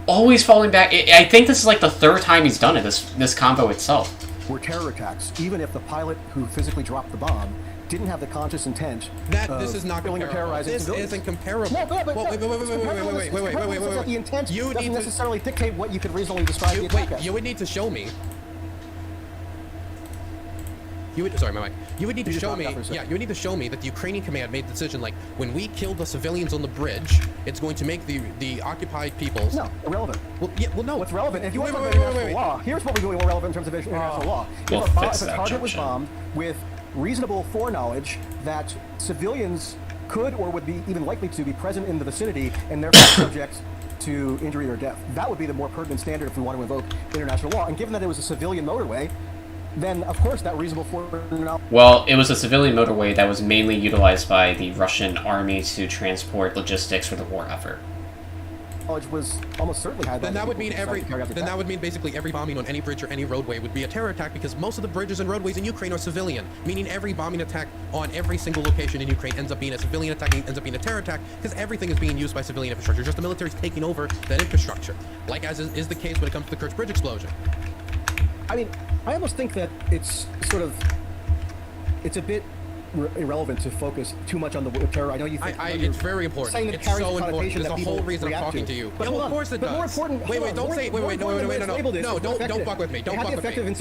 Always falling back. I think this is like the 3rd time he's done it, this combo itself. Were terror attacks, even if the pilot who physically dropped the bomb didn't have the conscious intent this is not comparable. This isn't comparable. No, but wait. The intent doesn't necessarily dictate what you could reasonably describe the attack as. You would need to show me. Sorry, my mic. You would need to show me. Yeah, you would need to show me that the Ukrainian command made the decision, like, when we kill the civilians on the bridge, it's going to make the occupied peoples. No, irrelevant. Well, yeah, well, no. What's relevant? If you want to talk about international law, here's what we're doing more relevant in terms of international law. If a target was bombed with reasonable foreknowledge that civilians could or would be even likely to be present in the vicinity and therefore subject to injury or death, that would be the more pertinent standard if we want to invoke international law. And given that it was a civilian motorway, then of course that reasonable foreknowledge... Well, it was a civilian motorway that was mainly utilized by the Russian army to transport logistics for the war effort. Was almost certainly high. Then that would mean basically every bombing on any bridge or any roadway would be a terror attack, because most of the bridges and roadways in Ukraine are civilian, meaning every bombing attack on every single location in Ukraine ends up being a civilian attack, ends up being a terror attack, because everything is being used by civilian infrastructure. Just the military's taking over that infrastructure, like as is the case when it comes to the Kerch Bridge explosion. I mean, I almost think that it's sort of, it's a bit irrelevant to focus too much on the word terror. I know you think it's very important. Saying that It's carries so a important. connotation There's that a whole people reason I'm react talking to you. But Yeah, hold of on. course it But does. more important, Wait, hold on. don't say. Wait, no. Don't Don't fuck with me. Don't fuck with me. Don't,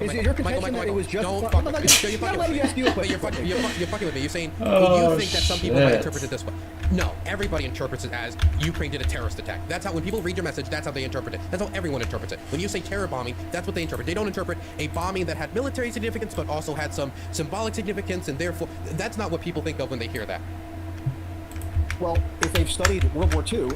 Is it your contention that it was just? Don't fuck with me. You're fucking with me. You're saying you think that some people might interpret it this way. No, everybody interprets it as Ukraine did a terrorist attack. That's how, when people read your message, that's how they interpret it. That's how everyone interprets it. When you say terror bombing, that's what they interpret. They don't interpret a bombing that had military significance, but also had some symbolic significance, and therefore, that's not what people think of when they hear that. Well, if they've studied World War II,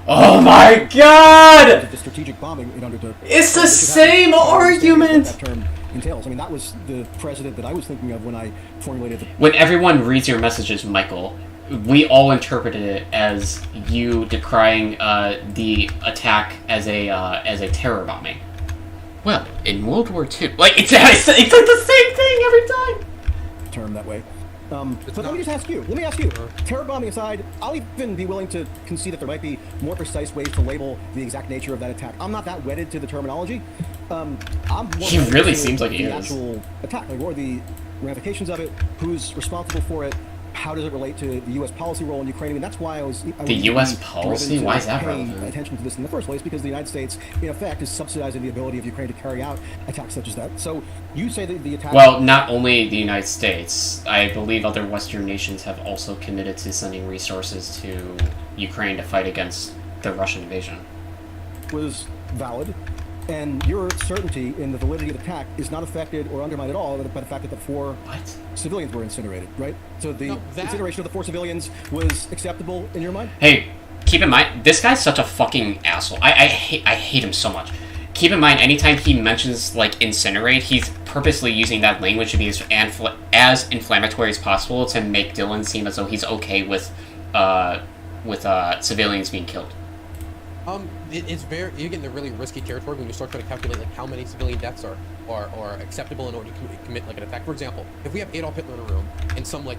oh my God! The strategic bombing in undertook. It's the same argument. That term entails. I mean, that was the president that I was thinking of when I formulated the. When everyone reads your messages, Michael, we all interpreted it as you decrying the attack as a terror bombing. Well, in World War II, like it's like the same thing every time. Term that way. But let me just ask you. Let me ask you. Terror bombing aside, I'll even be willing to concede that there might be more precise ways to label the exact nature of that attack. I'm not that wedded to the terminology. He really seems like he the is. Actual attack. Like, what are the ramifications of it? Who's responsible for it? How does it relate to the U.S. policy role in Ukraine? I mean, that's why I was the U.S. policy? Why is that relevant? Attention to this in the first place, because the United States, in effect, is subsidizing the ability of Ukraine to carry out attacks such as that. So you say that the attack. Well, not only the United States. I believe other Western nations have also committed to sending resources to Ukraine to fight against the Russian invasion. Was valid. And your certainty in the validity of the attack is not affected or undermined at all by the fact that the 4 civilians were incinerated, right? So the incineration of the 4 civilians was acceptable in your mind? Hey, keep in mind, this guy's such a fucking asshole. I hate him so much. Keep in mind, anytime he mentions, like, incinerate, he's purposely using that language to be as inflammatory as possible to make Dylan seem as though he's okay with civilians being killed. It's very, you get into really risky territory when you start trying to calculate like how many civilian deaths are acceptable in order to commit like an attack. For example, if we have Adolf Hitler in a room and some like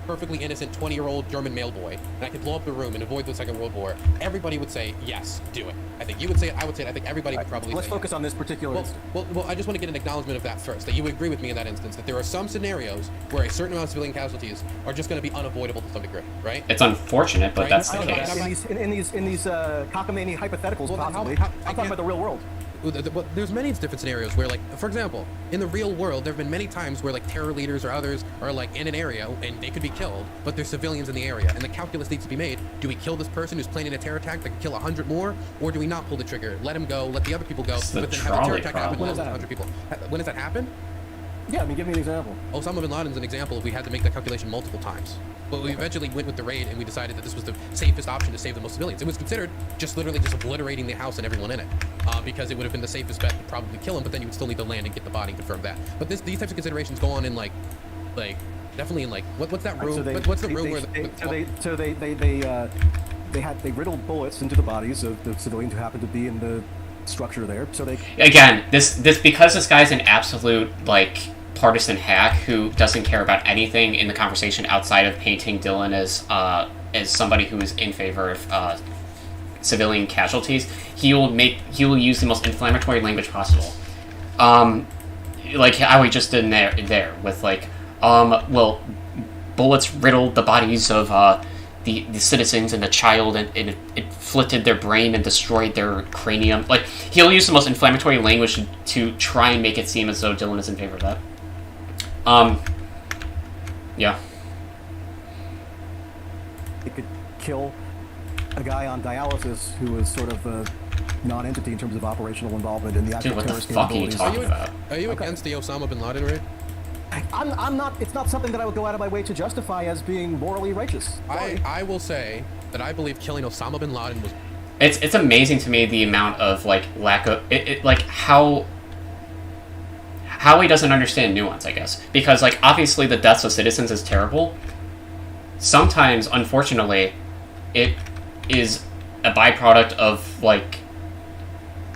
perfectly innocent 20-year-old German male boy, and I could blow up the room and avoid the Second World War, everybody would say yes, do it. I think you would say it. I would say it. I think everybody would probably. Let's say focus yes. on this particular. Well, I just want to get an acknowledgement of that first. That you would agree with me in that instance. That there are some scenarios where a certain amount of civilian casualties are just going to be unavoidable to some degree, right? It's unfortunate, but right? That's the case. In these cockamamie hypotheticals, possibly. I'm talking about the real world. Well, there's many different scenarios where, like, for example, in the real world, there have been many times where, like, terror leaders or others are, like, in an area and they could be killed, but there's civilians in the area, and the calculus needs to be made. Do we kill this person who's planning a terror attack that can kill 100 more, or do we not pull the trigger, let him go, let the other people go, but then have a terror attack happen and lose 100 people? When does that happen? Yeah, I mean, give me an example. Osama bin Laden's an example. We had to make that calculation multiple times. But we eventually went with the raid, and we decided that this was the safest option to save the most civilians. It was considered just literally just obliterating the house and everyone in it, because it would have been the safest bet to probably kill him, but then you would still need to land and get the body and confirm that. But these types of considerations go on in, like definitely in, like, what's that room? What's the room where they riddled bullets into the bodies of the civilians who happened to be in the structure there. So they again, this because this guy's an absolute, like, partisan hack who doesn't care about anything in the conversation outside of painting Dylan as somebody who is in favor of civilian casualties. He will use the most inflammatory language possible, like how he just did there with, like, well, bullets riddled the bodies of the citizens and the child, and it inflicted their brain and destroyed their cranium. Like, he'll use the most inflammatory language to try and make it seem as though Dylan is in favor of that. Yeah. It could kill a guy on dialysis who was sort of a non-entity in terms of operational involvement in the actual terrorist capabilities. Are you against the Osama bin Laden raid? I'm not. It's not something that I would go out of my way to justify as being morally righteous. I will say that I believe killing Osama bin Laden was. It's amazing to me the amount of, like, lack of like how he doesn't understand nuance, I guess, because, like, obviously the deaths of citizens is terrible. Sometimes, unfortunately, it is a byproduct of, like,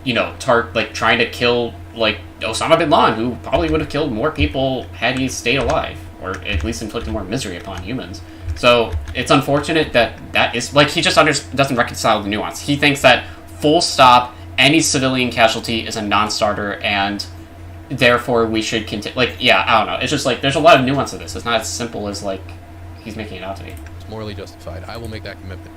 you know, trying to kill, like, Osama bin Laden, who probably would have killed more people had he stayed alive, or at least inflicted more misery upon humans. So it's unfortunate that is, like, he just doesn't reconcile the nuance. He thinks that full stop any civilian casualty is a non-starter, and therefore we should continue. Like, yeah, I don't know. It's just like there's a lot of nuance to this. It's not as simple as like he's making it out to be. It's morally justified. I will make that commitment.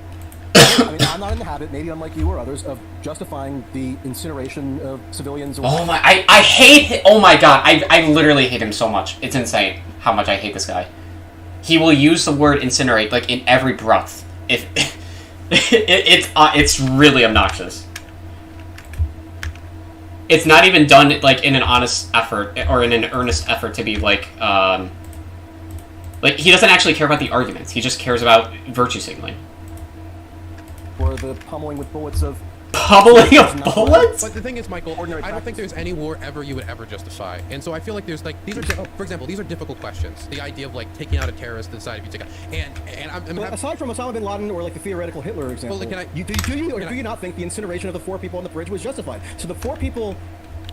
I mean, I'm not in the habit, maybe unlike you or others, of justifying the incineration of civilians. Or Oh my! I hate him. Oh my god! I literally hate him so much. It's insane how much I hate this guy. He will use the word incinerate like in every breath. If it's really obnoxious. It's not even done like in an honest effort or in an earnest effort to be like he doesn't actually care about the arguments. He just cares about virtue signaling. Or the pummeling with bullets of... Pummeling of bullets? But the thing is, Michael, I don't think there's any war ever you would ever justify. And so I feel like there's like, these are, for example, these are difficult questions. The idea of like taking out a terrorist to decide if you take out... And I'm well, aside from Osama bin Laden or like the theoretical Hitler example, well, do you not think the incineration of the 4 people on the bridge was justified? So the 4 people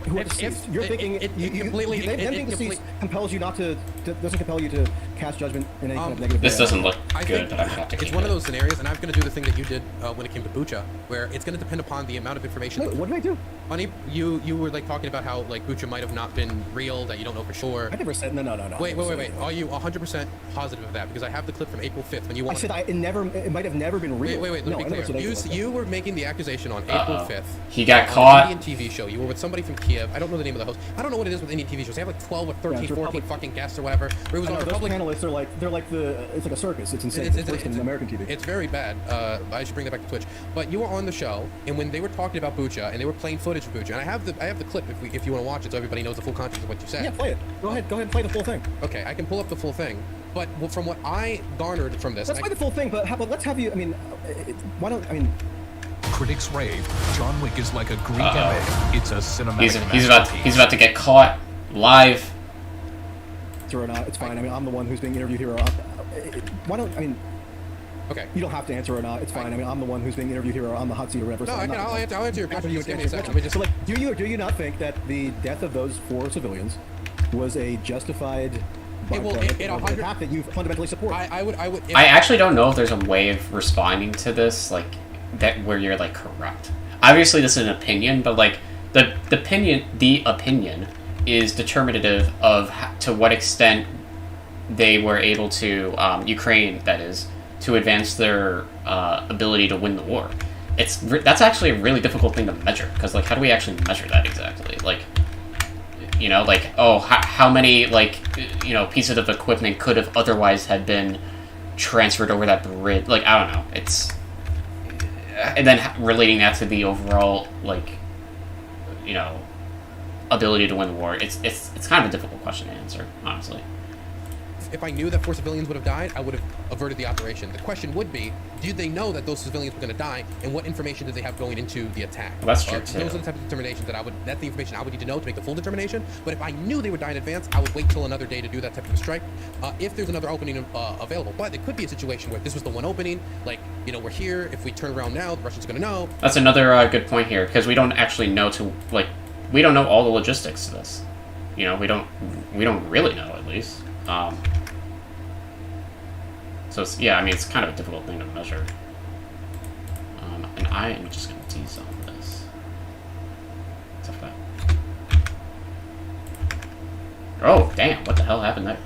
who are deceased, you're thinking them deceased compels you not to doesn't compel you to cast judgment in any kind of negative way. This doesn't look good, but I'm have to keep it's one of those scenarios, and I'm going to do the thing that you did when it came to Bucha, where it's going to depend upon the amount of information. Wait, what did I do? Honey, you were like talking about how like Bucha might have not been real, that you don't know for sure. I never said no. Wait. Are you 100% positive of that? Because I have the clip from April 5th when you wanted... I said it might have never been real. Wait. Let me be clear. You were making the accusation on April 5th. He got caught. On an Indian TV show. You were with somebody from Kiev. I don't know the name of the host. I don't know what it is with Indian TV shows. They have like 12 or 13, 14 fucking guests or whatever. Where it was on those Republic. Panelists are like it's like a circus. It's insane. It's worse than American TV. It's very bad. I should bring that back to Twitch. But you were on the show, and when they were talking about Bucha, and they were playing footage of Bucha, and I have the clip if you want to watch it, so everybody knows the full context of what you said. Yeah, play it. Go ahead and play the full thing. Okay, I can pull up the full thing. But from what I garnered from this, let's play the full thing. But let's have you. I mean, why don't I mean? Critics rave. John Wick is like a Greek epic. It's a cinematic. He's about to get caught live. Or not, it's fine. I mean, I'm the one who's being interviewed here. Why don't I mean? Okay. You don't have to answer or not. It's fine. I mean, I'm the one who's being interviewed here on the hot seat or whatever. No, I'll answer your question. Just give me a second. So, like, do you not think that the death of those 4 civilians was a justified attack that you fundamentally support? I actually don't know if there's a way of responding to this, like that, where you're like correct. Obviously, this is an opinion, but like the opinion is determinative of to what extent they were able to Ukraine, that is, to advance their ability to win the war. That's actually a really difficult thing to measure, because like how do we actually measure that exactly? Like, you know, like, oh, how many like, you know, pieces of equipment could have otherwise had been transferred over that bridge? Like, I don't know. It's, and then relating that to the overall, like, you know, ability to win the war. It's kind of a difficult question to answer, honestly. If I knew that 4 civilians would have died, I would have averted the operation. The question would be, did they know that those civilians were going to die, and what information did they have going into the attack? Well, that's true, too. Those are the type of determinations that's the information I would need to know to make the full determination. But if I knew they would die in advance, I would wait till another day to do that type of a strike, if there's another opening available. But it could be a situation where this was the one opening, like, you know, we're here, if we turn around now, the Russians are going to know. That's another good point here, because we don't actually know we don't know all the logistics to this. You know, we don't really know, at least. So yeah, I mean, it's kind of a difficult thing to measure. And I am just going to tease on this. Except for that. Oh, damn! What the hell happened there?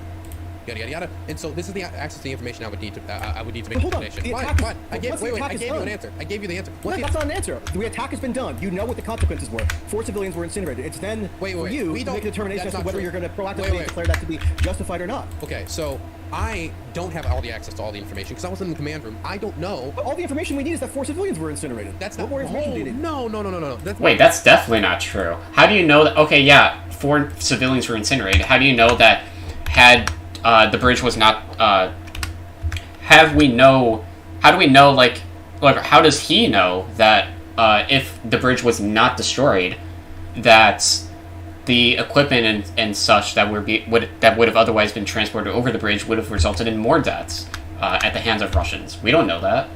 Yada yada yada. And so this is the access to the information I would need to make a determination. Wait, I gave you an answer. I gave you the answer. That's not an answer. The attack has been done. You know what the consequences were. 4 civilians were incinerated. It's then for you to make a determination as to whether you're going to proactively declare that to be justified or not. Okay, so I don't have all the access to all the information because I wasn't in the command room. I don't know. But all the information we need is that 4 civilians were incinerated. That's not. What more information do you need? No. Wait, that's definitely not true. How do you know that? Okay, yeah, 4 civilians were incinerated. How do you know that had the bridge was not, how do we know, like, how does he know that, if the bridge was not destroyed, that the equipment and such that would have otherwise been transported over the bridge would have resulted in more deaths, at the hands of Russians? We don't know that.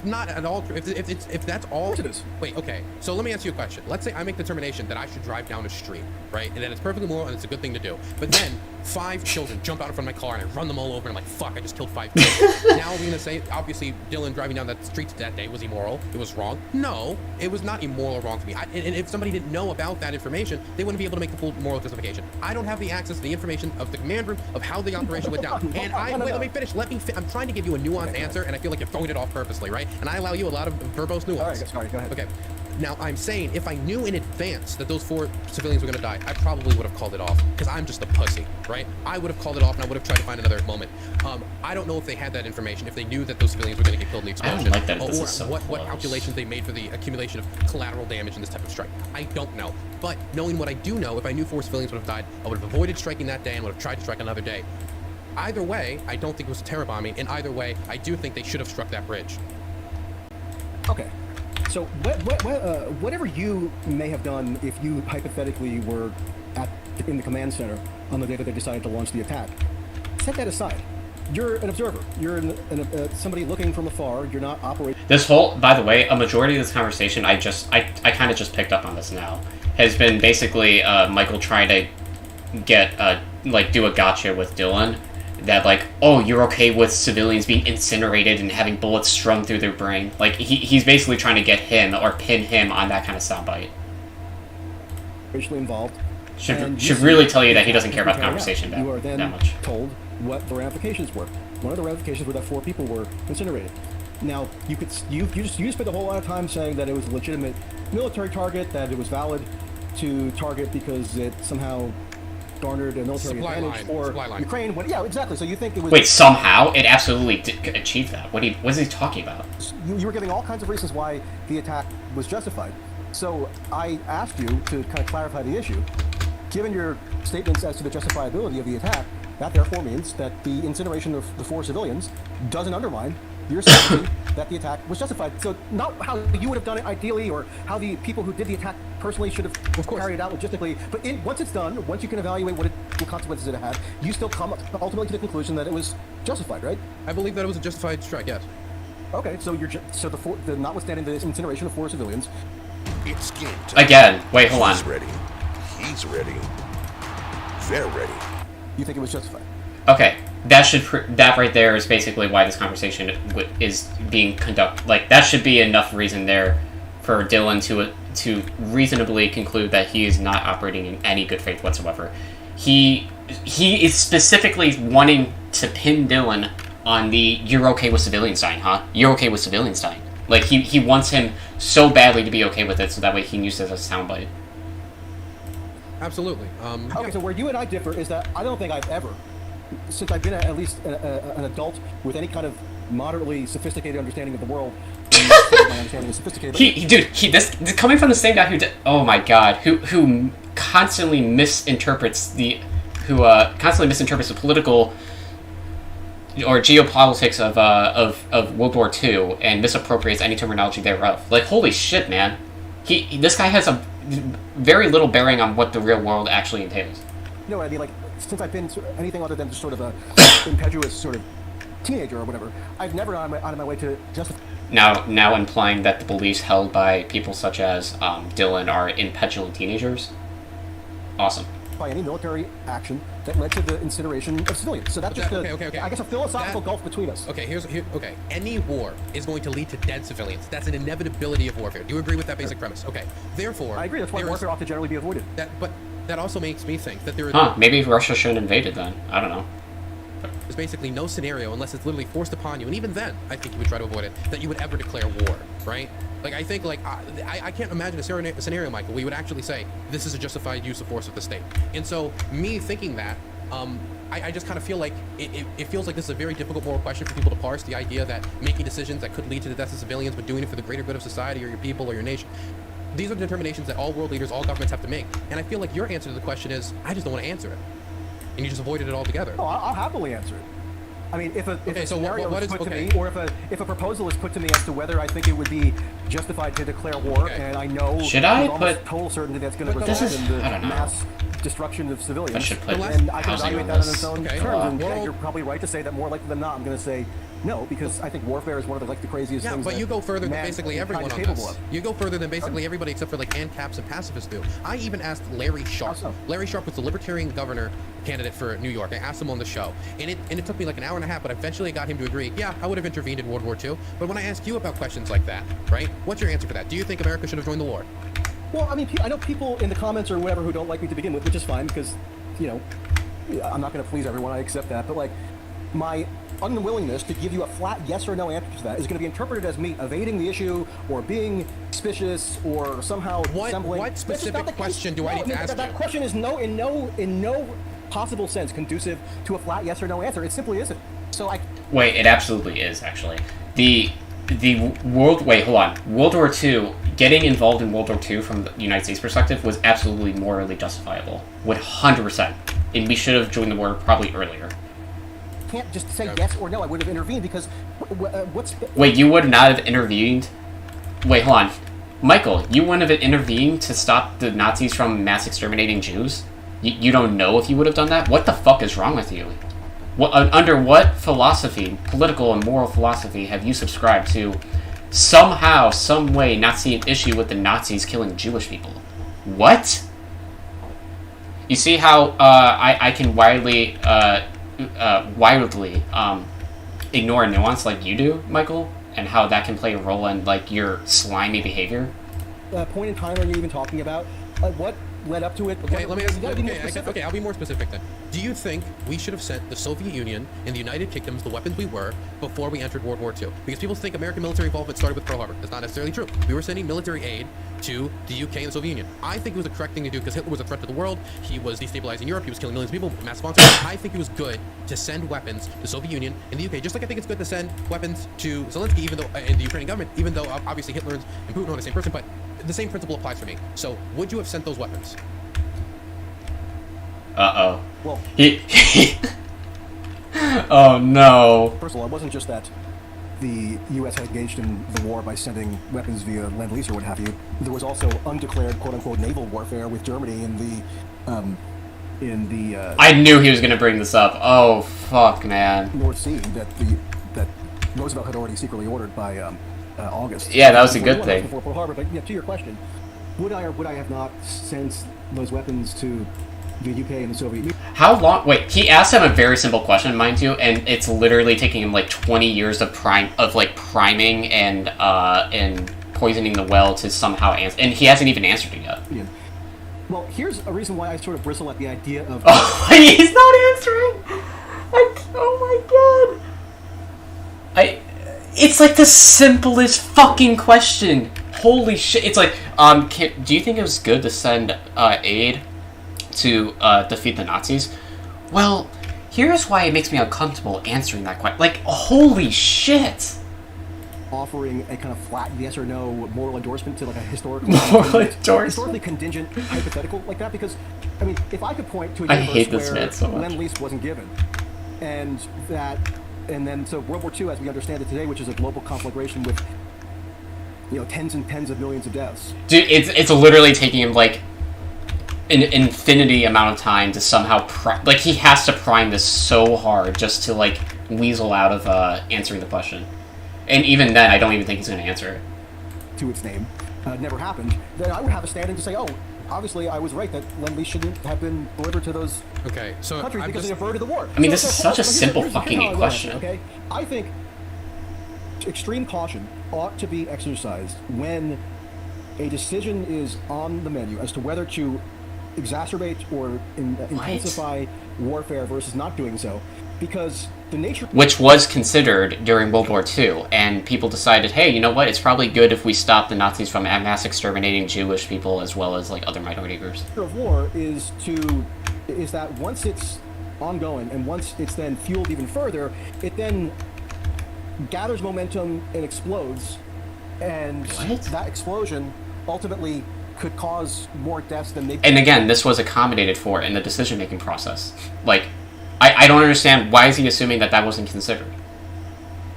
not at all true, if that's all, it is. Wait, okay. So let me ask you a question. Let's say I make the determination that I should drive down a street, right? And that it's perfectly moral and it's a good thing to do. But then 5 children jump out in front of my car and I run them all over and I'm like, fuck, I just killed 5 kids. Now we're gonna say, obviously, Dylan driving down that street that day was immoral. It was wrong. No, it was not immoral or wrong to me. And if somebody didn't know about that information, they wouldn't be able to make the full moral justification. I don't have the access to the information of the command room of how the operation went down. And wait, let me finish. I'm trying to give you a nuanced answer, and I feel like you're throwing it off purposely, right? And I allow you a lot of verbose nuance. All right, sorry, go ahead. Okay. Now, I'm saying if I knew in advance that those 4 civilians were going to die, I probably would have called it off, because I'm just a pussy, right? I would have called it off, and I would have tried to find another moment. I don't know if they had that information, if they knew that those civilians were going to get killed in the explosion, I don't like that this or is so what calculations they made for the accumulation of collateral damage in this type of strike. I don't know. But knowing what I do know, if I knew 4 civilians would have died, I would have avoided striking that day and would have tried to strike another day. Either way, I don't think it was a terror bombing, and either way, I do think they should have struck that bridge. Okay. So whatever you may have done if you hypothetically were in the command center on the day that they decided to launch the attack, set that aside. You're an observer. You're somebody looking from afar. You're not operating. This whole, by the way, a majority of this conversation, I kind of just picked up on this now, has been basically Michael trying to get do a gotcha with Dylan. That, like, oh, you're okay with civilians being incinerated and having bullets strung through their brain. Like, he's basically trying to get him or pin him on that kind of soundbite. Racially involved. Should really tell you that he doesn't care about the conversation you are then that much. told what the ramifications were. One of the ramifications were that 4 people were incinerated. Now, you spent a whole lot of time saying that it was a legitimate military target, that it was valid to target because it somehow garnered a military advantage for Ukraine. Yeah, exactly. So you think it was... Wait, somehow? It absolutely did achieve that. What is he talking about? You were giving all kinds of reasons why the attack was justified. So I asked you to kind of clarify the issue. Given your statements as to the justifiability of the attack, that therefore means that the incineration of the 4 civilians doesn't undermine your statement that the attack was justified. So not how you would have done it ideally or how the people who did the attack personally should have carried it out logistically, but once it's done, once you can evaluate what consequences it had, you still come ultimately to the conclusion that it was justified, right? I believe that it was a justified strike, yes. Okay, so the notwithstanding the incineration of 4 civilians, it's game time. Again, wait, hold on. He's ready. He's ready. They're ready. You think it was justified? Okay, that right there is basically why this conversation is being conducted. Like, that should be enough reason there for Dylan to reasonably conclude that he is not operating in any good faith whatsoever. He is specifically wanting to pin Dylan on the "you're okay with civilians dying, huh? You're okay with civilians dying." Like, he wants him so badly to be okay with it, so that way he can use it as a soundbite. Absolutely. Okay, so where you and I differ is that I don't think I've ever, since I've been at least an adult with any kind of moderately sophisticated understanding of the world, my understanding is sophisticated. This coming from the same guy oh my god, who constantly misinterprets the political or geopolitics of World War II and misappropriates any terminology thereof. Like, holy shit, man. This guy has a very little bearing on what the real world actually entails. No, I mean, like, since I've been anything other than just sort of a impetuous sort of teenager or whatever, I've never gone out of my way to justify. Now implying that the beliefs held by people such as Dylan are impetuous teenagers? Awesome. By any military action that led to the incineration of civilians. So that's just I guess a philosophical gulf between us. Okay, okay. Any war is going to lead to dead civilians. That's an inevitability of warfare. Do you agree with that basic premise? Okay. Therefore, I agree. That's why warfare ought to generally be avoided. But that also makes me think that there is... maybe Russia shouldn't have invaded then. I don't know. There's basically no scenario, unless it's literally forced upon you, and even then, I think you would try to avoid it, that you would ever declare war, right? Like, I think, like, I can't imagine a scenario, Michael, where you would actually say, this is a justified use of force of the state. And so, me thinking that, I just kind of feel like it feels like this is a very difficult moral question for people to parse, the idea that making decisions that could lead to the deaths of civilians, but doing it for the greater good of society or your people or your nation. These are determinations that all world leaders, all governments have to make. And I feel like your answer to the question is, I just don't want to answer it. And you just avoided it altogether. Oh, I'll happily answer it. I mean, if a scenario is put to me, or if a proposal is put to me as to whether I think it would be justified to declare war, and I know should I with put total certainty that's going to result in the mass destruction of civilians. I should put And I can housing evaluate on that on this. its own Okay. terms. And Well- you're probably right to say that more likely than not, I'm going to say no, because I think warfare is one of the craziest Yeah, things. but that you go further than man basically and everyone kind on is capable this. of. You go further than basically everybody except for like ANCAPs and pacifists do. I even asked Larry Sharp. How so? Larry Sharp was the Libertarian governor candidate for New York. I asked him on the show, and it took me like an hour and a half, but eventually I got him to agree. Yeah, I would have intervened in World War II. But when I ask you about questions like that, right? What's your answer for that? Do you think America should have joined the war? Well, I mean, I know people in the comments or whatever who don't like me to begin with, which is fine because, you know, I'm not going to please everyone. I accept that. But, like, my unwillingness to give you a flat yes or no answer to that is going to be interpreted as me evading the issue or being suspicious or somehow dissembling. What That's just specific not the case. question do I need to ask that you? question is in no possible sense conducive to a flat yes or no answer. It simply isn't. So Wait, it absolutely is, actually. World War II, getting involved in World War II from the United States perspective was absolutely morally justifiable. 100%. And we should have joined the war probably earlier. can't just say yes or no. I would have intervened because what's... Wait, you would not have intervened? Wait, hold on. Michael, you wouldn't have intervened to stop the Nazis from mass exterminating Jews? You don't know if you would have done that? What the fuck is wrong with you? Under what philosophy, political and moral philosophy, have you subscribed to somehow, some way not see an issue with the Nazis killing Jewish people? What? You see how I can wildly ignore nuance like you do, Michael? And how that can play a role in like your slimy behavior? Point in time are you even talking about? What led up to it? Okay, let me ask. You gotta be more specific. Okay, I'll be more specific then. Do you think we should have sent the Soviet Union and the United Kingdoms the weapons we were before we entered World War II? Because people think American military involvement started with Pearl Harbor. That's not necessarily true. We were sending military aid to the UK and the Soviet Union. I think it was the correct thing to do because Hitler was a threat to the world. He was destabilizing Europe. He was killing millions of people, mass sponsors. I think it was good to send weapons to the Soviet Union and the UK, just like I think it's good to send weapons to Zelensky, even though and the Ukrainian government, even though obviously Hitler and Putin are the same person, but the same principle applies for me. So, would you have sent those weapons? Uh-oh. Well, oh no. First of all, it wasn't just that the U.S. had engaged in the war by sending weapons via Lend-Lease or what have you. There was also undeclared quote-unquote naval warfare with Germany in the I knew he was gonna bring this up. Oh fuck, man. North Sea that Roosevelt had already secretly ordered by August. Yeah, that was a good thing. Before Pearl Harbor, but yeah, to your question, would I or would I have not sent those weapons to the UK and the Soviet Union? How long? Wait, he asked him a very simple question, mind you, and it's literally taking him like 20 years of priming and poisoning the well to somehow answer, and he hasn't even answered it yet. Yeah. Well, here's a reason why I sort of bristle at the idea of. Oh, he's not answering. Oh my god. It's like the simplest fucking question. Holy shit! It's like, do you think it was good to send aid to defeat the Nazis? Well, here's why it makes me uncomfortable answering that question. Like, holy shit! Offering a kind of flat yes or no moral endorsement to like a historically contingent hypothetical like that, because I mean, if I could point to a universe where Lend-Lease wasn't given, and then so World War II, as we understand it today, which is a global conflagration with tens and tens of millions of deaths. Dude, it's literally taking him like an infinity amount of time to somehow like he has to prime this so hard just to like weasel out of answering the question, and even then I don't even think he's going to answer it. To its name, never happened. Then I would have a stand-in to say, oh, obviously I was right that Lend-Lease shouldn't have been delivered to those countries because they averted the war. I mean, this is such a simple fucking question. Okay, I think extreme caution ought to be exercised when a decision is on the menu as to whether to exacerbate or intensify warfare versus not doing so, because the nature... Which was considered during World War II, and people decided, hey, you know what, it's probably good if we stop the Nazis from mass exterminating Jewish people as well as like other minority groups. The nature of war is that once it's ongoing and once it's then fueled even further, it then gathers momentum and explodes, and that explosion ultimately could cause more deaths than maybe... And again, this was accommodated for in the decision-making process. Like, I don't understand, why is he assuming that that wasn't considered?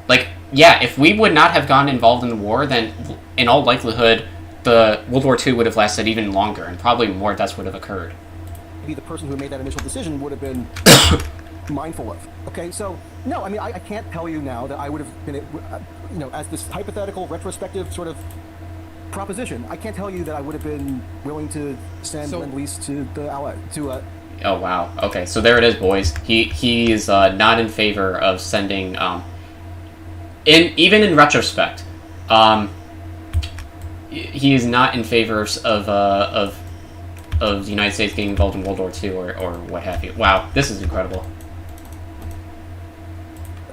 Like, yeah, if we would not have gotten involved in the war, then in all likelihood, the World War II would have lasted even longer, and probably more deaths would have occurred. maybe the person who made that initial decision would have been mindful of. Okay, so no, I mean, I can't tell you now that I would have been, as this hypothetical, retrospective sort of proposition, I can't tell you that I would have been willing to send Lend-Lease to the Allied, Oh wow. Okay, so there it is, boys. He's not in favor of sending. Even in retrospect, he is not in favor of the United States getting involved in World War II or what have you. Wow, this is incredible.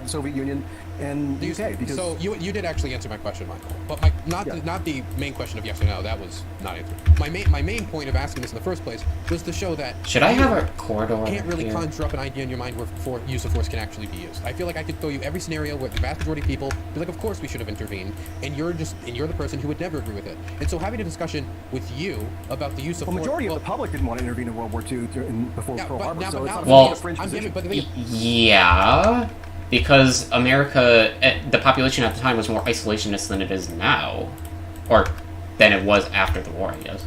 Soviet Union and the UK. Because so you did actually answer my question, Michael, but not the main question of yes or no. That was not answered. My main point of asking this in the first place was to show that should I have a corridor? Can't really here? conjure up an idea in your mind where use of force can actually be used. I feel like I could throw you every scenario where the vast majority of people be like, of course we should have intervened, and you're the person who would never agree with it. And so having a discussion with you about the use of force. Majority of the public didn't want to intervene in World War II before Pearl Harbor. So it's not well, a fringe position. Yeah. Because America, the population at the time was more isolationist than it is now. Or than it was after the war, I guess.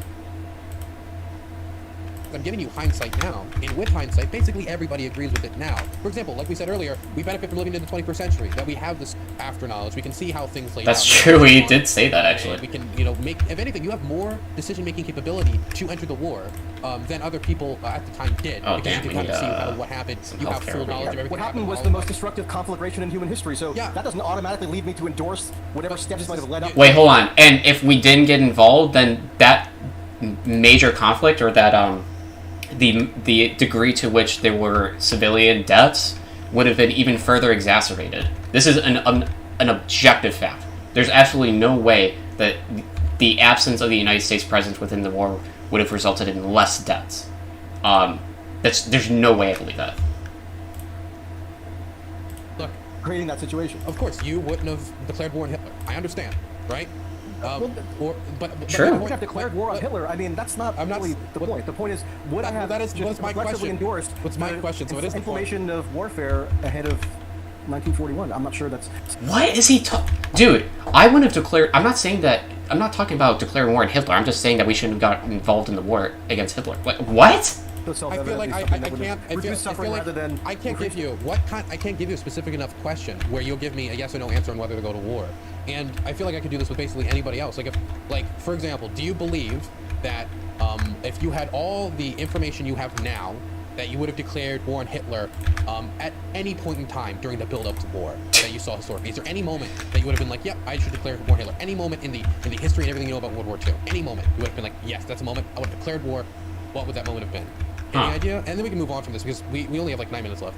I'm giving you hindsight now, and with hindsight, basically everybody agrees with it now. For example, like we said earlier, we benefit from living in the 21st century, that we have this after knowledge, we can see how things lay out. That's true, we did say that, actually. We can, make, if anything, you have more decision-making capability to enter the war than other people at the time did. Oh, because damn, you can see what happened, you have full knowledge of everything. What happened was the most destructive conflagration in human history, so that doesn't automatically lead me to endorse whatever steps might have led up. Wait, hold on. And if we didn't get involved, then that major conflict, or that, the degree to which there were civilian deaths would have been even further exacerbated. This is an objective fact. There's absolutely no way that the absence of the United States presence within the war would have resulted in less deaths. There's no way I believe that. Look, creating that situation. Of course, you wouldn't have declared war on Hitler. I understand, right? Sure. We have declared war on Hitler. I mean, that's not really the point. The point is, would I have aggressively endorsed what's my question? So it is the inflammation of warfare ahead of 1941. I'm not sure that's... What is he Dude, I wouldn't have declared... I'm not saying that... I'm not talking about declaring war on Hitler. I'm just saying that we shouldn't have got involved in the war against Hitler. What? I feel like I can't give you I can't give you a specific enough question where you'll give me a yes or no answer on whether to go to war. And I feel like I could do this with basically anybody else. Like for example, do you believe that if you had all the information you have now, that you would have declared war on Hitler at any point in time during the build-up to war that you saw historically? Is there any moment that you would have been like, yep, I should declare war on Hitler? Any moment in the history and everything you know about World War II? Any moment you would have been like, yes, that's a moment. I would have declared war. What would that moment have been? Any idea? And then we can move on from this because we only have like 9 minutes left.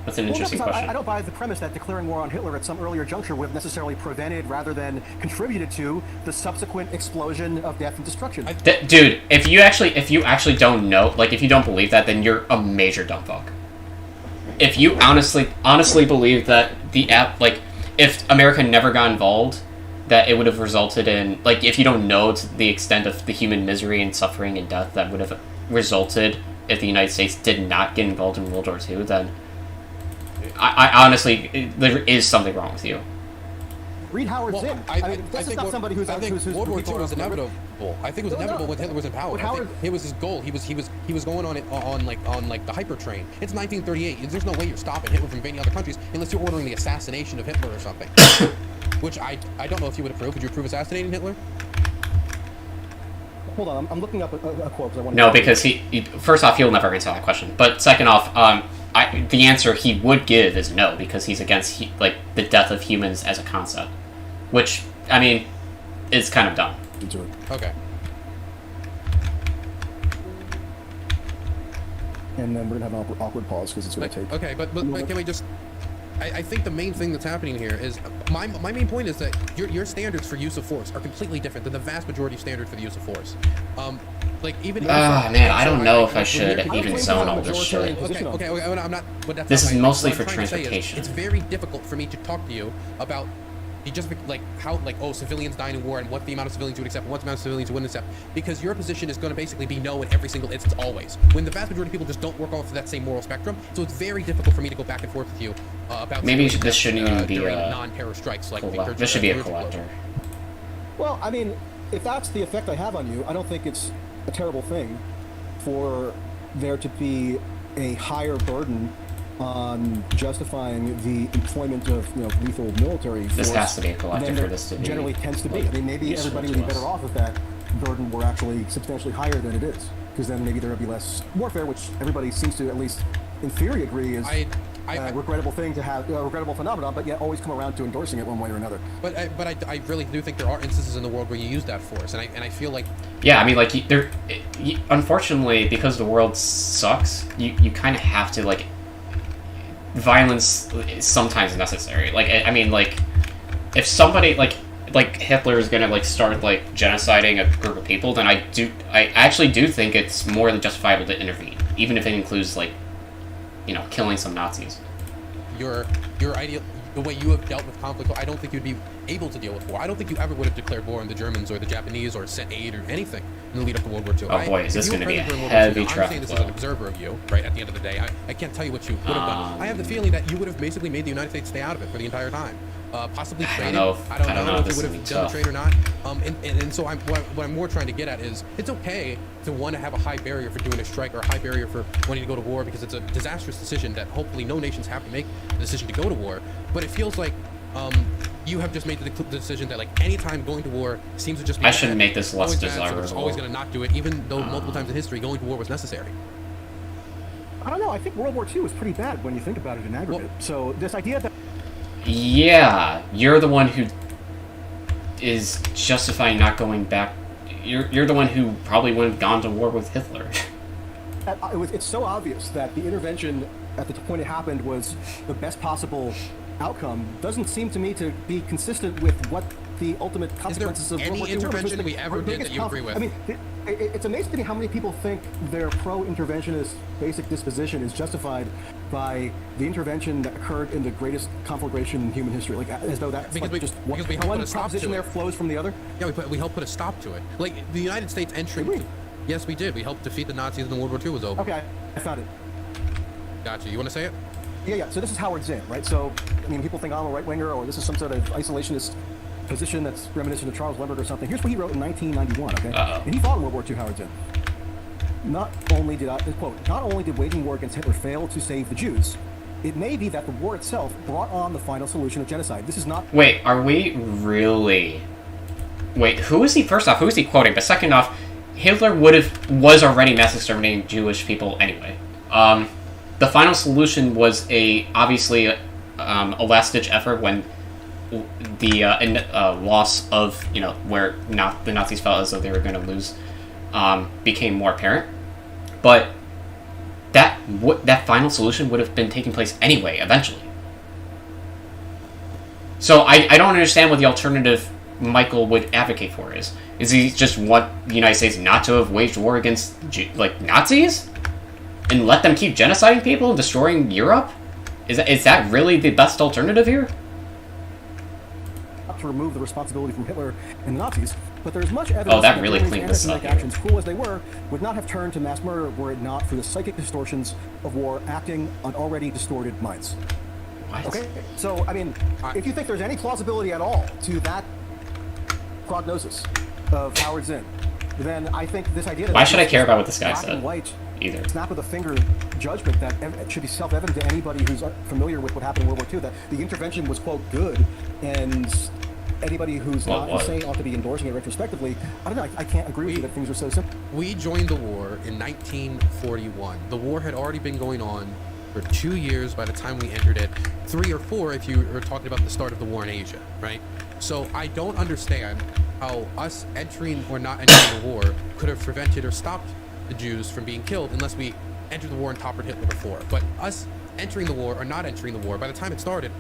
That's an interesting question. I don't buy the premise that declaring war on Hitler at some earlier juncture would have necessarily prevented rather than contributed to the subsequent explosion of death and destruction. Dude, if you actually don't know, like if you don't believe that, then you're a major dumb fuck. If you honestly believe that if America never got involved, that it would have resulted in, like, if you don't know to the extent of the human misery and suffering and death that would have resulted if the United States did not get involved in World War II, then I honestly, there is something wrong with you. Read Howard's Zinn. This is not somebody who's World War II was inevitable. I think it was inevitable when Hitler was in power. I think it was his goal. He was going on the hyper train. It's 1938. There's no way you're stopping Hitler from invading other countries unless you're ordering the assassination of Hitler or something. Which I don't know if you would approve. Would you approve assassinating Hitler? Hold on, I'm looking up a quote. I want no, because he first off, he'll never answer that question. But second off, the answer he would give is no, because he's against the death of humans as a concept, which I mean is kind of dumb. Okay. And then we're gonna have an awkward pause because it's gonna take. Okay, but can we just? I think the main thing that's happening here is my main point is that your standards for use of force are completely different than the vast majority of standard for the use of force. Man, I don't know if I should even zone all this shit. Okay, I'm not. But that's this not is mostly for what I'm trying to say is transportation. It's very difficult for me to talk to you about just how civilians dying in war and what the amount of civilians you would accept and what the amount of civilians you wouldn't accept, because your position is going to basically be no in every single instance always, when the vast majority of people just don't work off of that same moral spectrum. So it's very difficult for me to go back and forth with you about maybe this shouldn't even be a non-terror strikes like this should be a collector. Well, I mean, if that's the effect I have on you, I don't think it's a terrible thing for there to be a higher burden on justifying the employment of lethal military force. This has to be a collective than for this to be. Generally tends to be. Like, I mean, maybe useful everybody would to be better us. off if that burden were actually substantially higher than it is, because then maybe there would be less warfare, which everybody seems to, at least in theory, agree is a regrettable thing to have, a regrettable phenomenon, but yet always come around to endorsing it one way or another. But I really do think there are instances in the world where you use that force, and I feel like Yeah, I mean, like, unfortunately, because the world sucks, you kind of have to, like, violence is sometimes necessary. Like, I mean, like, if somebody, like Hitler is gonna, like, start, like, genociding a group of people, then I actually do think it's more than justifiable to intervene, even if it includes, like, killing some Nazis. your ideal, the way you have dealt with conflict, I don't think you'd be able to deal with war. I don't think you ever would have declared war on the Germans or the Japanese or sent aid or anything in the lead up to World War II. Oh boy, is this going to be a heavy I'm traffic saying this flow. as an observer of you, right? At the end of the day, I can't tell you what you would have done. I have the feeling that you would have basically made the United States stay out of it for the entire time. Possibly traded. I don't know if you would have done the trade or not. And so what I'm more trying to get at is it's okay to want to have a high barrier for doing a strike or a high barrier for wanting to go to war, because it's a disastrous decision that hopefully no nations have to make the decision to go to war. But it feels like you have just made the decision that, like, anytime going to war seems to just be I shouldn't make this less always bad, so desirable. we're just always going to not do it, even though multiple times in history going to war was necessary. I don't know. I think World War II was pretty bad when you think about it in aggregate. So this idea that Yeah, you're the one who is justifying not going back. You're the one who probably would have gone to war with Hitler. it's so obvious that the intervention at the point it happened was the best possible outcome doesn't seem to me to be consistent with what the ultimate consequences of World War II were. Is there any intervention we ever did that you agree with? I mean, it's amazing to me how many people think their pro-interventionist basic disposition is justified by the intervention that occurred in the greatest conflagration in human history, like as though that's just one proposition there flows from the other. Yeah, we helped put a stop to it. Like the United States entry. Yes, we did. We helped defeat the Nazis when World War II was over. Okay, I found it. Gotcha. You want to say it? Yeah. So this is Howard Zinn, right? So, I mean, people think I'm a right-winger or this is some sort of isolationist position that's reminiscent of Charles Lindbergh or something. Here's what he wrote in 1991, okay? And he fought in World War II, Howard Zinn. Not only did waging war against Hitler fail to save the Jews, it may be that the war itself brought on the final solution of genocide. This is not... Wait, are we really... Wait, who is he? First off, who is he quoting? But second off, Hitler was already mass exterminating Jewish people anyway. The final solution was obviously a last-ditch effort when the loss of, where the Nazis felt as though they were going to lose became more apparent. But that final solution would have been taking place anyway, eventually. So I don't understand what the alternative Michael would advocate for is. Is he just want the United States not to have waged war against, Nazis? And let them keep genociding people and destroying Europe? Is that really the best alternative here? To remove the responsibility from Hitler and the Nazis, but there's much evidence that really cleaned this up. Actions, cruel as they were, would not have turned to mass murder were it not for the psychic distortions of war acting on already distorted minds. What? Okay, so I mean, if you think there's any plausibility at all to that prognosis of Howard Zinn, then I think this idea that why should I care about what this guy black said? and white, either. snap of the finger judgment that should be self-evident to anybody who's familiar with what happened in World War II, that the intervention was, quote, good, and anybody who's not insane ought to be endorsing it retrospectively. I don't know, I can't agree with you that things are so simple. We joined the war in 1941. The war had already been going on for 2 years by the time we entered it, 3 or 4 if you are talking about the start of the war in Asia, right? So I don't understand how us entering or not entering the war could have prevented or stopped the Jews from being killed unless we entered the war and toppled Hitler before. But us entering the war or not entering the war, by the time it started,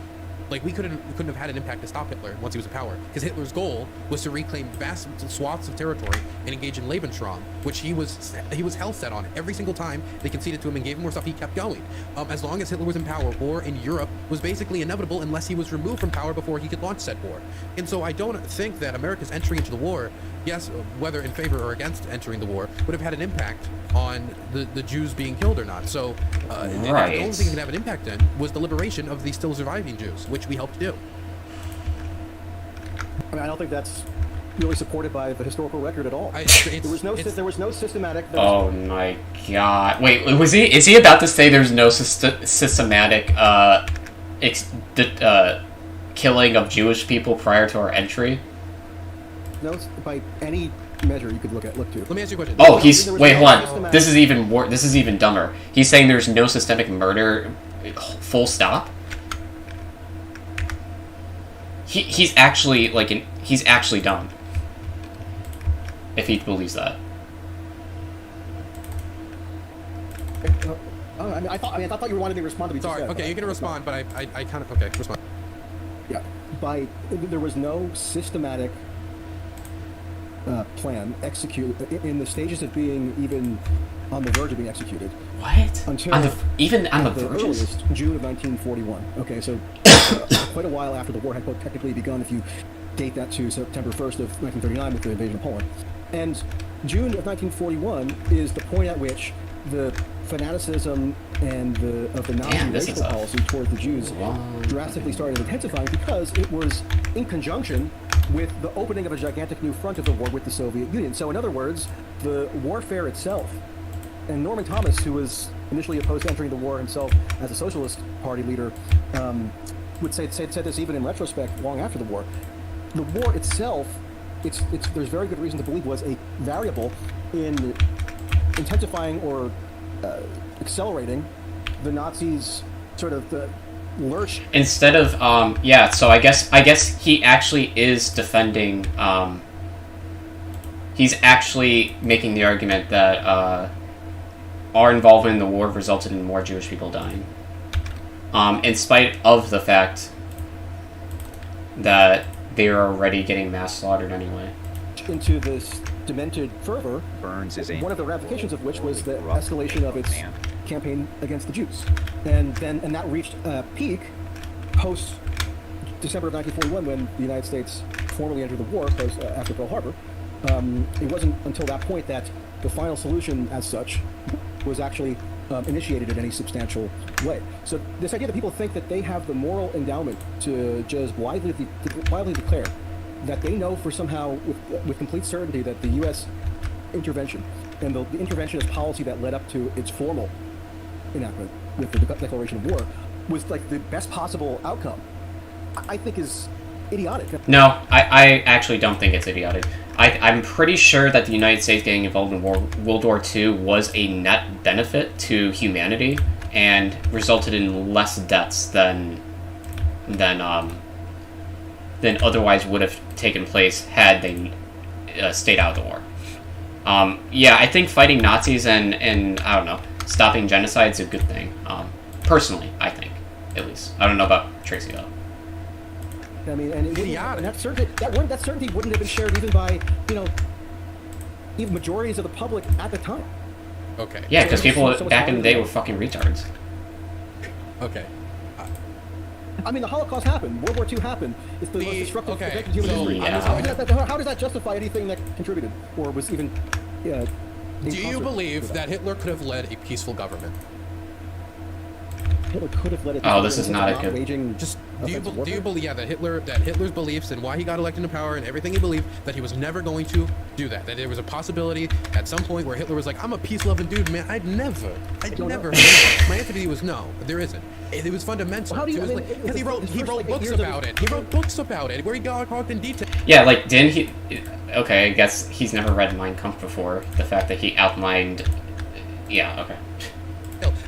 like we couldn't have had an impact to stop Hitler once he was in power, because Hitler's goal was to reclaim vast swaths of territory and engage in Lebensraum, which he was hell set on. Every single time they conceded to him and gave him more stuff, he kept going. As long as Hitler was in power, war in Europe was basically inevitable unless he was removed from power before he could launch said war. And so I don't think that America's entry into the war, yes, whether in favor or against entering the war, would have had an impact on the Jews being killed or not. So the only thing that could have an impact then was the liberation of the still surviving Jews, which we helped do. I mean, I don't think that's really supported by the historical record at all. There was no systematic. Oh my god! Wait, is he about to say there's no systematic killing of Jewish people prior to our entry? No, by any measure you could look to. Let me ask you a question. Oh, wait, hold on. This is even more. This is even dumber. He's saying there's no systemic murder. Full stop. He's actually he's actually dumb. If he believes that. I thought you wanted me to respond to me. Sorry. Okay, you're gonna respond, but I kind of respond. Yeah. There was no systematic plan executed in the stages of being even on the verge of being executed. What? Until on the verge? Earliest, June of 1941. Okay, so quite a while after the war had technically begun, if you date that to September 1st of 1939 with the invasion of Poland. And June of 1941 is the point at which the fanaticism and of the Nazi racial policy towards the Jews drastically started intensifying, because it was in conjunction with the opening of a gigantic new front of the war with the Soviet Union. So in other words, the warfare itself, and Norman Thomas, who was initially opposed to entering the war himself as a Socialist Party leader, would said this even in retrospect long after the war. The war itself, there's very good reason to believe, was a variable in intensifying or accelerating the Nazis' sort of lurch. Instead of so I guess he actually is defending. He's actually making the argument that our involvement in the war resulted in more Jewish people dying, in spite of the fact that they are already getting mass slaughtered anyway. Into this demented fervor, one of the ramifications of which was the escalation of its campaign against the Jews, and that reached a peak post December of 1941, when the United States formally entered the war after Pearl Harbor. It wasn't until that point that the final solution, as such, was actually initiated in any substantial way. So this idea that people think that they have the moral endowment to just blithely declare that they know for somehow, with complete certainty, that the U.S. intervention and the interventionist policy that led up to its formal enactment with the declaration of war was like the best possible outcome, I think is idiotic. No, I actually don't think it's idiotic. I'm pretty sure that the United States getting involved in World War II was a net benefit to humanity and resulted in less deaths than otherwise would have taken place had they stayed out of the war. I think fighting Nazis and I don't know, stopping genocide is a good thing. Personally, I think, at least. I don't know about Tracy though. I mean, and that certainty wouldn't have been shared even by, even majorities of the public at the time. Okay. Yeah, because people back in the day were fucking retards. Okay. I mean, the Holocaust happened. World War II happened. It's the most destructive event in human history. Yeah. How does that justify anything that contributed or was even? Do you believe that Hitler could have led a peaceful government? Hitler could have led it. Oh, this is not a good. Do you believe that Hitler's beliefs and why he got elected to power and everything he believed, that he was never going to do that? That there was a possibility at some point where Hitler was like, I'm a peace-loving dude, man. I'd never. My answer to you was no, there isn't. It was fundamental. Because he wrote books about it. He wrote books about it where he talked in detail. Yeah, like didn't he? Okay, I guess he's never read Mein Kampf before. The fact that he outlined. Yeah. Okay.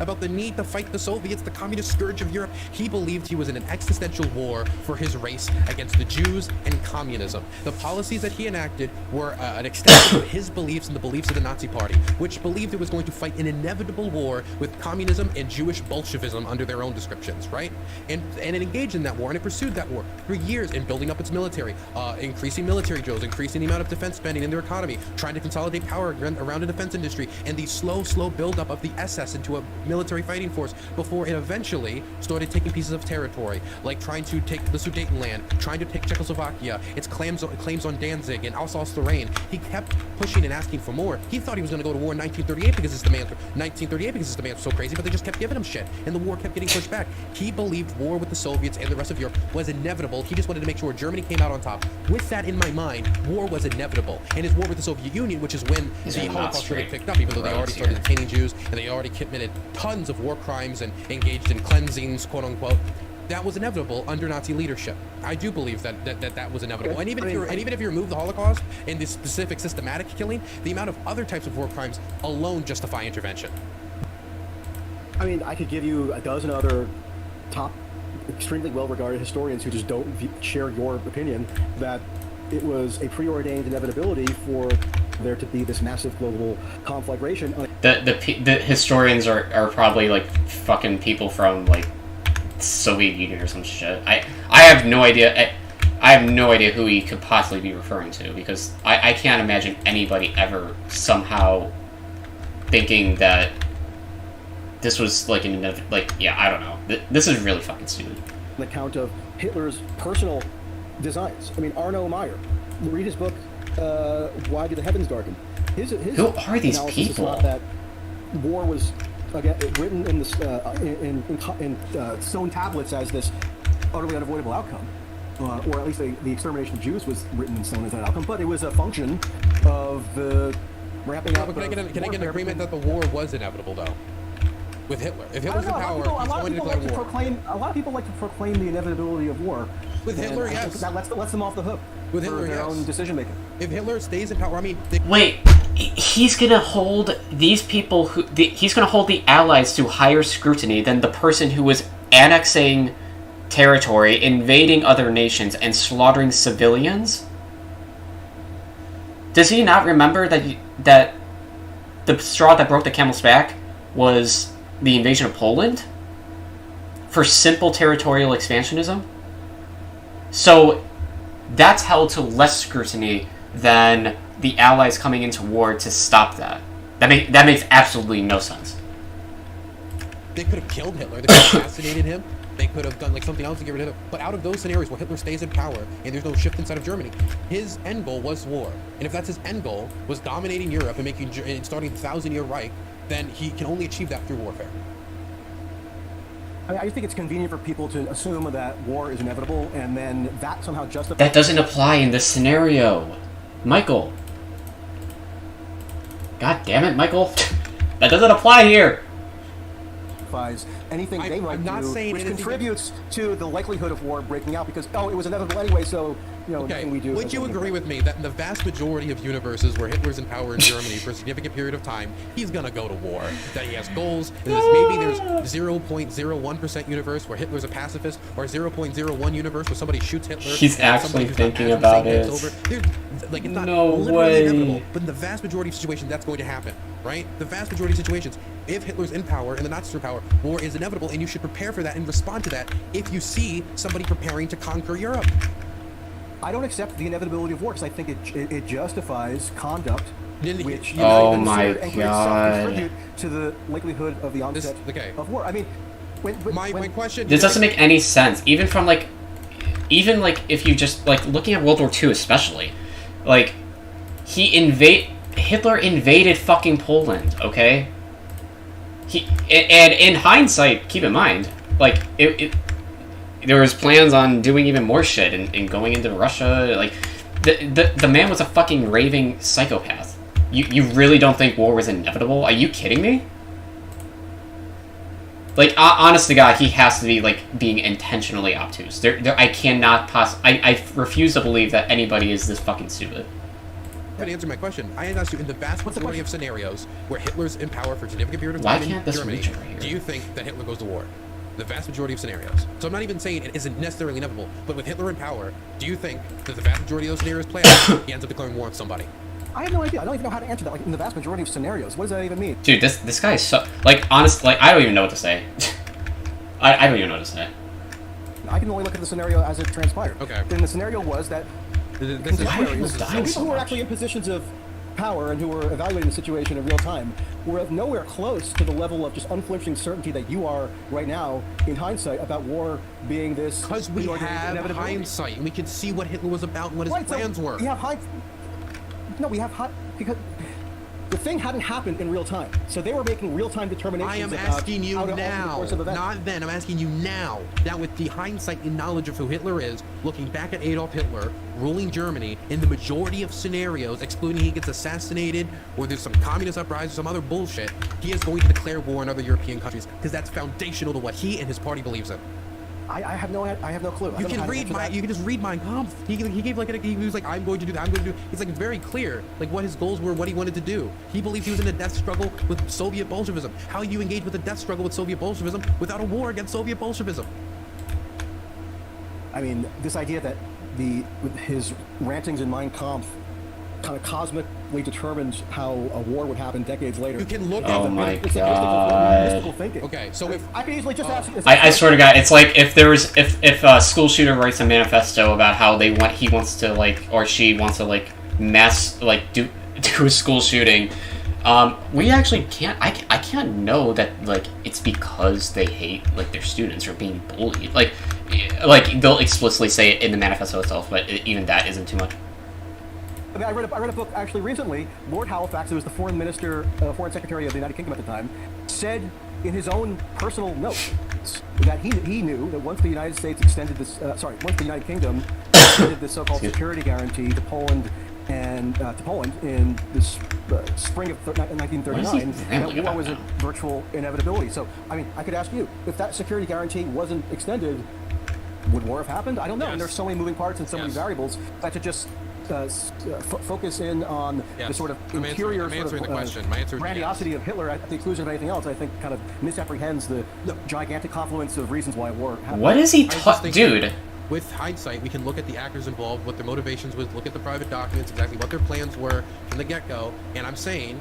About the need to fight the Soviets, the communist scourge of Europe. He believed he was in an existential war for his race against the Jews and communism. The policies that he enacted were an extension of his beliefs and the beliefs of the Nazi Party, which believed it was going to fight an inevitable war with communism and Jewish Bolshevism under their own descriptions, right? And it engaged in that war, and it pursued that war for years in building up its military, increasing military drills, increasing the amount of defense spending in their economy, trying to consolidate power around the defense industry, and the slow buildup of the SS into a military fighting force before it eventually started taking pieces of territory, like trying to take the Sudetenland, trying to take Czechoslovakia, its claims on Danzig and Alsace-Lorraine. He kept pushing and asking for more. He thought he was going to go to war in 1938 because his demands were so crazy, but they just kept giving him shit, and the war kept getting pushed back. He believed war with the Soviets and the rest of Europe was inevitable. He just wanted to make sure Germany came out on top. With that in my mind, war was inevitable, and his war with the Soviet Union, which is when the Holocaust really picked up, even though they already started detaining Jews and they already committed tons of war crimes and engaged in cleansings, quote unquote. That was inevitable under Nazi leadership. I do believe that was inevitable. And even if you remove the Holocaust and the specific systematic killing, the amount of other types of war crimes alone justify intervention. I mean, I could give you a dozen other top, extremely well-regarded historians who just don't share your opinion that it was a preordained inevitability for there to be this massive global conflagration. The historians are probably like fucking people from like Soviet Union or some shit. I have no idea. I have no idea who he could possibly be referring to, because I can't imagine anybody ever somehow thinking that this was like I don't know. This is really fucking stupid. An account of Hitler's personal designs. I mean, Arno Meyer. Read his book, Why Do the Heavens Darken? Who are these people? Is not that war was written in this in stone tablets as this utterly unavoidable outcome, or at least the extermination of Jews was written in stone as that outcome. But it was a function of the ramping up. Can I get an agreement that the war was inevitable, though? With Hitler, if Hitler's in power, he's going to declare war. A lot of people like to proclaim the inevitability of war. With Hitler, yes. That lets them off the hook with for Hitler, their own decision making. If Hitler stays in power, I mean, wait, he's gonna hold these people he's gonna hold the Allies to higher scrutiny than the person who was annexing territory, invading other nations, and slaughtering civilians? Does he not remember that the straw that broke the camel's back was the invasion of Poland for simple territorial expansionism? So that's held to less scrutiny than the Allies coming into war to stop that. That makes absolutely no sense. They could have killed Hitler. They could have assassinated him. They could have done like something else to get rid of him. But out of those scenarios where Hitler stays in power and there's no shift inside of Germany, his end goal was war. And if that's his end goal, was dominating Europe and starting the 1,000-year Reich, then he can only achieve that through warfare. I mean, I just think it's convenient for people to assume that war is inevitable, and then that somehow justifies... That doesn't apply in this scenario. Michael. God damn it, Michael. That doesn't apply here. Anything they might do, which contributes to the likelihood of war breaking out, because, it was inevitable anyway, so, nothing we do... Would you agree with me that in the vast majority of universes where Hitler's in power in Germany for a significant period of time, he's gonna go to war? That he has goals, and maybe there's 0.01% universe where Hitler's a pacifist, or 0.01 universe where somebody shoots Hitler. He's actually thinking about it. It's not literally inevitable, but in the vast majority of situations, that's going to happen, right? The vast majority of situations, if Hitler's in power and the Nazis are in power, war is inevitable, and you should prepare for that and respond to that if you see somebody preparing to conquer Europe. I don't accept the inevitability of war, because I think it justifies conduct which oh my God. contribute to the likelihood of the onset of war. I mean, my question... This doesn't make any sense, even if you just, looking at World War II especially, Hitler invaded fucking Poland, okay? And in hindsight, keep in mind, there was plans on doing even more shit and going into Russia. The man was a fucking raving psychopath. You really don't think war was inevitable? Are you kidding me? Honest to God, he has to be being intentionally obtuse. I cannot I refuse to believe that anybody is this fucking stupid. To answer my question, I asked you, in the vast majority of scenarios where Hitler's in power for a significant period of time in Germany, do you think that Hitler goes to war? The vast majority of scenarios. So I'm not even saying it isn't necessarily inevitable, but with Hitler in power, do you think that the vast majority of those scenarios play out, he ends up declaring war on somebody? I have no idea. I don't even know how to answer that. In the vast majority of scenarios, what does that even mean? Dude, this guy is so... honestly, I don't even know what to say. I don't even know what to say. I can only look at the scenario as it transpired. Okay. And the scenario was that contemporaries, people who were actually in positions of power and who were evaluating the situation in real time were nowhere close to the level of just unflinching certainty that you are right now in hindsight about war being this. Because we have hindsight and we can see what Hitler was about and what his plans were. We have because the thing hadn't happened in real time, so they were making real-time determinations. I am about asking you how to now, alter the course of events. not then. I'm asking you now. Now, with the hindsight and knowledge of who Hitler is, looking back at Adolf Hitler ruling Germany in the majority of scenarios, excluding he gets assassinated or there's some communist uprising, some other bullshit, he is going to declare war on other European countries because that's foundational to what he and his party believes in. I have no clue. You can just read Mein Kampf. He gave he was like, I'm going to do that. I'm going to do. It's like very clear, like what his goals were, what he wanted to do. He believed he was in a death struggle with Soviet Bolshevism. How you engage with a death struggle with Soviet Bolshevism without a war against Soviet Bolshevism? I mean, this idea that his rantings in Mein Kampf kind of cosmically determines how a war would happen decades later. You can look at mystical thinking. Okay, so if I can easily just ask. I swear to God, it's like if a school shooter writes a manifesto about how he wants to like, or she wants to like mass like do a school shooting. We actually can't. I can't know that like it's because they hate like their students or being bullied. Like they'll explicitly say it in the manifesto itself, but even that isn't too much. I mean, I read a book actually recently. Lord Halifax, who was the foreign secretary of the United Kingdom at the time, said in his own personal notes that he knew that once the United States extended this, once the United Kingdom extended this so-called security guarantee to Poland in this spring of 1939, that war was a virtual inevitability. So, I mean, I could ask you, if that security guarantee wasn't extended, would war have happened? I don't know. Yes. And there's so many moving parts and so many variables that to just focus in on the sort of interior grandiosity of Hitler at the exclusion of anything else, I think kind of misapprehends the gigantic confluence of reasons why war happened. What is he dude? With hindsight, we can look at the actors involved, what their motivations was, look at the private documents, exactly what their plans were from the get-go, and I'm saying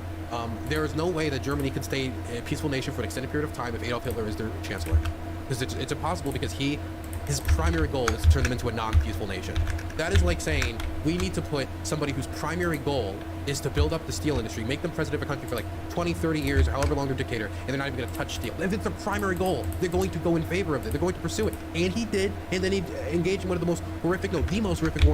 there is no way that Germany can stay a peaceful nation for an extended period of time if Adolf Hitler is their chancellor. Because it's impossible, because his primary goal is to turn them into a non-peaceful nation. That is like saying we need to put somebody whose primary goal is to build up the steel industry, make them president of a country for like 20, 30 years, or however long they're dictator, and they're not even going to touch steel. If it's their primary goal, they're going to go in favor of it. They're going to pursue it. And he did, and then he engaged in one of the most horrific war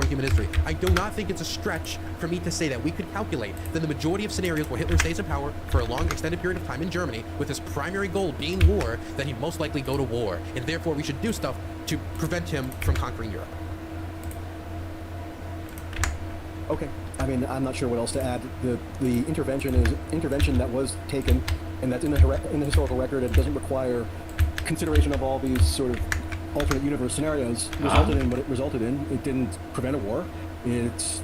in human history. I do not think it's a stretch for me to say that we could calculate that the majority of scenarios where Hitler stays in power for a long, extended period of time in Germany, with his primary goal being war, that he'd most likely go to war, and therefore we should do stuff to prevent him from conquering Europe. Okay. I mean, I'm not sure what else to add. The intervention that was taken, and that's in the historical record, and doesn't require consideration of all these sort of alternate universe scenarios, resulted in what it resulted in. It didn't prevent a war. It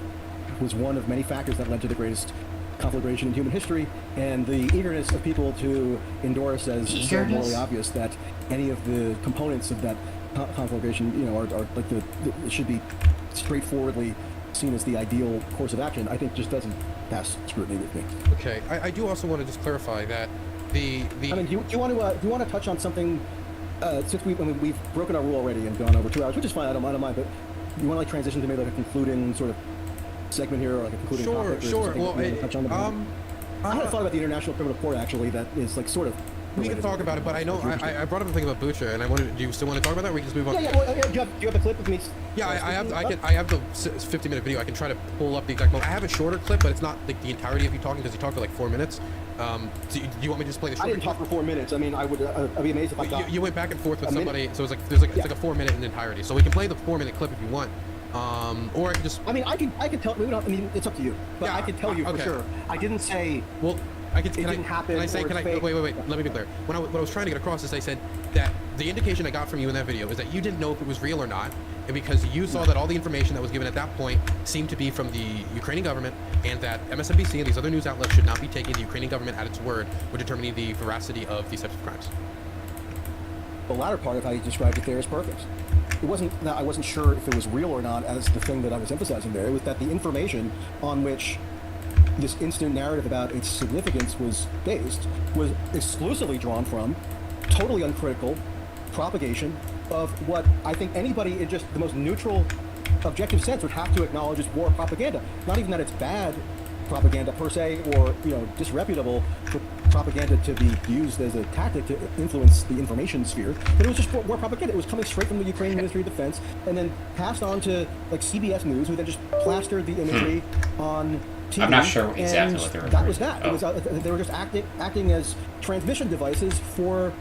was one of many factors that led to the greatest conflagration in human history, and the eagerness of people to endorse as so morally obvious that any of the components of that conflagration, are like it should be straightforwardly seen as the ideal course of action, I think just doesn't pass scrutiny with me. Okay, I do also want to just clarify that the. I mean, do you want to touch on something? Since we've broken our rule already and gone over 2 hours, which is fine. I don't mind, but you want to like transition to maybe like a concluding sort of segment here, or like a concluding topic? Sure. Well, I had a thought about the International Criminal Court actually. That is like sort of. We can talk about it, but I know I brought up a thing about Bucha, and I wanted. Do you still want to talk about that, or we can just move on? Yeah. Well, do you have the clip of me? Yeah, I have the 50-minute video. I can try to pull up the exact moment. I have a shorter clip, but it's not like the entirety of you talking, because you talked for like 4 minutes. Do you want me to just play the shorter? I didn't talk for 4 minutes. I mean, I'd be amazed if I got. You went back and forth with somebody, so it's like it's like a 4 minute in entirety. So we can play the 4-minute clip if you want. Or I can just. I mean, I can tell. It's up to you. But yeah, I can tell you for sure. I didn't say. Well. It didn't happen. Wait. Let me be clear. What I was trying to get across is I said that the indication I got from you in that video is that you didn't know if it was real or not, and because you saw that all the information that was given at that point seemed to be from the Ukrainian government, and that MSNBC and these other news outlets should not be taking the Ukrainian government at its word when determining the veracity of these types of crimes. The latter part of how you described it there is perfect. It wasn't that I wasn't sure if it was real or not as the thing that I was emphasizing there. It was that the information on which this instant narrative about its significance was based was exclusively drawn from totally uncritical propagation of what I think anybody in just the most neutral, objective sense would have to acknowledge as war propaganda. Not even that it's bad propaganda per se, or disreputable for propaganda to be used as a tactic to influence the information sphere. But it was just more propaganda. It was coming straight from the Ukrainian Ministry of Defense and then passed on to like CBS News, who then just plastered the imagery on TV. I'm not sure exactly what they were. That was that. It was they were just acting as transmission devices for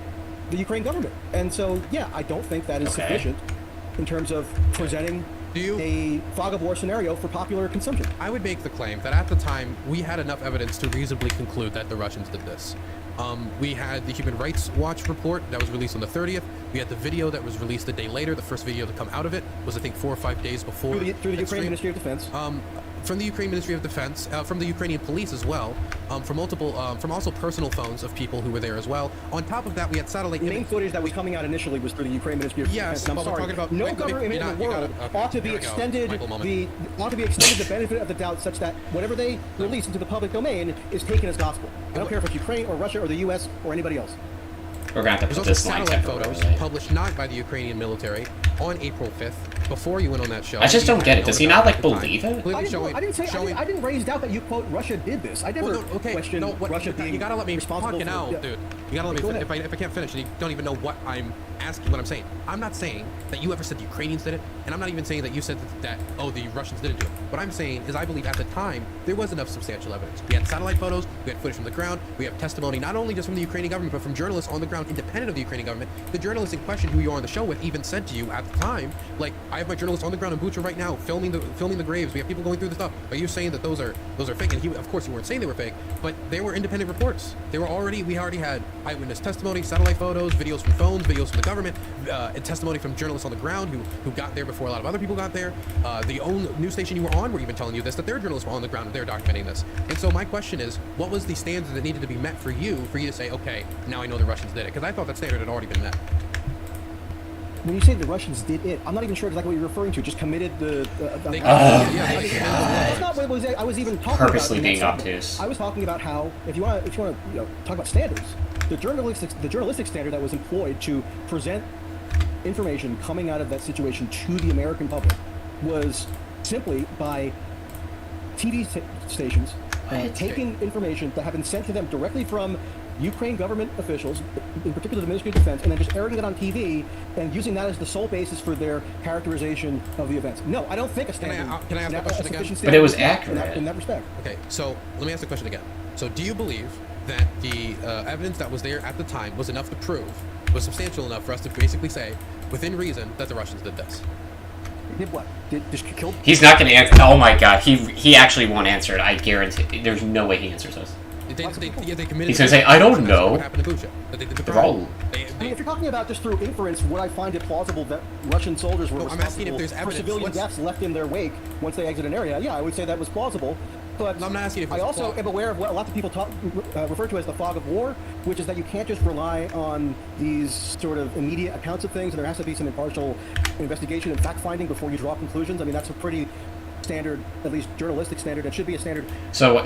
the Ukraine government. And so, yeah, I don't think that is sufficient in terms of presenting a fog of war scenario for popular consumption. I would make the claim that at the time we had enough evidence to reasonably conclude that the Russians did this. We had the Human Rights Watch report that was released on the 30th. We had the video that was released a day later. The first video to come out of it was, I think, 4 or 5 days before. Through the Ukrainian Ministry of Defense. From the Ukrainian Ministry of Defense, from the Ukrainian police as well, from also personal phones of people who were there as well. On top of that, we had satellite. The main footage that was coming out initially was through the Ukrainian Ministry of Defense. I'm sorry. No government in the world ought to be extended the benefit of the doubt, such that whatever they release into the public domain is taken as gospel. I don't care if it's Ukraine or Russia or the U.S. or anybody else. We're going to have to put There's this also line satellite temporarily. photos published not by the Ukrainian military on April 5th, before you went on that show. I just don't get it. Does he not like believe it? I didn't raise doubt that you quote Russia did this. I never questioned Russia being. You gotta let me responsible fucking out, dude. You gotta let me. If I can't finish, and you don't even know what I'm asking, what I'm saying. I'm not saying that you ever said the Ukrainians did it, and I'm not even saying that you said that the Russians didn't do it. What I'm saying is I believe at the time there was enough substantial evidence. We had satellite photos, we had footage from the ground, we have testimony not only just from the Ukrainian government but from journalists on the ground independent of the Ukrainian government. The journalist in question, who you are on the show with, even said to you at the time, like, I have my journalists on the ground in Bucha right now, filming the graves. We have people going through the stuff. Are you saying that those are fake? And of course, you weren't saying they were fake, but they were independent reports. We already had eyewitness testimony, satellite photos, videos from phones, videos from the government, and testimony from journalists on the ground who got there before a lot of other people got there. The own news station you were on were even telling you this, that their journalists were on the ground and they're documenting this. And so my question is, what was the standard that needed to be met for you to say, okay, now I know the Russians did it? Because I thought that standard had already been met. When you say the Russians did it, I'm not even sure exactly what you're referring to. Just committed the. That's not what I was even talking Purposely about. being obtuse. I was talking about how, if you want to talk about standards, the journalistic standard that was employed to present information coming out of that situation to the American public was simply by TV stations taking information that had been sent to them directly from Ukraine government officials, in particular the Ministry of Defense, and then just airing it on TV and using that as the sole basis for their characterization of the events. No, I don't think a standard. Can I ask the question again? But it was accurate in that respect. Okay, so let me ask the question again. So do you believe that the evidence that was there at the time was enough to prove, was substantial enough for us to basically say, within reason, that the Russians did this? Did what? Just killed? He's not going to answer. Oh my god, he actually won't answer it. I guarantee. There's no way he answers us. They committed. He's going to say, I don't know. What happened to Bucha? I mean, if you're talking about just through inference, would I find it plausible that Russian soldiers were responsible for civilian deaths left in their wake once they exit an area? Yeah, I would say that was plausible. But I'm not asking if I also am aware of what lots of people refer to as the fog of war, which is that you can't just rely on these sort of immediate accounts of things, and there has to be some impartial investigation and fact-finding before you draw conclusions. I mean, that's a pretty standard, at least journalistic standard. It should be a standard. So,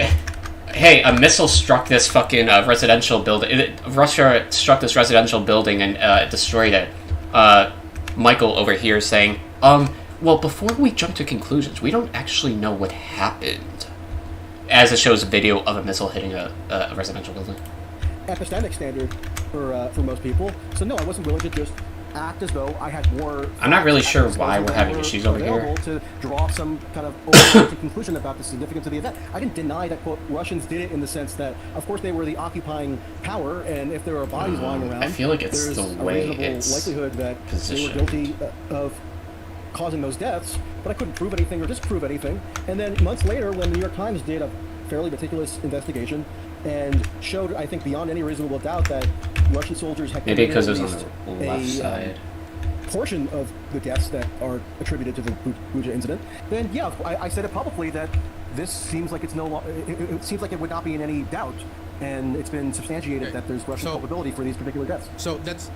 hey, a missile struck this fucking residential building. Russia struck this residential building and destroyed it. Michael over here saying, well, before we jump to conclusions, we don't actually know what happened. As it shows a video of a missile hitting a residential building. Epistemic standard for most people. So no, I wasn't willing to just act as though I had more. I'm not really sure why we're having issues over here. To draw some kind of overarching conclusion about the significance of the event. I didn't deny that, quote, Russians did it in the sense that, of course, they were the occupying power, and if there are bodies lying around, I feel like it's there's the a way reasonable it's likelihood that positioned. they were guilty of causing those deaths, but I couldn't prove anything or disprove anything. And then months later, when the New York Times did a fairly meticulous investigation and showed, I think, beyond any reasonable doubt that Russian soldiers had maybe because it committed was on the left side. Portion of the deaths that are attributed to the Bucha incident, then yeah, I said it publicly that this seems like it's no longer. It seems like it would not be in any doubt, and it's been substantiated that there's Russian culpability for these particular deaths. So that's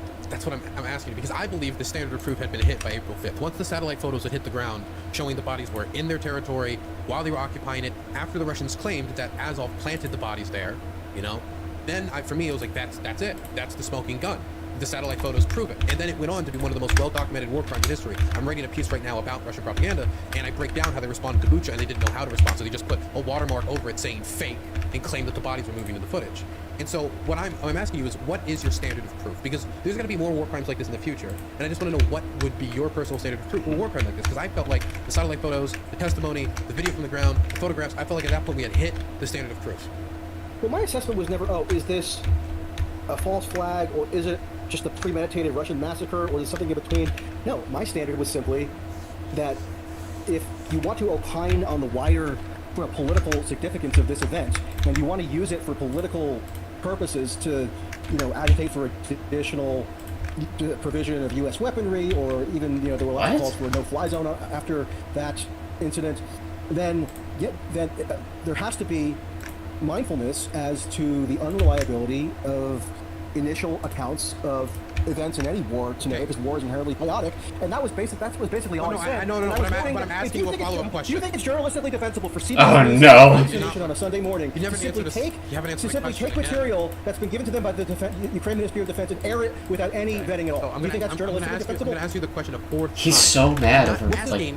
what I'm asking you, because I believe the standard of proof had been hit by April 5th. Once the satellite photos had hit the ground, showing the bodies were in their territory while they were occupying it, after the Russians claimed that Azov planted the bodies there, then for me it was like that's it. That's the smoking gun. the satellite photos prove it. And then it went on to be one of the most well-documented war crimes in history. I'm writing a piece right now about Russian propaganda, and I break down how they responded to Bucha, and they didn't know how to respond, so they just put a watermark over it saying fake and claimed that the bodies were moving in the footage. And so what I'm asking you is, what is your standard of proof? Because there's going to be more war crimes like this in the future, and I just want to know what would be your personal standard of proof for a war crime like this, because I felt like the satellite photos, the testimony, the video from the ground, the photographs, I felt like at that point we had hit the standard of proof. Well, my assessment was never, oh, is this a false flag, or is it just a premeditated Russian massacre, or is it something in between? No, my standard was simply that if you want to opine on the wider political significance of this event, and you want to use it for political purposes to, agitate for a traditional provision of U.S. weaponry, or even, there were a lot of calls for a no-fly zone after that incident, then there has to be mindfulness as to the unreliability of initial accounts of events in any war scenario, because war is inherently chaotic, and that was basically all I said. But I'm asking you a follow-up question. Do you think it's journalistically defensible for no. on a Sunday morning to simply take material that's been given to them by the Ukraine Ministry of Defense and air it without any vetting at all? Do you think that's journalistically defensible? I'm going to ask you the question a fourth time. He's so mad over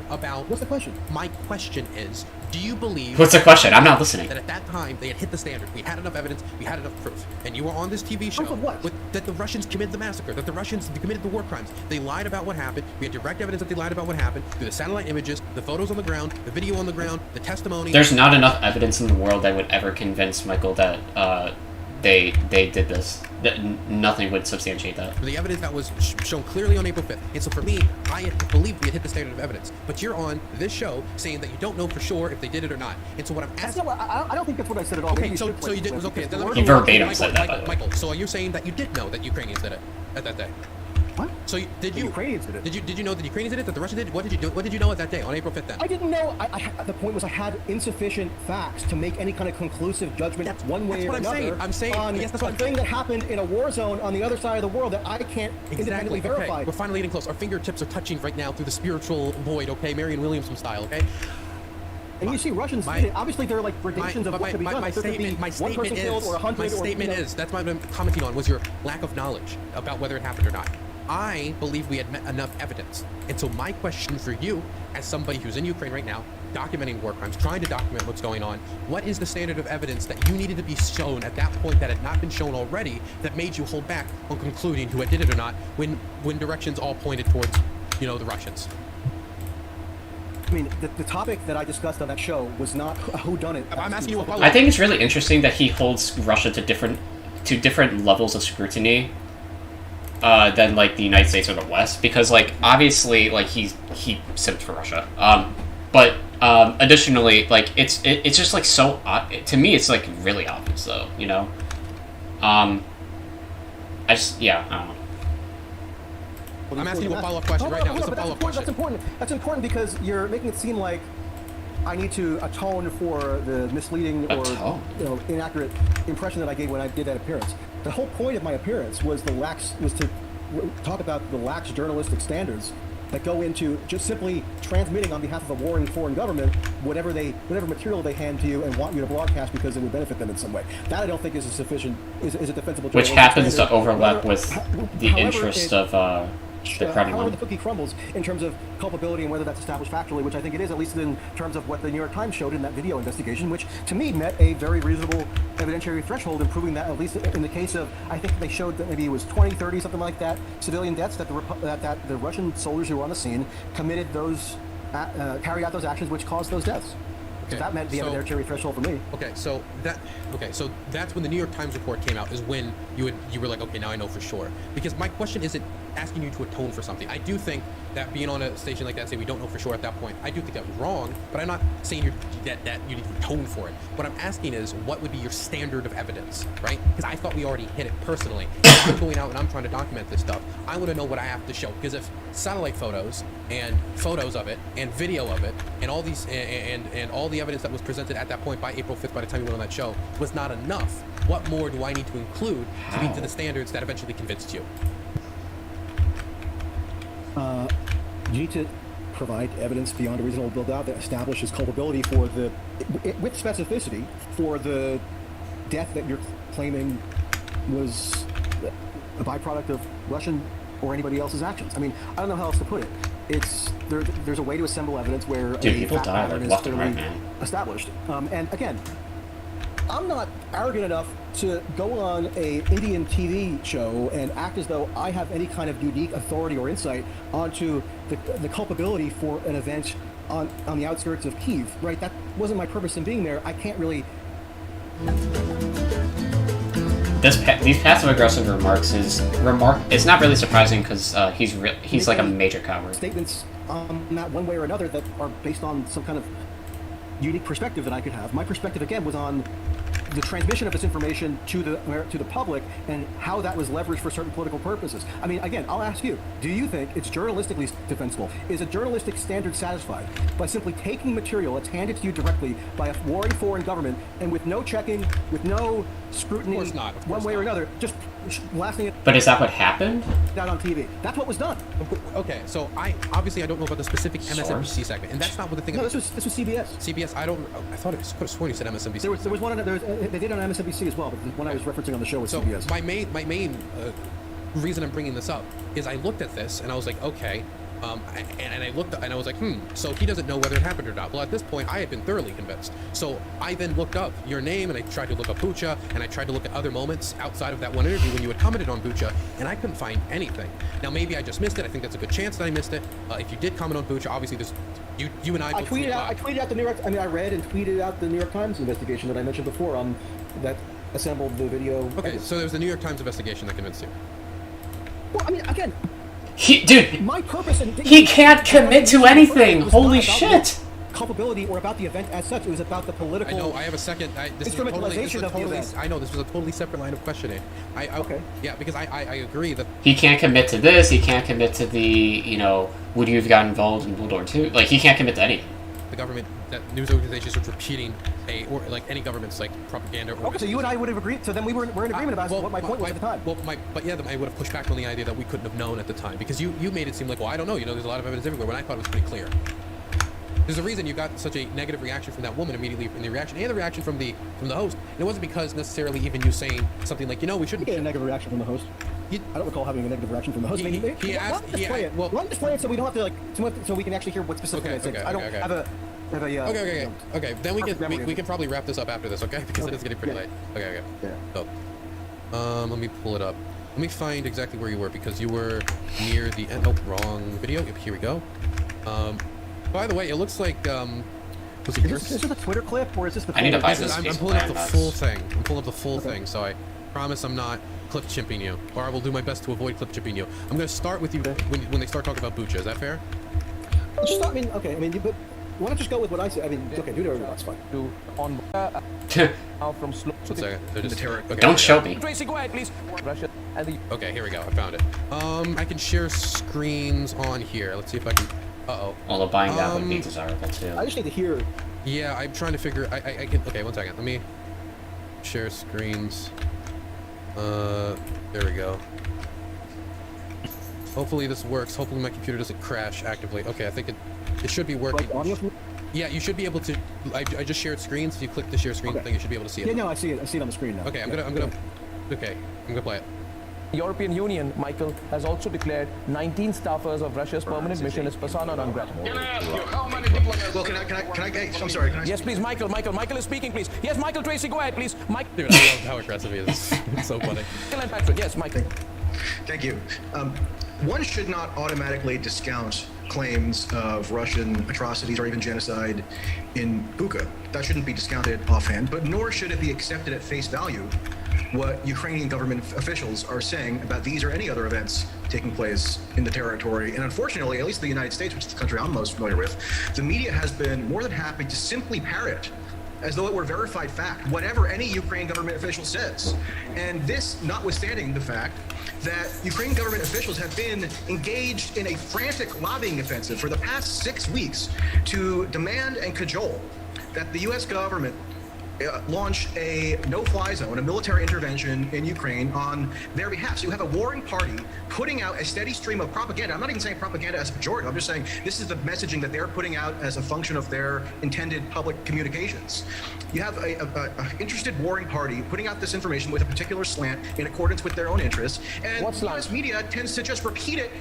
about. What's the question? My question is, do you believe... What's the question? I'm not listening. ...that at that time they had hit the standard, we had enough evidence, we had enough proof, and you were on this TV show that the Russians committed the massacre, that the Russians committed the war crimes. They lied about what happened. We had direct evidence that they lied about what happened through the satellite images, the photos on the ground, the video on the ground, the testimony. There's not enough evidence in the world that would ever convince Michael that they did this. That nothing would substantiate that. The evidence that was shown clearly on April 5th. And so for me, I believe we had hit the standard of evidence. But you're on this show saying that you don't know for sure if they did it or not. And so what I'm asking... I don't think that's what I said at all. Okay, so you did... Okay, he verbatim said that, by the way. Michael, so you're saying that you did know that Ukrainians did it at that day? What? So did you? Ukrainians did it. Did you know that the Ukrainians did it? That the Russians did it? What did you do? What did you know at that day on April 5th? Then I didn't know. The point was I had insufficient facts to make any kind of conclusive judgment one way or another. I'm saying on yes, that's what a thing that happened in a war zone on the other side of the world that I can't independently verify. Okay. We're finally getting close. Our fingertips are touching right now through the spiritual void. Okay, Marianne Williamson style. Okay. And you see, Russians did it. Obviously, there are like gradations of what could be done. My statement is that's what I'm commenting on was your lack of knowledge about whether it happened or not. I believe we had met enough evidence. And so my question for you, as somebody who's in Ukraine right now, documenting war crimes, trying to document what's going on, what is the standard of evidence that you needed to be shown at that point that had not been shown already that made you hold back on concluding who had did it or not when directions all pointed towards, the Russians? I mean, the topic that I discussed on that show was not who done it. I'm asking you a follow-up. I think it's really interesting that he holds Russia to different levels of scrutiny than like the United States or the West, because like obviously like he simped for Russia, but additionally like it's just like so to me it's like really obvious though, I don't know. I'm asking you a follow-up question right now. It's a follow-up question. That's important. That's important because you're making it seem like I need to atone for the misleading or inaccurate impression that I gave when I did that appearance. The whole point of my appearance was to talk about the lax journalistic standards that go into just simply transmitting on behalf of a warring foreign government whatever material they hand to you and want you to broadcast because it would benefit them in some way. That I don't think is a defensible. Which happens to overlap with the interest of the Kremlin. However the cookie crumbles in terms of culpability and whether that's established factually, which I think it is, at least in terms of what the New York Times showed in that video investigation, which to me met a very reasonable evidentiary threshold in proving that, at least in the case of, I think they showed that maybe it was 20, 30, something like that, civilian deaths, that the Russian soldiers who were on the scene committed those, carried out those actions which caused those deaths. Okay, so that meant the evidentiary threshold for me. So that's when the New York Times report came out, is when you were like, okay, now I know for sure. Because my question isn't asking you to atone for something. I do think that being on a station like that, say we don't know for sure at that point, I do think that was wrong, but I'm not saying that you need to atone for it. What I'm asking is, what would be your standard of evidence, right? Because I thought we already hit it personally. If I'm going out and I'm trying to document this stuff, I want to know what I have to show. Because if satellite photos and photos of it and video of it and all these and all the evidence that was presented at that point by April 5th, by the time you went on that show, was not enough, what more do I need to include to meet to the standards that eventually convinced you? You need to provide evidence beyond a reasonable doubt that establishes culpability for with specificity, for the death that you're claiming was a byproduct of Russian or anybody else's actions. I mean, I don't know how else to put it. There's a way to assemble evidence where people fact die pattern like is left and right, clearly man. established. And again, I'm not arrogant enough to go on a Indian TV show and act as though I have any kind of unique authority or insight onto the culpability for an event on the outskirts of Kyiv, right? That wasn't my purpose in being there. I can't really... These passive-aggressive remarks it's not really surprising because he's like a major coward. Statements not one way or another that are based on some kind of unique perspective that I could have. My perspective, again, was on the transmission of this information to the public and how that was leveraged for certain political purposes. I mean, again, I'll ask you, do you think it's journalistically defensible? Is a journalistic standard satisfied by simply taking material that's handed to you directly by a warring foreign government and with no checking, with no scrutiny, Of course not. one way or another, just blasting it But is that what happened? out on TV? That's what was done. Okay, so I don't know about the specific MSNBC Source? segment, and that's not what the thing. No, this was CBS. CBS. I thought I could have sworn you said MSNBC. There was one. They did on MSNBC as well, but the one I was referencing on the show was So CBS. my main reason I'm bringing this up is I looked at this and I was like, okay, and I looked and I was like, so he doesn't know whether it happened or not. Well, at this point, I had been thoroughly convinced. So I then looked up your name and I tried to look up Bucha and I tried to look at other moments outside of that one interview when you had commented on Bucha, and I couldn't find anything. Now maybe I just missed it. I think that's a good chance that I missed it. If you did comment on Bucha, obviously there's you and I. I tweeted out the New York. I read and tweeted out the New York Times investigation that I mentioned before. That assembled the video. Okay, so there was the New York Times investigation that convinced you. Well, I mean, again, Dude, my purpose. he can't commit to anything. Holy shit! Culpability or about the event as such. It was about the political. I know. I have a second. Instrumentalization of the event. I know this was a totally separate line of questioning. Okay. Yeah, because I agree that He can't commit to this. He can't commit to the would you have gotten involved in World War II? Like he can't commit to anything. the government, that news organizations are repeating like any government's like propaganda. Okay, so you and I would have agreed. So then we're in agreement about what my point was at the time. Well, but yeah, I would have pushed back on the idea that we couldn't have known at the time because you made it seem like, well, I don't know. There's a lot of evidence everywhere. When I thought it was pretty clear. There's a reason you got such a negative reaction from that woman immediately in the reaction, and the reaction from the host. And it wasn't because necessarily even you saying something like, we shouldn't get a negative reaction from the host. I don't recall having a negative reaction from the host. He asked. Run this play it so we don't have to so we can actually hear what specifically I said. I don't have a. Okay. Then we can probably wrap this up after this, okay? Because it is getting pretty late. Okay. Yeah. So, let me pull it up. Let me find exactly where you were because you were near the end. Oh, wrong video. Yep, here we go. By the way, it looks like is this a Twitter clip or is this the? I need to buy this. I'm pulling up the full thing. I'm pulling up the full thing. So I promise I'm not clip chipping you, or I will do my best to avoid clip chipping you. I'm going to start with you when they start talking about Bucha. Is that fair? But why not just go with what I said? Do whatever. That's fine. From slow. One second. They're just okay, don't show me. Tracey, go ahead, please. Okay, here we go. I found it. I can share screens on here. Let's see if I can. Although buying that would be desirable too. I just need to hear. Yeah, I'm trying to figure. I can. Okay, 1 second. Let me share screens. There we go. Hopefully this works. Hopefully my computer doesn't crash actively. Okay, I think it should be working. Yeah, you should be able to. I just shared screens. If you click the share screen thing, you should be able to see it. Yeah, no, I see it. I see it on the screen now. Okay, I'm gonna play it. The European Union, Michael, has also declared 19 staffers of Russia's permanent mission as persona non grata. Well, can I? I'm sorry. Yes, please, Michael. Michael is speaking, please. Yes, Michael Tracey, go ahead, please. Dude, I love how aggressive he is. It's so funny. Michael and Patrick. Yes, Michael. Thank you. One should not automatically discount claims of Russian atrocities or even genocide in Bucha. That shouldn't be discounted offhand, but nor should it be accepted at face value what Ukrainian government officials are saying about these or any other events taking place in the territory. And unfortunately, at least the United States, which is the country I'm most familiar with, the media has been more than happy to simply parrot as though it were verified fact, whatever any Ukrainian government official says. And this notwithstanding the fact that Ukrainian government officials have been engaged in a frantic lobbying offensive for the past 6 weeks to demand and cajole that the U.S. government launch a no-fly zone, a military intervention in Ukraine on their behalf. So you have a warring party putting out a steady stream of propaganda. I'm not even saying propaganda as a pejorative. I'm just saying this is the messaging that they're putting out as a function of their intended public communications. You have a interested warring party putting out this information with a particular slant in accordance with their own interests, and the U.S. media tends to just repeat it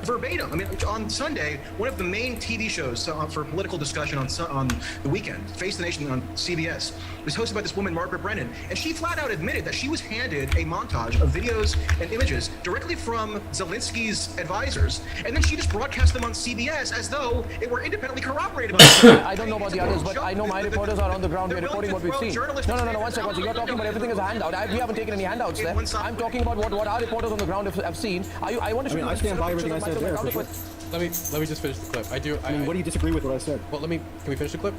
verbatim. I mean, on Sunday, one of the main TV shows for political discussion on the weekend, Face the Nation on CBS, was hosted by this woman, Margaret Brennan, and she flat out admitted that she was handed a montage of videos and images directly from Zelensky's advisors, and then she just broadcast them on CBS as though it were independently corroborated by I don't know about the others, but I know my reporters are on the ground. We're reporting what we've seen. No, one second. You're talking about everything as a handout. We haven't taken any handouts there. I'm talking about what our reporters on the ground have seen. I want to show you. I stand by everything I said there. For sure. Let me just finish the clip. I mean, what do you disagree with what I said? Well, can we finish the clip?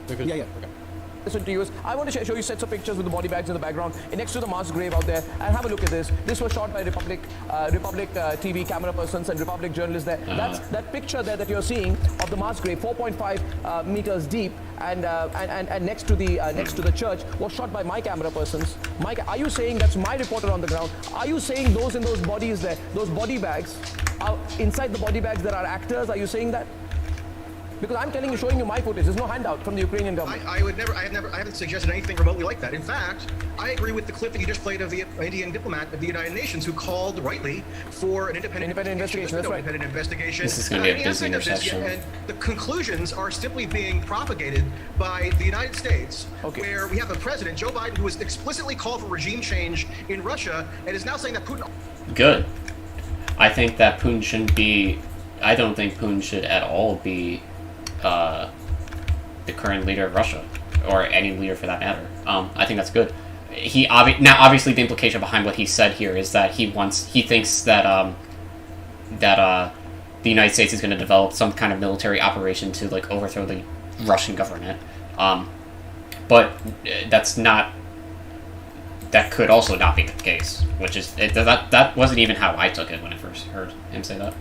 Yeah. Okay. Listen to you. I want to show you sets of pictures with the body bags in the background next to the mass grave out there. And have a look at this. This was shot by Republic TV camera persons and Republic journalists there. That's that picture there that you're seeing of the mass grave, 4.5 meters deep, and next to the church, was shot by my camera persons. Mike, are you saying that's my reporter on the ground? Are you saying those in those bodies there, those body bags, are inside the body bags there are actors? Are you saying that? Because I'm showing you my footage. There's no handout from the Ukrainian government. I haven't suggested anything remotely like that. In fact, I agree with the clip that you just played of the Indian diplomat of the United Nations who called rightly for an independent investigation. That's right. Independent investigation. This is going to be a busy intersection. And the conclusions are simply being propagated by the United States, where we have a president, Joe Biden, who has explicitly called for regime change in Russia and is now saying that Putin... Good. I think that Putin shouldn't be... I don't think Putin should at all be the current leader of Russia, or any leader for that matter. I think that's good. Now, obviously, the implication behind what he said here is that he thinks that the United States is going to develop some kind of military operation to like overthrow the Russian government. But that's not. That could also not be the case, which is that wasn't even how I took it when I first heard him say that.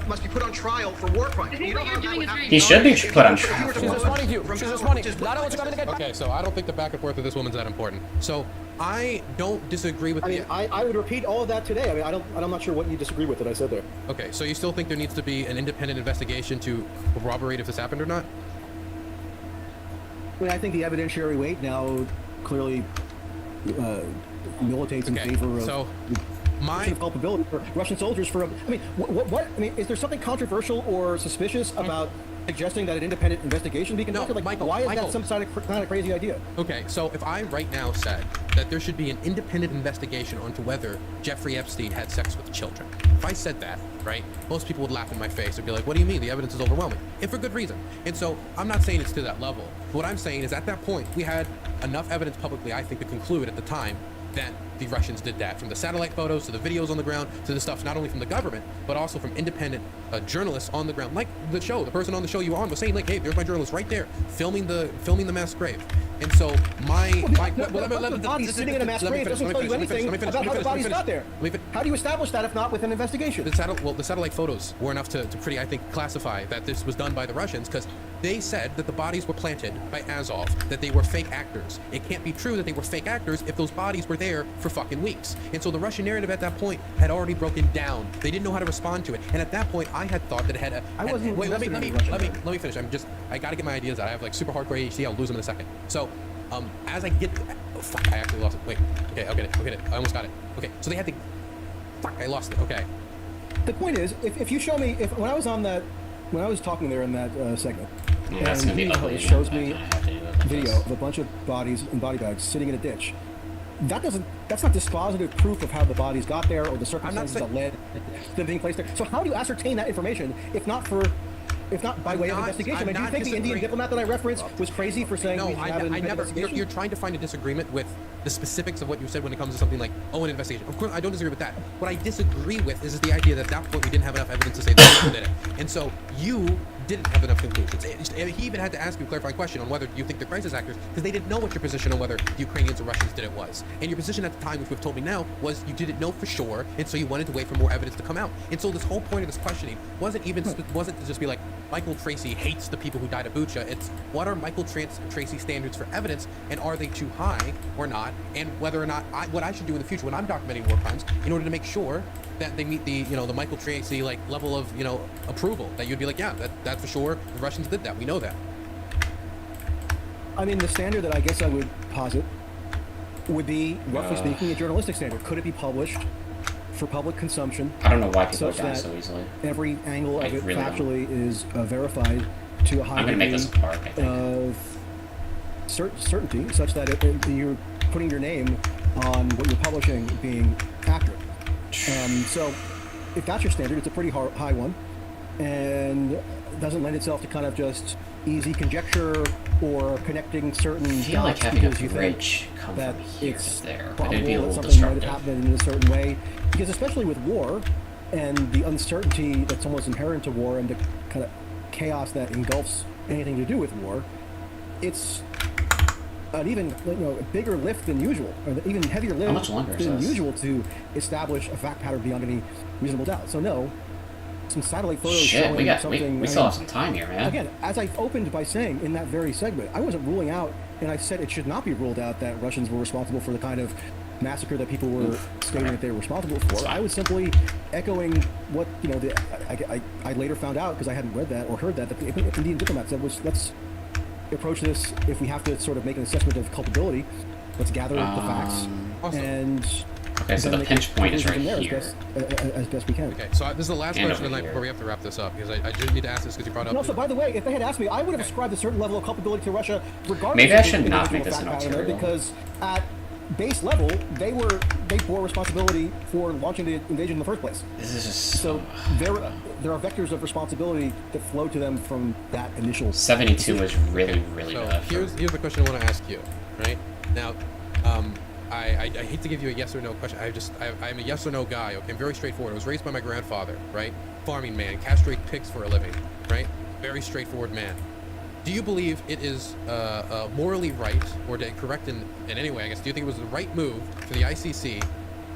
Must be put on trial for war crimes. He should be put on trial. She's responding to you. She's responding. Lara wants to come in again. Okay, so I don't think the back and forth of this woman's that important. So I don't disagree with I would repeat all of that today. I mean, I'm not sure what you disagree with that I said there. Okay, so you still think there needs to be an independent investigation to corroborate if this happened or not? I mean, I think the evidentiary weight now clearly militates in favor of culpability for Russian soldiers for. I mean, what? I mean, is there something controversial or suspicious about suggesting that an independent investigation be conducted? Like, Michael, why is that some kind of crazy idea? Okay, so if I right now said that there should be an independent investigation onto whether Jeffrey Epstein had sex with children, if I said that, right, most people would laugh in my face and be like, what do you mean? The evidence is overwhelming. And for good reason. And so I'm not saying it's to that level. What I'm saying is at that point, we had enough evidence publicly, I think, to conclude at the time that the Russians did that, from the satellite photos to the videos on the ground to the stuff not only from the government but also from independent journalists on the ground, like the person on the show you were on was saying, like, hey, there's my journalist right there filming the mass grave. And so the body's sitting in a mass grave doesn't tell you anything about how the bodies got there. How do you establish that if not with an investigation? The satellite photos were enough to pretty, I think, classify that this was done by the Russians, because they said that the bodies were planted by Azov, that they were fake actors. It can't be true that they were fake actors if those bodies were there for fucking weeks. And so the Russian narrative at that point had already broken down. They didn't know how to respond to it. And at that point, I had thought that it had a... Wait, let me finish. I gotta get my ideas out. I have like super hardcore ADHD. I'll lose them in a second. So, as I get... Oh, fuck, I actually lost it. Wait. Okay, I'll get it. I almost got it. Okay, so they had to... Fuck, I lost it. Okay. The point is, if you show me... When I was talking there in that segment, that's gonna be ugly. It shows me video of a bunch of bodies in body bags sitting in a ditch. That's not dispositive proof of how the bodies got there or the circumstances that led to them being placed there. So how do you ascertain that information if not by way of investigation? Do you think the Indian diplomat that I referenced was crazy for saying we should have an investigation? You're trying to find a disagreement with the specifics of what you said when it comes to something like, an investigation. Of course, I don't disagree with that. What I disagree with is the idea that at that point we didn't have enough evidence to say that we did it. And so you didn't have enough conclusions. He even had to ask you a clarifying question on whether you think they're crisis actors, because they didn't know what your position on whether the Ukrainians or Russians did it was. And your position at the time, which you've told me now, was you didn't know for sure, and so you wanted to wait for more evidence to come out. And so this whole point of this questioning wasn't to just be like, Michael Tracey hates the people who died at Bucha. It's what are Michael Tracey standards for evidence, and are they too high or not? And whether or not what I should do in the future when I'm documenting war crimes in order to make sure that they meet the the Michael Tracey like level of approval, that you'd be like, yeah, that's for sure, the Russians did that, we know that. I mean, the standard that I guess I would posit would be, roughly speaking, a journalistic standard. Could it be published for public consumption? I don't know why people are such down that so easily. Every angle of it really factually is verified to a high I'm gonna make this a park, I think. of certainty, such that you're putting your name on what you're publishing being accurate. So if that's your standard, it's a pretty high one, and doesn't lend itself to kind of just easy conjecture or connecting certain I feel like dots having a because you think bridge come that from here it's to there, but probable it'd be a that little something might have disruptive. happened in a certain way. Because especially with war and the uncertainty that's almost inherent to war and the kind of chaos that engulfs anything to do with war, it's an even a bigger lift than usual, or an even heavier lift than usual to establish a fact pattern beyond any reasonable doubt. So no, some satellite photos showing something. We still have some time here, man. Again, as I opened by saying in that very segment, I wasn't ruling out, and I said it should not be ruled out that Russians were responsible for the kind of massacre that people were stating that they were responsible for. I was simply echoing what I later found out, because I hadn't read that or heard that the Indian diplomat said was, let's approach this, if we have to sort of make an assessment of culpability, let's gather the facts and okay, so the pinch point is right here. As best we can. Okay, so this is the last question tonight before we have to wrap this up, because I just need to ask this because you brought up. No, so by the way, if they had asked me, I would have ascribed a certain level of culpability to Russia, regardless. Maybe I of should the not make individual this an fact pattern, arterial. because at base level, they bore responsibility for launching the invasion in the first place. This is just so there are vectors of responsibility that flow to them from that initial. 72 is really so bad. Here's the question I want to ask you. Right now, I hate to give you a yes or no question. I'm a yes or no guy. Okay, I'm very straightforward. I was raised by my grandfather. Right, farming man, castrate pigs for a living. Right, very straightforward man. Do you believe it is morally right or correct in any way? I guess. Do you think it was the right move for the ICC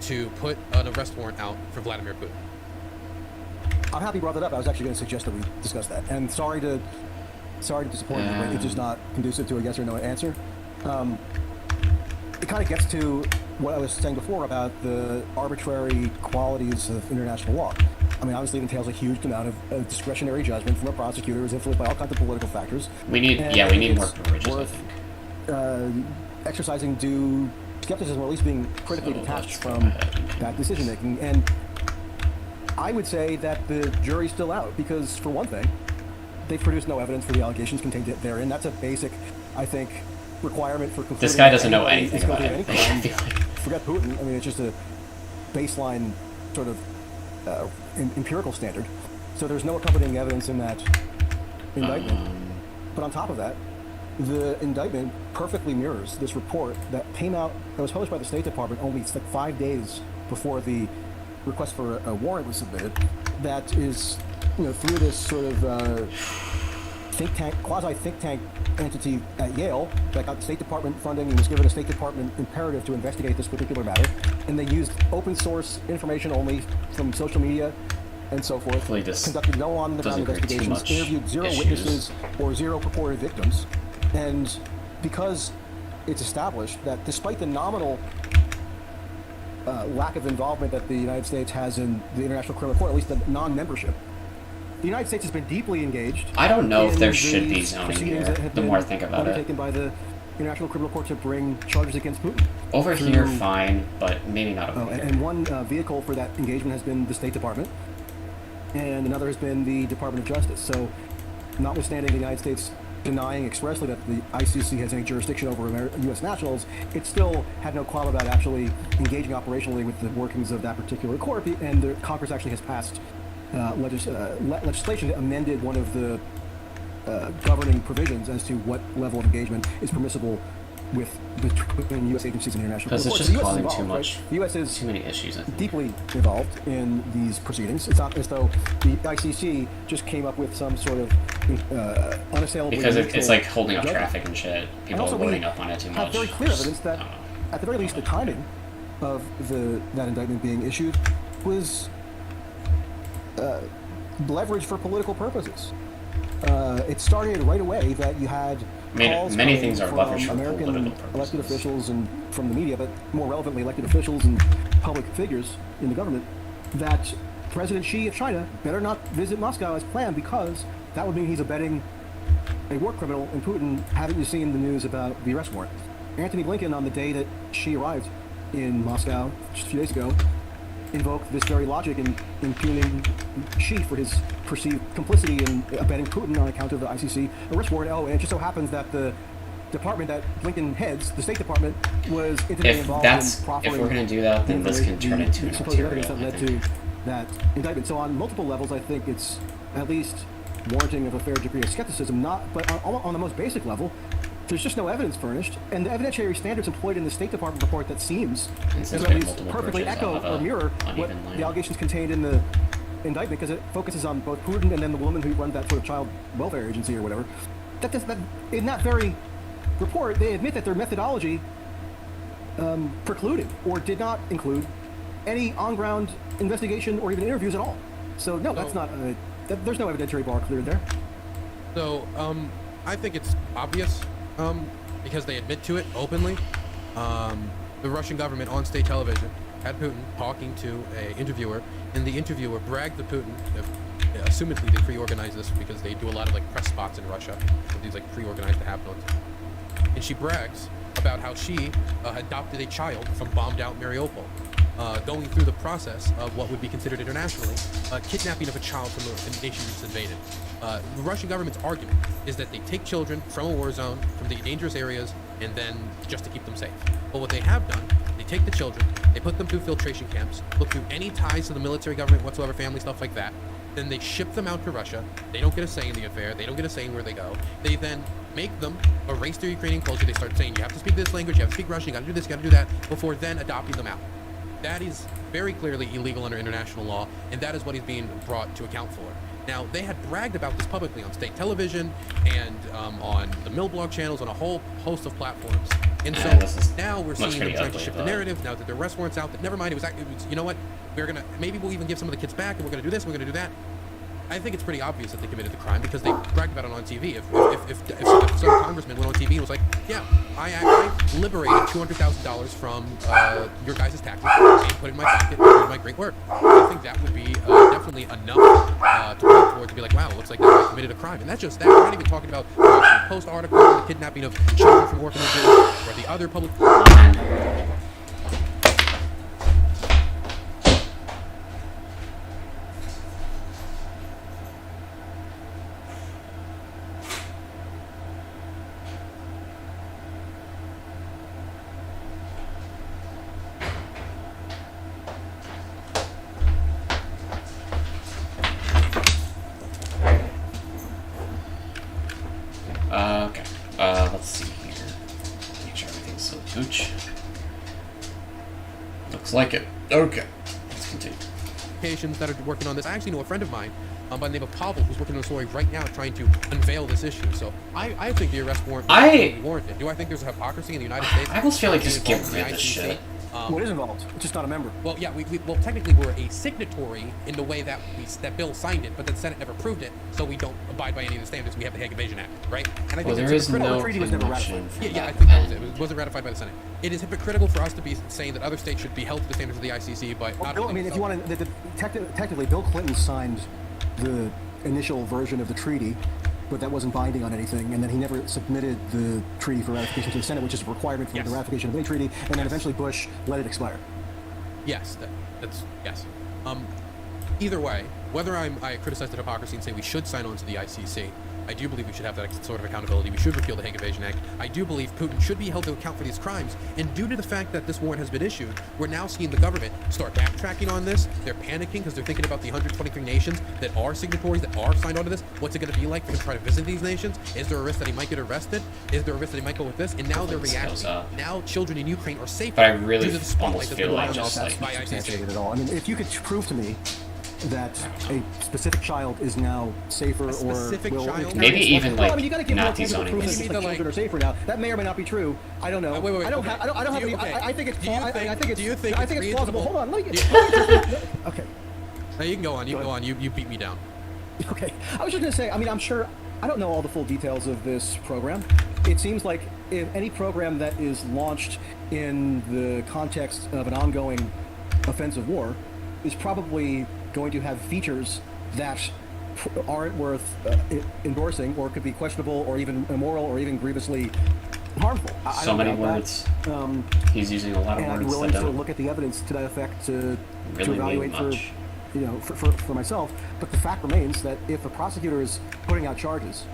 to put an arrest warrant out for Vladimir Putin? I'm happy you brought that up. I was actually going to suggest that we discuss that. And sorry to disappoint you, but it's just not conducive to a yes or no answer. It kind of gets to what I was saying before about the arbitrary qualities of international law. I mean, obviously it entails a huge amount of discretionary judgment from a prosecutor, is influenced by all kinds of political factors. We need more bridges, I think. Exercising due skepticism, or at least being critically detached from that decision making. And I would say that the jury's still out, because for one thing, they've produced no evidence for the allegations contained therein. That's a basic, I think, requirement for concluding. This guy doesn't know anything about it. Forget Putin. I mean, it's just a baseline sort of empirical standard. So there's no accompanying evidence in that indictment. But on top of that, the indictment perfectly mirrors this report that came out, that was published by the State Department only 5 days before the request for a warrant was submitted. That is, through this sort of quasi think tank entity at Yale that got State Department funding and was given a State Department imperative to investigate this particular matter, and they used open source information only from social media and so forth. Conducted no on-the-ground investigations, interviewed zero witnesses or zero purported victims, and because it's established that despite the nominal lack of involvement that the United States has in the International Criminal Court, at least the non-membership, the United States has been deeply engaged. I don't know if there should be zoning here, the more I think about it. Undertaken by the International Criminal Court to bring charges against Putin. Over here, fine, but maybe not over here. And one vehicle for that engagement has been the State Department, and another has been the Department of Justice. So, notwithstanding the United States denying expressly that the ICC has any jurisdiction over U.S. nationals, it still had no qualm about actually engaging operationally with the workings of that particular court, and the Congress actually has passed legislation that amended one of the governing provisions as to what level of engagement is permissible between U.S. agencies and international. Because it's Of course, just the US is causing involved, too right? much, The U.S. is too many issues. I think. deeply involved in these proceedings. It's not as though the ICC just came up with some sort of unassailable. Because it's like holding up judgment. traffic and shit. And People are also loading we up on it too have much. very clear evidence that, at the very least, the timing of that indictment being issued was leveraged for political purposes. It started right away that you had calls many coming things are from leveraged for American political purposes. elected officials and from the media, but more relevantly, elected officials and public figures in the government, that President Xi of China better not visit Moscow as planned, because that would mean he's abetting a war criminal in Putin. Haven't you seen the news about the arrest warrant? Anthony Blinken, on the day that Xi arrived in Moscow just a few days ago, invoked this very logic in impugning Xi for his perceived complicity in abetting Putin on account of the ICC arrest warrant. Oh, and it just so happens that the department that Blinken heads, the State Department, was intimately involved in profiling. If we're going to do that, then this can turn into an supposed evidence arterial. that led to that indictment. So on multiple levels, I think it's at least warranting of a fair degree of skepticism. But on the most basic level, there's just no evidence furnished, and the evidentiary standards employed in the State Department report that seems to at least perfectly echo or mirror what the allegations contained in the indictment, because it focuses on both Putin and then the woman who runs that sort of child welfare agency or whatever. That in that very report, they admit that their methodology precluded or did not include any on-ground investigation or even interviews at all. So no, that's not. There's no evidentiary bar cleared there. So I think it's obvious because they admit to it openly. The Russian government on state television had Putin talking to an interviewer, and the interviewer bragged to Putin. Assumedly, they pre-organize this because they do a lot of like press spots in Russia, these like pre-organized to happen ones. And she brags about how she adopted a child from bombed-out Mariupol, going through the process of what would be considered internationally kidnapping of a child from a nation that's invaded. The Russian government's argument is that they take children from a war zone, from the dangerous areas, and then just to keep them safe. But what they have done, they take the children, they put them through filtration camps, look through any ties to the military government whatsoever, family stuff like that. Then they ship them out to Russia. They don't get a say in the affair. They don't get a say in where they go. They then make them erase their Ukrainian culture. They start saying, you have to speak this language, you have to speak Russian, you gotta do this, you gotta do that, before then adopting them out. That is very clearly illegal under international law, and that is what he's being brought to account for. Now, they had bragged about this publicly on state television and on the Millblog channels, on a whole host of platforms. And so now we're seeing them trying to shift the narrative. Now that their arrest warrant's out, that never mind, it was, you know what, maybe we'll even give some of the kids back, and we're gonna do this, and we're gonna do that. I think it's pretty obvious that they committed the crime because they bragged about it on TV. If some congressman went on TV and was like, yeah, I liberated $200,000 from your guys' taxes and put it in my pocket and did my great work, I think that would be definitely enough to point forward to be like, wow, it looks like they committed a crime. And that's just that. We're not even talking about the Washington Post article, the kidnapping of children from orphanages, or the other public... Okay. Let's see here. Make sure everything's still gooch. Looks like it. Okay. Let's continue. That are working on this. I actually know a friend of mine by the name of Pavel who's working on a story right now trying to unveil this issue. So I think the arrest warrant is warranted. Do I think there's a hypocrisy in the United States? I almost feel like just get rid of this shit. What is involved? It's just not a member. Well, yeah, well, technically we're a signatory in the way that that bill signed it, but the Senate never approved it, so we don't abide by any of the standards. We have the Hague Invasion Act, right? And I think there is no the treaty was never ratified. Yeah, I think that was it. It wasn't ratified by the Senate. It is hypocritical for us to be saying that other states should be held to the standards of the ICC, but not. Bill, I mean, if you want to, technically, Bill Clinton signed the initial version of the treaty, but that wasn't binding on anything, and then he never submitted the treaty for ratification to the Senate, which is a requirement for the ratification of any treaty, and then eventually Bush let it expire. Yes, that's yes. Either way, whether I criticize the hypocrisy and say we should sign on to the ICC, I do believe we should have that sort of accountability. We should repeal the Hague Evasion Act. I do believe Putin should be held to account for these crimes. And due to the fact that this warrant has been issued, we're now seeing the government start backtracking on this. They're panicking because they're thinking about the 123 nations that are signatories, that are signed onto this. What's it going to be like for him to try to visit these nations? Is there a risk that he might get arrested? Is there a risk that he might go with this? And now they're reacting. Now children in Ukraine are safer. But I really due to the spotlight almost that's feel been like around just like by ICC. Substantiated at all. I mean, if you could prove to me that a specific child is now safer specific or will child? Maybe even well, like I mean, you got to give Nazi more proof zoning. that children are safer now. That may or may not be true. I don't know. Wait, I don't okay. have. I don't have any. Okay. I think it's. Do you think- I think it's. do you think I it's think it's plausible. reasonable? Hold on. Let me get. Okay. No, you can go on. You can go on. You beat me down. Okay. I was just going to say, I mean, I'm sure, I don't know all the full details of this program. It seems like if any program that is launched in the context of an ongoing offensive war is probably going to have features that aren't worth endorsing or could be questionable or even immoral or even grievously harmful. So many words. He's using a lot of and words I'm willing that to don't look at the evidence to that effect to really mean evaluate much. for myself. But the fact remains that if a prosecutor is putting out charges,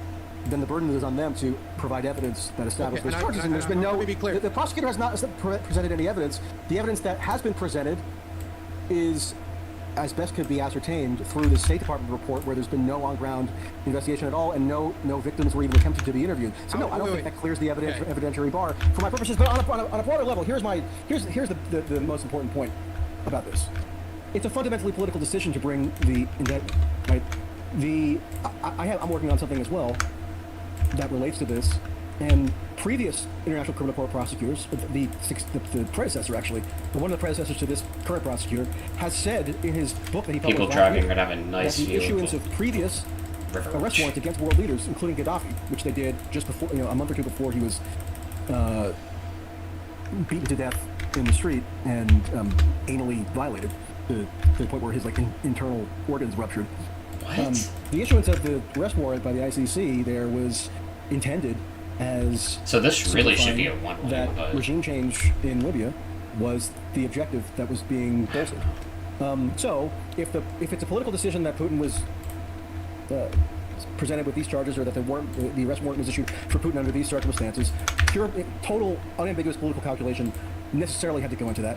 then the burden is on them to provide evidence that establishes those charges. And there's been no. The prosecutor has not presented any evidence. The evidence that has been presented is, as best could be ascertained, through the State Department report, where there's been no on-ground investigation at all, and no victims were even attempted to be interviewed. So no, I don't think that clears the evidentiary bar for my purposes. But on a broader level, here's the most important point about this. It's a fundamentally political decision to bring the indictment, right? I'm working on something as well that relates to this, and previous International Criminal Court prosecutors, the predecessor actually, one of the predecessors to this current prosecutor, has said in his book that he published People last driving year are gonna have a nice that the view issuance of of previous arrest warrants against world leaders, including Gaddafi, which they did just before, a month or two before he was beaten to death in the street and anally violated to the point where his internal organs ruptured. What? The issuance of the arrest warrant by the ICC there was intended as So this really should be a signifying one-way, that but regime change in Libya was the objective that was being bolstered. So if it's a political decision that Putin was presented with these charges, or that the arrest warrant was issued for Putin under these circumstances, pure, total, unambiguous political calculation necessarily had to go into that.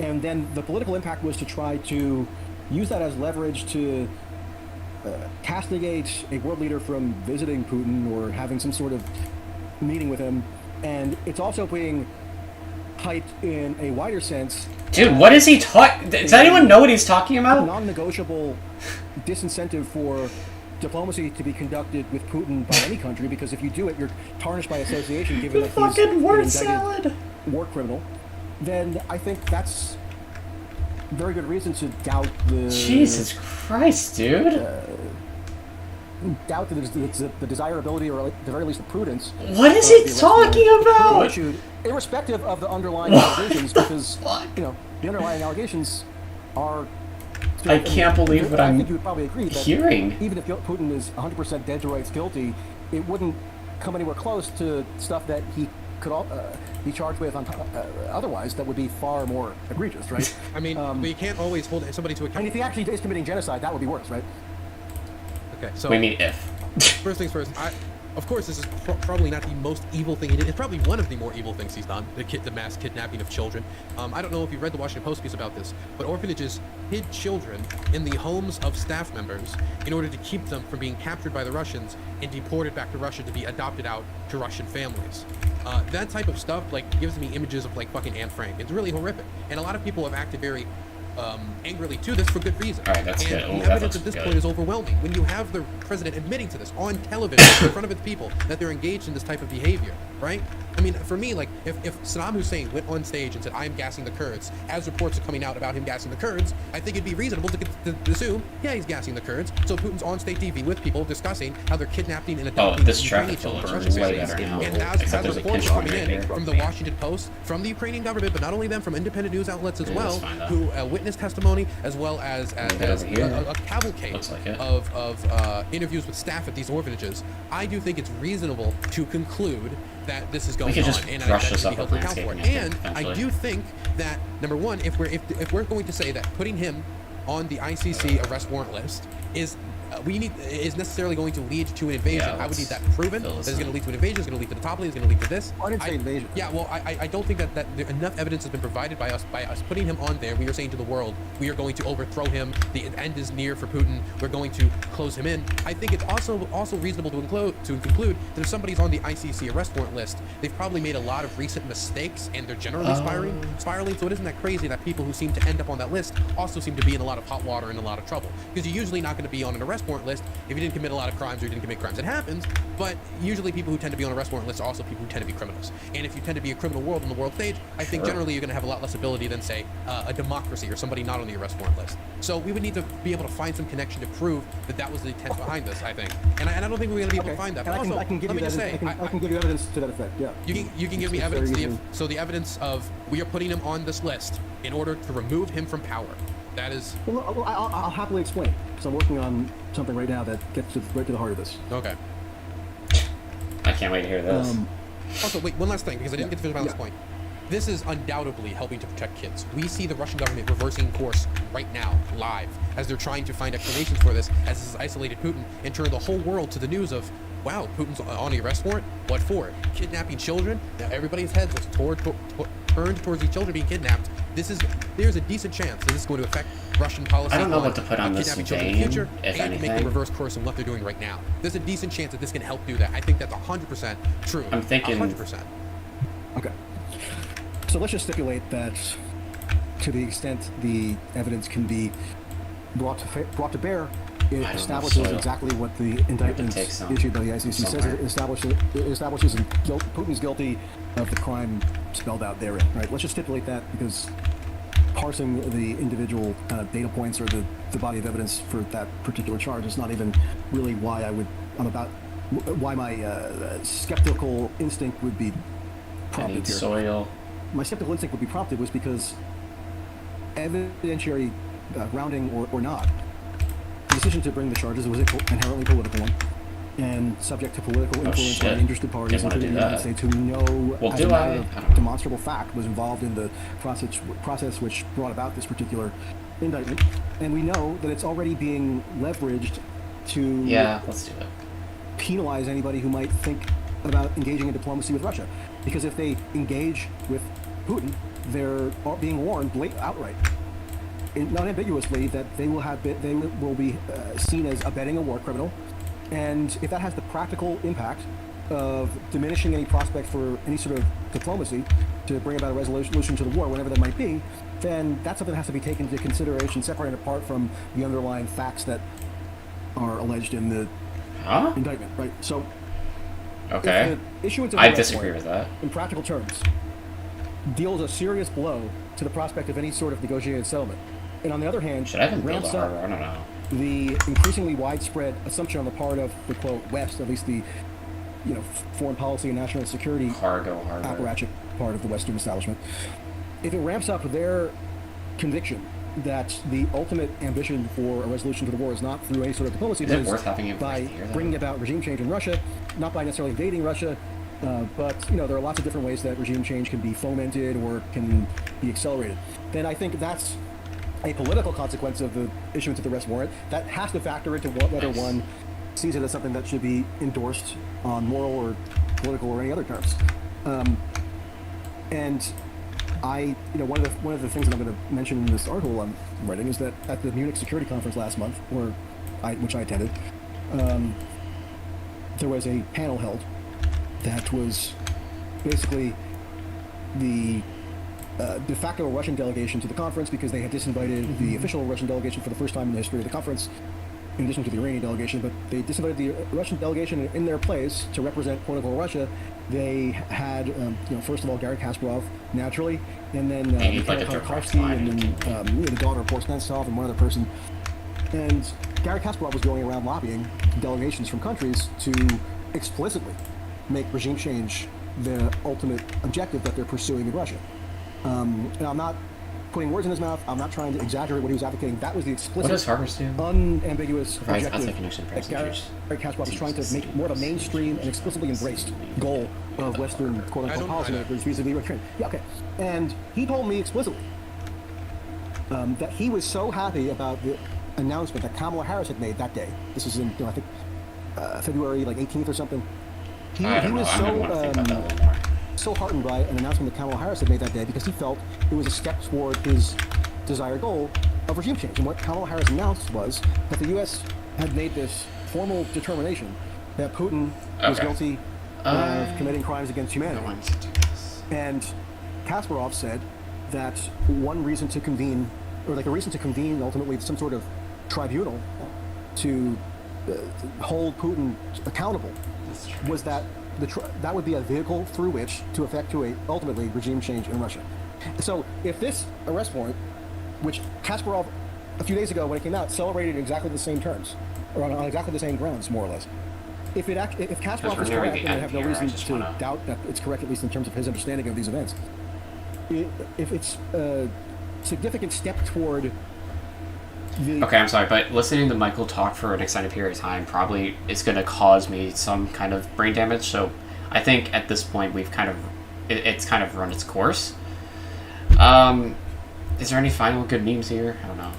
And then the political impact was to try to use that as leverage to castigate a world leader from visiting Putin or having some sort of meeting with him. And it's also being hyped in a wider sense. Dude, what is he talking? Does anyone know what he's talking about? Non-negotiable disincentive for diplomacy to be conducted with Putin by any country, because if you do it, you're tarnished by association, given that he's fucking word an salad indicted war criminal. Then I think that's very good reason to doubt the... Jesus Christ, dude. Doubt the desirability, or at the very least the prudence. What is he talking about? Issued, irrespective of the underlying allegations, because the underlying allegations are... I can't believe what I think you would probably agree that hearing. Even if Putin is 100% dead to rights guilty, it wouldn't come anywhere close to stuff that he could be charged with otherwise that would be far more egregious, right? I mean, we can't always hold somebody to account. And if he actually is committing genocide, that would be worse, right? Okay, so... We mean if. First things first, of course, this is probably not the most evil thing he did. It's probably one of the more evil things he's done, the mass kidnapping of children. I don't know if you read the Washington Post piece about this, but orphanages hid children in the homes of staff members in order to keep them from being captured by the Russians and deported back to Russia to be adopted out to Russian families. That type of stuff, gives me images of, fucking Anne Frank. It's really horrific. And a lot of people have acted very angrily to this for good reason. All right, that's and good. The evidence at this point is overwhelming. When you have the president admitting to this on television in front of its people that they're engaged in this type of behavior, right? I mean, for me, if Saddam Hussein went on stage and said, "I'm gassing the Kurds," as reports are coming out about him gassing the Kurds, I think it'd be reasonable to assume, yeah, he's gassing the Kurds. So Putin's on state TV with people discussing how they're kidnapping and adopting this Ukrainian traffic children. is way better now. And as Except there's a reports kid are coming right in there. from the Washington Post, from the Ukrainian government, but not only them, from independent news outlets as Yeah, well, that's fine, though. who witness testimony, as well as over here. a cavalcade of interviews with staff at these orphanages. I do think it's reasonable to conclude that this is going could on, just and brush that this should be up held to with account for it. landscaping, And I eventually. do think that, number one, if we're going to say that putting him on the ICC arrest warrant list is is necessarily going to lead to an invasion. I would need that proven. That is going to lead to an invasion. It's going to lead to the top lead. It's going to lead to this. I didn't say invasion. Yeah, well, I don't think that enough evidence has been provided by us putting him on there. We are saying to the world, we are going to overthrow him. The end is near for Putin. We're going to close him in. I think it's also reasonable to conclude that if somebody's on the ICC arrest warrant list, they've probably made a lot of recent mistakes and they're generally spiraling. So it isn't that crazy that people who seem to end up on that list also seem to be in a lot of hot water and a lot of trouble. Because you're usually not going to be on an arrest warrant list if you didn't commit a lot of crimes or you didn't commit crimes. It happens, but usually people who tend to be on arrest warrant lists are also people who tend to be criminals. And if you tend to be a criminal world on the world stage, I think generally you're going to have a lot less ability than, say, a democracy or somebody not on the arrest warrant list. So we would need to be able to find some connection to prove that was the intent behind this, I think. And I don't think we're going to be able to find that. But I can give you evidence to that effect, yeah. You can give me evidence. So the evidence of we are putting him on this list in order to remove him from power. That is... Well, I'll happily explain, because I'm working on something right now that gets right to the heart of this. Okay. I can't wait to hear this. Also, wait, one last thing, because I didn't get to finish my last point. This is undoubtedly helping to protect kids. We see the Russian government reversing course right now, live, as they're trying to find explanations for this, as this has isolated Putin and turned the whole world to the news of, wow, Putin's on the arrest warrant? What for? Kidnapping children? Now everybody's head was turned towards these children being kidnapped. There's a decent chance that this is going to affect Russian policy. I don't know what to put on this kidnapping children in the future, and make them reverse course on what they're doing right now. There's a decent chance that this can help do that. I think that's 100% true. I'm thinking 100%. Okay. So let's just stipulate that to the extent the evidence can be brought to bear, it establishes exactly what the indictment issued by the ICC says. It establishes Putin's guilty of the crime spelled out therein. Right? Let's just stipulate that, because parsing the individual data points or the body of evidence for that particular charge is not even really why why my skeptical instinct would be prompted here. Soil. My skeptical instinct would be prompted was because evidentiary grounding or not, the decision to bring the charges was an inherently political one and subject to political influence by interested parties, including the United States, who we know as a matter of demonstrable fact was involved in the process which brought about this particular indictment. And we know that it's already being leveraged to let's do it. Penalize anybody who might think about engaging in diplomacy with Russia. Because if they engage with Putin, they're being warned outright, unambiguously, that they will be seen as abetting a war criminal. And if that has the practical impact of diminishing any prospect for any sort of diplomacy to bring about a resolution to the war, whenever that might be, then that's something that has to be taken into consideration, separate and apart from the underlying facts that are alleged in the indictment, right? So, okay, I disagree with that. In practical terms, deals a serious blow to the prospect of any sort of negotiated settlement. And on the other hand, ramps up the increasingly widespread assumption on the part of the quote West, at least the foreign policy and national security apparatchik part of the Western establishment. If it ramps up their conviction that the ultimate ambition for a resolution to the war is not through any sort of diplomacy, but by bringing about regime change in Russia, not by necessarily invading Russia, but there are lots of different ways that regime change can be fomented or can be accelerated. Then I think that's a political consequence of the issuance of the arrest warrant that has to factor into whether one sees it as something that should be endorsed on moral or political or any other terms. And one of the things that I'm going to mention in this article I'm writing is that at the Munich Security Conference last month, which I attended, there was a panel held that was basically the de facto Russian delegation to the conference, because they had disinvited the official Russian delegation for the first time in the history of the conference, in addition to the Iranian delegation. But they disinvited the Russian delegation. In their place, to represent quote-unquote Russia, they had, first of all, Garry Kasparov, naturally, and then Mikhail Khodorkovsky, and then the daughter of Boris Nemtsov, and one other person. And Garry Kasparov was going around lobbying delegations from countries to explicitly make regime change the ultimate objective that they're pursuing in Russia. And I'm not putting words in his mouth. I'm not trying to exaggerate what he was advocating. That was the explicit, unambiguous objective that Garry Kasparov was trying to make more of a mainstream and explicitly embraced goal of Western quote-unquote policymakers vis-a-vis Ukraine. Yeah, okay. And he told me explicitly that he was so happy about the announcement that Kamala Harris had made that day. This was in, I think, February 18th or something. He was so heartened by an announcement that Kamala Harris had made that day because he felt it was a step toward his desired goal of regime change. And what Kamala Harris announced was that the U.S. had made this formal determination that Putin was guilty of committing crimes against humanity. And Kasparov said that one reason to convene, or a reason to convene ultimately some sort of tribunal to hold Putin accountable, was that that would be a vehicle through which to effectuate ultimately regime change in Russia. So if this arrest warrant, which Kasparov a few days ago when it came out celebrated in exactly the same terms, or on exactly the same grounds more or less, if Kasparov is correct, and I have no reason to doubt that it's correct, at least in terms of his understanding of these events, if it's a significant step toward the... Okay, I'm sorry, but listening to Michael talk for an extended period of time probably is going to cause me some kind of brain damage, so I think at this point we've it's kind of run its course. Is there any final good memes here? I don't know.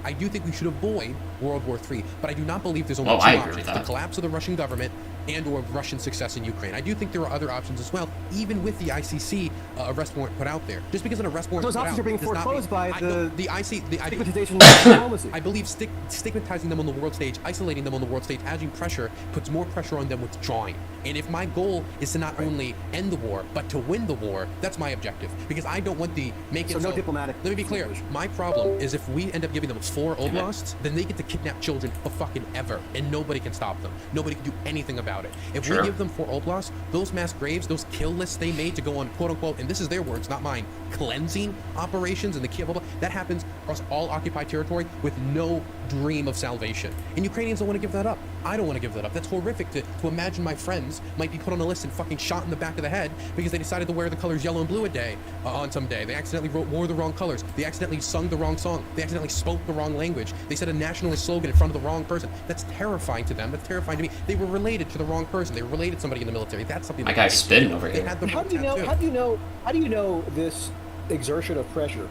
I do think we should avoid World War III, but I do not believe there's only two options: the collapse of the Russian government and/or Russian success in Ukraine. I do think there are other options as well, even with the ICC arrest warrant put out there. Just because an arrest warrant those options are being foreclosed by the stigmatization of diplomacy. I believe stigmatizing them on the world stage, isolating them on the world stage, adding pressure, puts more pressure on them withdrawing. And if my goal is to not only end the war, but to win the war, that's my objective. Because I don't want the no diplomatic. Let me be clear. My problem is if we end up giving them 4 oblasts, then they get to kidnap children for fucking ever, and nobody can stop them. Nobody can do anything about it. If we give them 4 oblasts, those mass graves, those kill lists they made to go on quote-unquote, and this is their words, not mine, cleansing operations in the Kiev oblast, that happens across all occupied territory with no dream of salvation. And Ukrainians don't want to give that up. I don't want to give that up. That's horrific to imagine my friends might be put on a list and fucking shot in the back of the head because they decided to wear the colors yellow and blue a day on some day. They accidentally wore the wrong colors. They accidentally sung the wrong song. They accidentally spoke the wrong language. They said a nationalist slogan in front of the wrong person. That's terrifying to them. That's terrifying to me. They were related to the wrong person. They were related to somebody in the military. That's something. My guy's spinning over here. How do you know this exertion of pressure,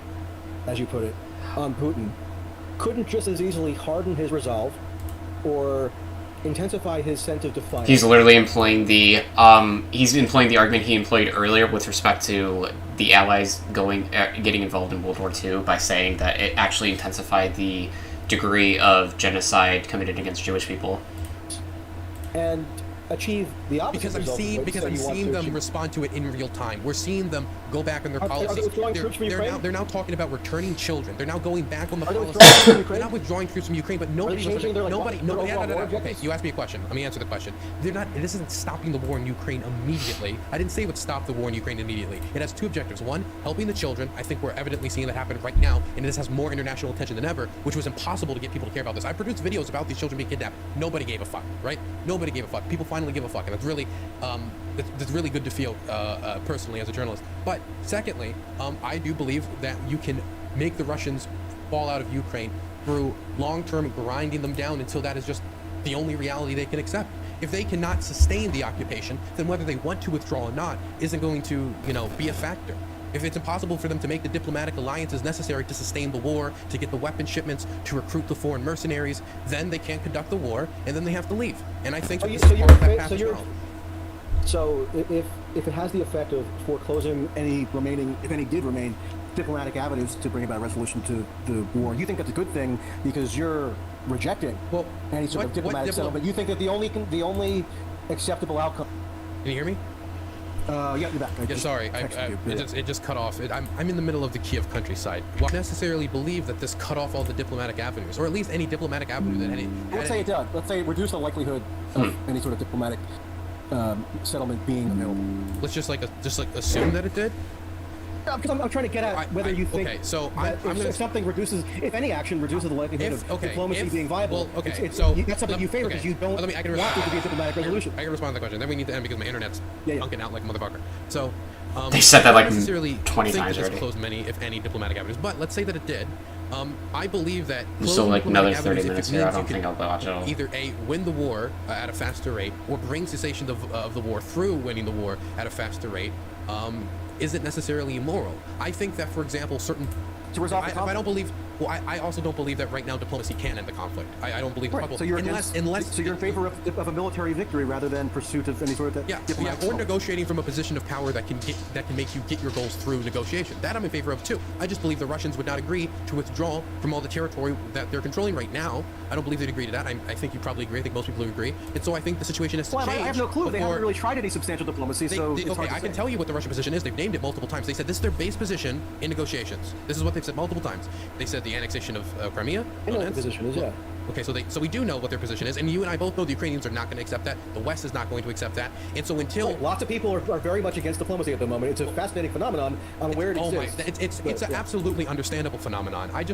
as you put it, on Putin couldn't just as easily harden his resolve or intensify his sense of defiance? He's literally employing the argument he employed earlier with respect to the Allies getting involved in World War II by saying that it actually intensified the degree of genocide committed against Jewish people. And achieve the opposite because I'm seeing them respond to it in real time. We're seeing them go back on their policies. They're now talking about returning children. They're now going back on the policies. They're not withdrawing troops from Ukraine, but nobody. Okay, you asked me a question. Let me answer the question. This isn't stopping the war in Ukraine immediately. I didn't say it would stop the war in Ukraine immediately. It has 2 objectives. One, helping the children. I think we're evidently seeing that happen right now, and this has more international attention than ever, which was impossible to get people to care about this. I produced videos about these children being kidnapped. Nobody gave a fuck, right? Nobody gave a fuck. People finally give a fuck, and that's really good to feel personally as a journalist. But secondly, I do believe that you can make the Russians fall out of Ukraine through long-term grinding them down until that is just the only reality they can accept. If they cannot sustain the occupation, then whether they want to withdraw or not isn't going to, be a factor. If it's impossible for them to make the diplomatic alliances necessary to sustain the war, to get the weapon shipments, to recruit the foreign mercenaries, then they can't conduct the war, and then they have to leave. And I think this is part of that path as well. So if it has the effect of foreclosing any remaining, if any did remain, diplomatic avenues to bring about resolution to the war, you think that's a good thing because you're rejecting any sort of diplomatic settlement. You think that the only acceptable outcome. Can you hear me? Yeah, you're back. Yeah, sorry, it just cut off. I'm in the middle of the Kiev countryside. I necessarily believe that this cut off all the diplomatic avenues, or at least any diplomatic avenue that any. Let's say it does. Let's say it reduced the likelihood of any sort of diplomatic settlement being available. Let's just assume that it did. Because I'm trying to get at whether you think if something reduces, if any action reduces the likelihood of diplomacy being viable, that's something you favor because you don't want there to be a diplomatic resolution. I can respond to the question. Then we need to end because my internet's bunking out like a motherfucker. So they said that like necessarily 20 think times that already. Closed many, if any, diplomatic avenues. But let's say that it did. I believe that so like another 30 minutes here. I don't think I'll watch it all. Either win the war at a faster rate, or bring cessation of the war through winning the war at a faster rate. Isn't necessarily immoral. I think that, for example, certain. To resolve the conflict. I don't believe. Well, I also don't believe that right now diplomacy can end the conflict. I don't believe Right. So you're so you're in favor of a military victory rather than pursuit of any sort of or negotiating from a position of power that can make you get your goals through negotiation. That I'm in favor of too. I just believe the Russians would not agree to withdraw from all the territory that they're controlling right now. I don't believe they'd agree to that. I think you probably agree. I think most people agree. And so I think the situation has to change. I have no clue. They haven't really tried any substantial diplomacy. I can tell you what the Russian position is. They've named it multiple times. They said this is their base position in negotiations. This is what they've said multiple times. They said the annexation of Crimea. I know what the position is, yeah. Okay, so we do know what their position is, and you and I both know the Ukrainians are not going to accept that. The West is not going to accept that, and so until lots of people are very much against diplomacy at the moment. It's a fascinating phenomenon. I'm aware it exists. It's an absolutely understandable phenomenon. I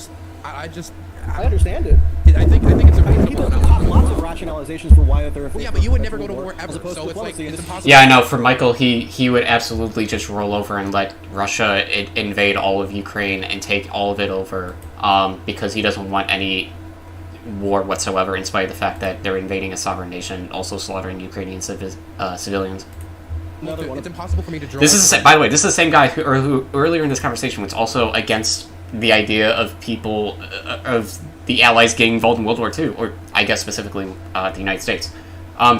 understand it. I think it's a reasonable phenomenon. Lots of rationalizations for why they're. Well, yeah, but you would never go to war ever, so it's like it's impossible. Yeah, I know. For Michael, he would absolutely just roll over and let Russia invade all of Ukraine and take all of it over, because he doesn't want any war whatsoever, in spite of the fact that they're invading a sovereign nation, also slaughtering Ukrainian civilians. It's impossible for me to draw. By the way, this is the same guy who earlier in this conversation was also against the idea of people of the Allies getting involved in World War II, or I guess specifically the United States.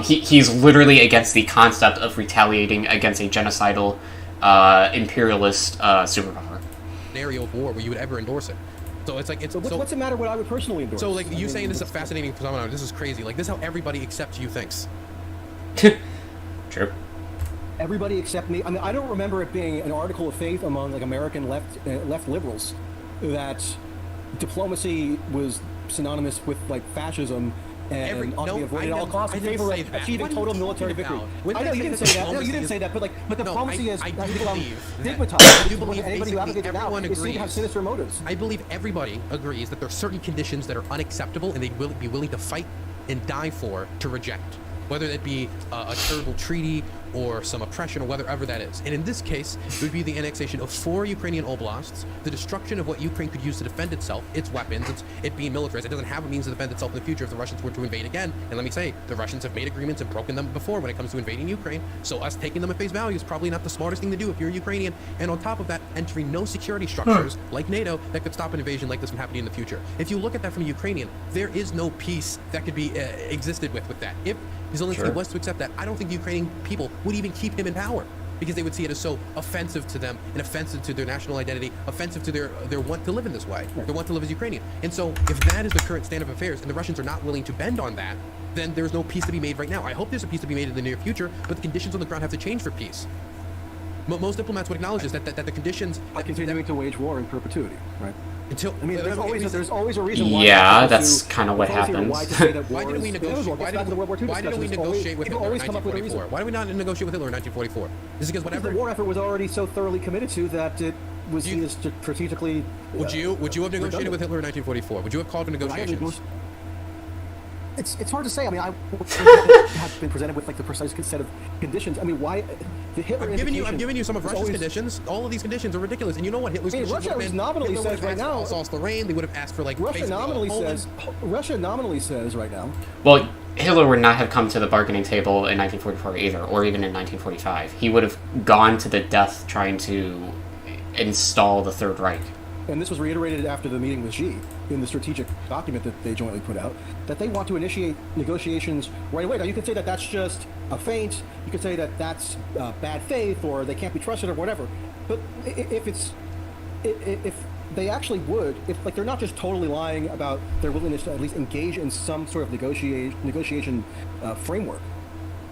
He's literally against the concept of retaliating against a genocidal imperialist superpower. Scenario of war where you would ever endorse it. So it's like what's the matter? What I would personally endorse. So like you saying this is a fascinating phenomenon. This is crazy. Like this is how everybody except you thinks. True. Everybody except me. I mean, I don't remember it being an article of faith among like American left liberals that diplomacy was synonymous with like fascism and ought to be avoided at all costs in favor of achieving total military victory. I know you didn't say that. No, you didn't say that. But diplomacy is stigmatized. Anybody who advocates it now is seen to have sinister motives. I believe everybody agrees that there are certain conditions that are unacceptable and they will be willing to fight and die for to reject. Whether it be a terrible treaty or some oppression or whatever that is. And in this case, it would be the annexation of 4 Ukrainian oblasts, the destruction of what Ukraine could use to defend itself, its weapons, it being militarized. It doesn't have a means to defend itself in the future if the Russians were to invade again. And let me say, the Russians have made agreements and broken them before when it comes to invading Ukraine. So us taking them at face value is probably not the smartest thing to do if you're Ukrainian. And on top of that, entering no security structures like NATO that could stop an invasion like this from happening in the future. If you look at that from a Ukrainian, there is no peace that could be existed with that. If Zelensky was to accept that, I don't think the Ukrainian people would even keep him in power because they would see it as so offensive to them and offensive to their national identity, offensive to their want to live in this way, their want to live as Ukrainian. And so if that is the current state of affairs and the Russians are not willing to bend on that, then there's no peace to be made right now. I hope there's a peace to be made in the near future, but the conditions on the ground have to change for peace. Most diplomats would acknowledge this, that the conditions... By continuing to wage war in perpetuity, right? Until, I mean, there's always a reason why... Yeah, that's kind of what happens. Why didn't we negotiate? Why didn't we negotiate with Hitler in 1944? Why did we not negotiate with Hitler in 1944? This is because whatever... The war effort was already so thoroughly committed to that it was seen as strategically... Would you have negotiated with Hitler in 1944? Would you have called for negotiations? It's hard to say. I mean, I have been presented with like the precise set of conditions. I mean, why the Hitler? I'm giving you some of Russia's conditions. All of these conditions are ridiculous, and you know what Hitler's conditions would have been? Nominally says right now. Alsace-Lorraine. They would have asked for like. Russia nominally says right now. Well, Hitler would not have come to the bargaining table in 1944 either, or even in 1945. He would have gone to the death trying to install the Third Reich. And this was reiterated after the meeting with Xi in the strategic document that they jointly put out, that they want to initiate negotiations right away. Now, you could say that that's just a feint. You could say that that's bad faith, or they can't be trusted, or whatever. But if they actually would, if like they're not just totally lying about their willingness to at least engage in some sort of negotiation framework,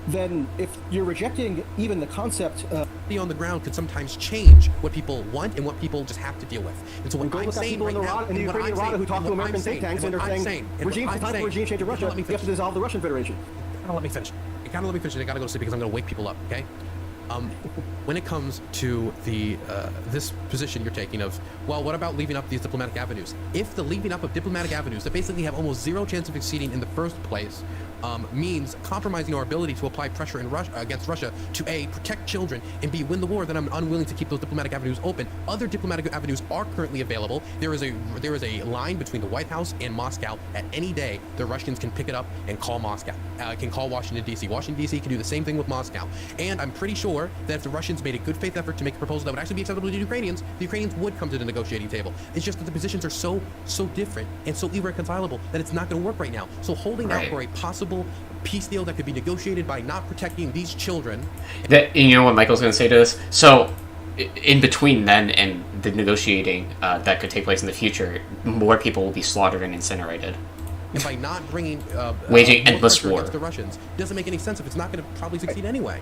then if you're rejecting even the concept on the ground could sometimes change what people want and what people just have to deal with. And so what I'm saying right now, in the Ukrainian Rada who talk to American think tanks and they're saying regime change in Russia, you have to dissolve the Russian Federation. Let me finish. You gotta let me finish. I gotta go to sleep because I'm gonna wake people up. Okay. When it comes to the this position you're taking of, well, what about leaving up these diplomatic avenues? If the leaving up of diplomatic avenues that basically have almost zero chance of succeeding in the first place means compromising our ability to apply pressure against Russia to A, protect children, and B, win the war, then I'm unwilling to keep those diplomatic avenues open. Other diplomatic avenues are currently available. There is a line between the White House and Moscow. At any day, the Russians can pick it up and call Moscow, can call Washington, D.C. Washington, D.C. can do the same thing with Moscow. And I'm pretty sure that if the Russians made a good faith effort to make a proposal that would actually be acceptable to the Ukrainians would come to the negotiating table. It's just that the positions are so different and so irreconcilable that it's not going to work right now. So holding out for a possible peace deal that could be negotiated by not protecting these children. You know what Michael's going to say to this? So, in between then and the negotiating that could take place in the future, more people will be slaughtered and incinerated. And by not bringing waging endless war against the Russians, it doesn't make any sense if it's not going to probably succeed anyway.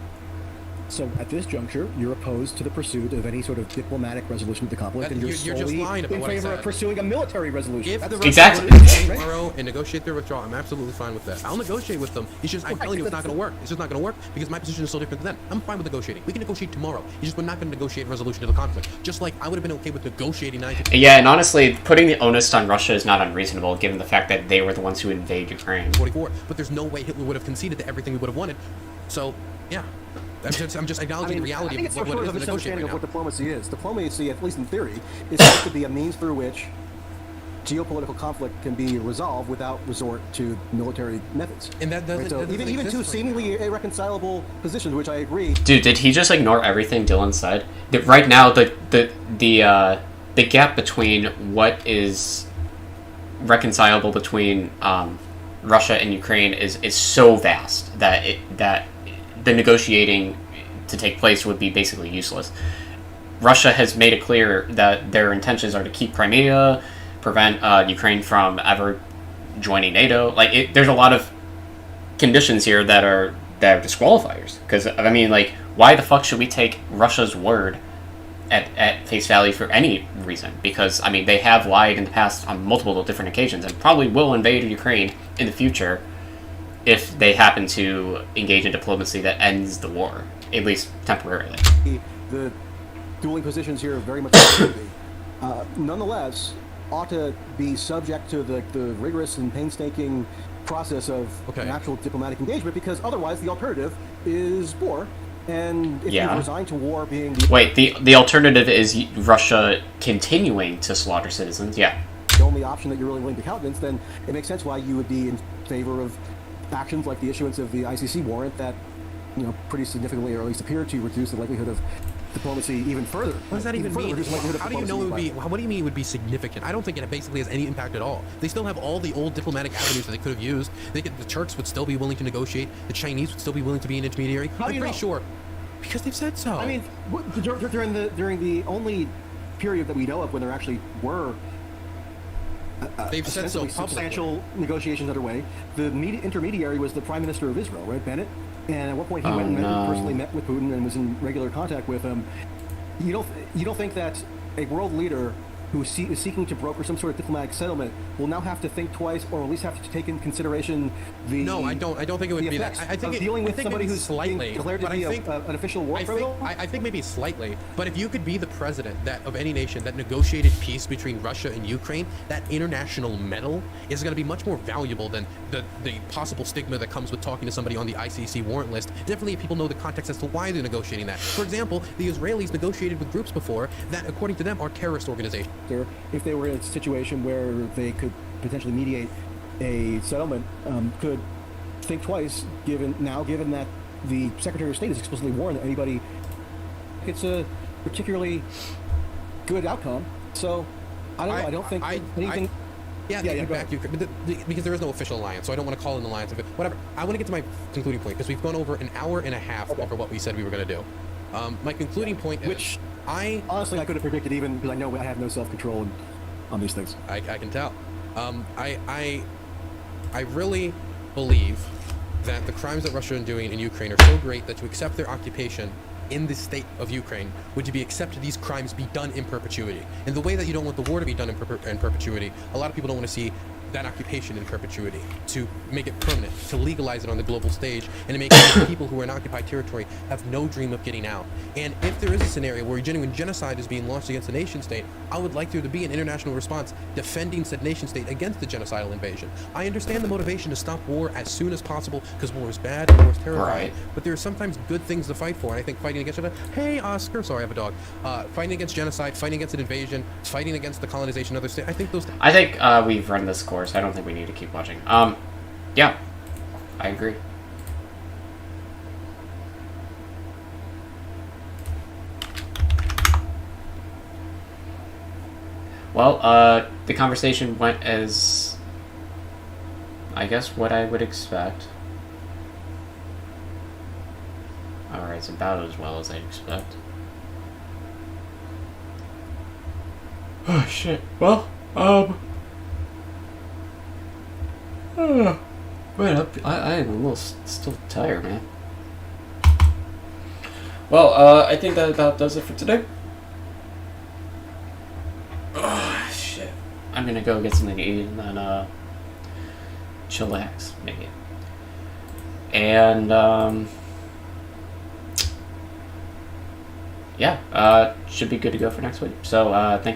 So at this juncture, you're opposed to the pursuit of any sort of diplomatic resolution of the conflict, and you're just lying about in what I favor said. of pursuing a military resolution. If the exactly Russians go tomorrow and negotiate their withdrawal, I'm absolutely fine with that. I'll negotiate with them. It's just, I'm telling you, it's not going to work. It's just not going to work because my position is so different than them. I'm fine with negotiating. We can negotiate tomorrow. It's just we're not going to negotiate a resolution to the conflict. Just like I would have been okay with negotiating 9 Yeah, and honestly, putting the onus on Russia is not unreasonable, given the fact that they were the ones who invaded Ukraine. 44, but there's no way Hitler would have conceded to everything we would have wanted. So, yeah. I'm just acknowledging the reality I think of what it is to negotiate right of now. what diplomacy is. Diplomacy, at least in theory, is supposed to be a means through which geopolitical conflict can be resolved without resort to military methods. And that doesn't, right? So even two seemingly irreconcilable positions, which I agree. Dude, did he just ignore everything Dylan said? Right now, the gap between what is reconcilable between Russia and Ukraine is so vast that the negotiating to take place would be basically useless. Russia has made it clear that their intentions are to keep Crimea, prevent Ukraine from ever joining NATO. There's a lot of conditions here that are disqualifiers. Because I mean, why the fuck should we take Russia's word at face value for any reason? Because I mean, they have lied in the past on multiple different occasions, and probably will invade Ukraine in the future if they happen to engage in diplomacy that ends the war, at least temporarily. The dueling positions here very much nonetheless ought to be subject to the rigorous and painstaking process of an actual diplomatic engagement, because otherwise the alternative is war. And if you resign to war being the alternative is Russia continuing to slaughter citizens. the only option that you're really willing to countenance, then it makes sense why you would be in favor of actions like the issuance of the ICC warrant that, pretty significantly, or at least appear to reduce the likelihood of diplomacy even further. What does that even mean? How do you know it would be? What do you mean it would be significant? I don't think it basically has any impact at all. They still have all the old diplomatic avenues that they could have used. The Turks would still be willing to negotiate. The Chinese would still be willing to be an intermediary. I'm pretty sure, because they've said so. I mean, during the only period that we know of when there actually were they've said so substantial negotiations underway, the intermediary was the Prime Minister of Israel, right, Bennett? And at one point he went and personally met with Putin and was in regular contact with him. You don't think that a world leader who is seeking to broker some sort of diplomatic settlement will now have to think twice, or at least have to take into consideration the I don't think it would be that. I think dealing with somebody who's slightly declared to be an official war criminal. I think maybe slightly, but if you could be the president of any nation that negotiated peace between Russia and Ukraine, that international medal is going to be much more valuable than the possible stigma that comes with talking to somebody on the ICC warrant list. Definitely, if people know the context as to why they're negotiating that. For example, the Israelis negotiated with groups before that, according to them, are terrorist organizations. If they were in a situation where they could potentially mediate a settlement, could think twice, given that the Secretary of State is explicitly warned that anybody, it's a particularly good outcome. So I don't think anything. Because there is no official alliance, so I don't want to call an alliance. Whatever. I want to get to my concluding point, because we've gone over an hour and a half over what we said we were going to do. My concluding point is, honestly, I could have predicted, even because I know I have no self-control on these things. I can tell. I really believe that the crimes that Russia is doing in Ukraine are so great that to accept their occupation in the state of Ukraine would to be accepted these crimes be done in perpetuity. And the way that you don't want the war to be done in perpetuity, a lot of people don't want to see that occupation in perpetuity, to make it permanent, to legalize it on the global stage, and to make sure that people who are in occupied territory have no dream of getting out. And if there is a scenario where genuine genocide is being launched against a nation state, I would like there to be an international response defending said nation state against the genocidal invasion. I understand the motivation to stop war as soon as possible, because war is bad and war is terrifying, but there are sometimes good things to fight for, and I think fighting against hey Oscar, sorry I have a dog, fighting against genocide, fighting against an invasion, fighting against the colonization of other states, I think those... I think we've run this course. I don't think we need to keep watching. Yeah, I agree. Well, the conversation went as, I guess, what I would expect. Alright, it's about as well as I'd expect. Oh, shit. Well, man, I am a little still tired, man. Well, I think that about does it for today. Oh, shit. I'm gonna go get something to eat and then, chillax, maybe. And, yeah, should be good to go for next week. So, thank you.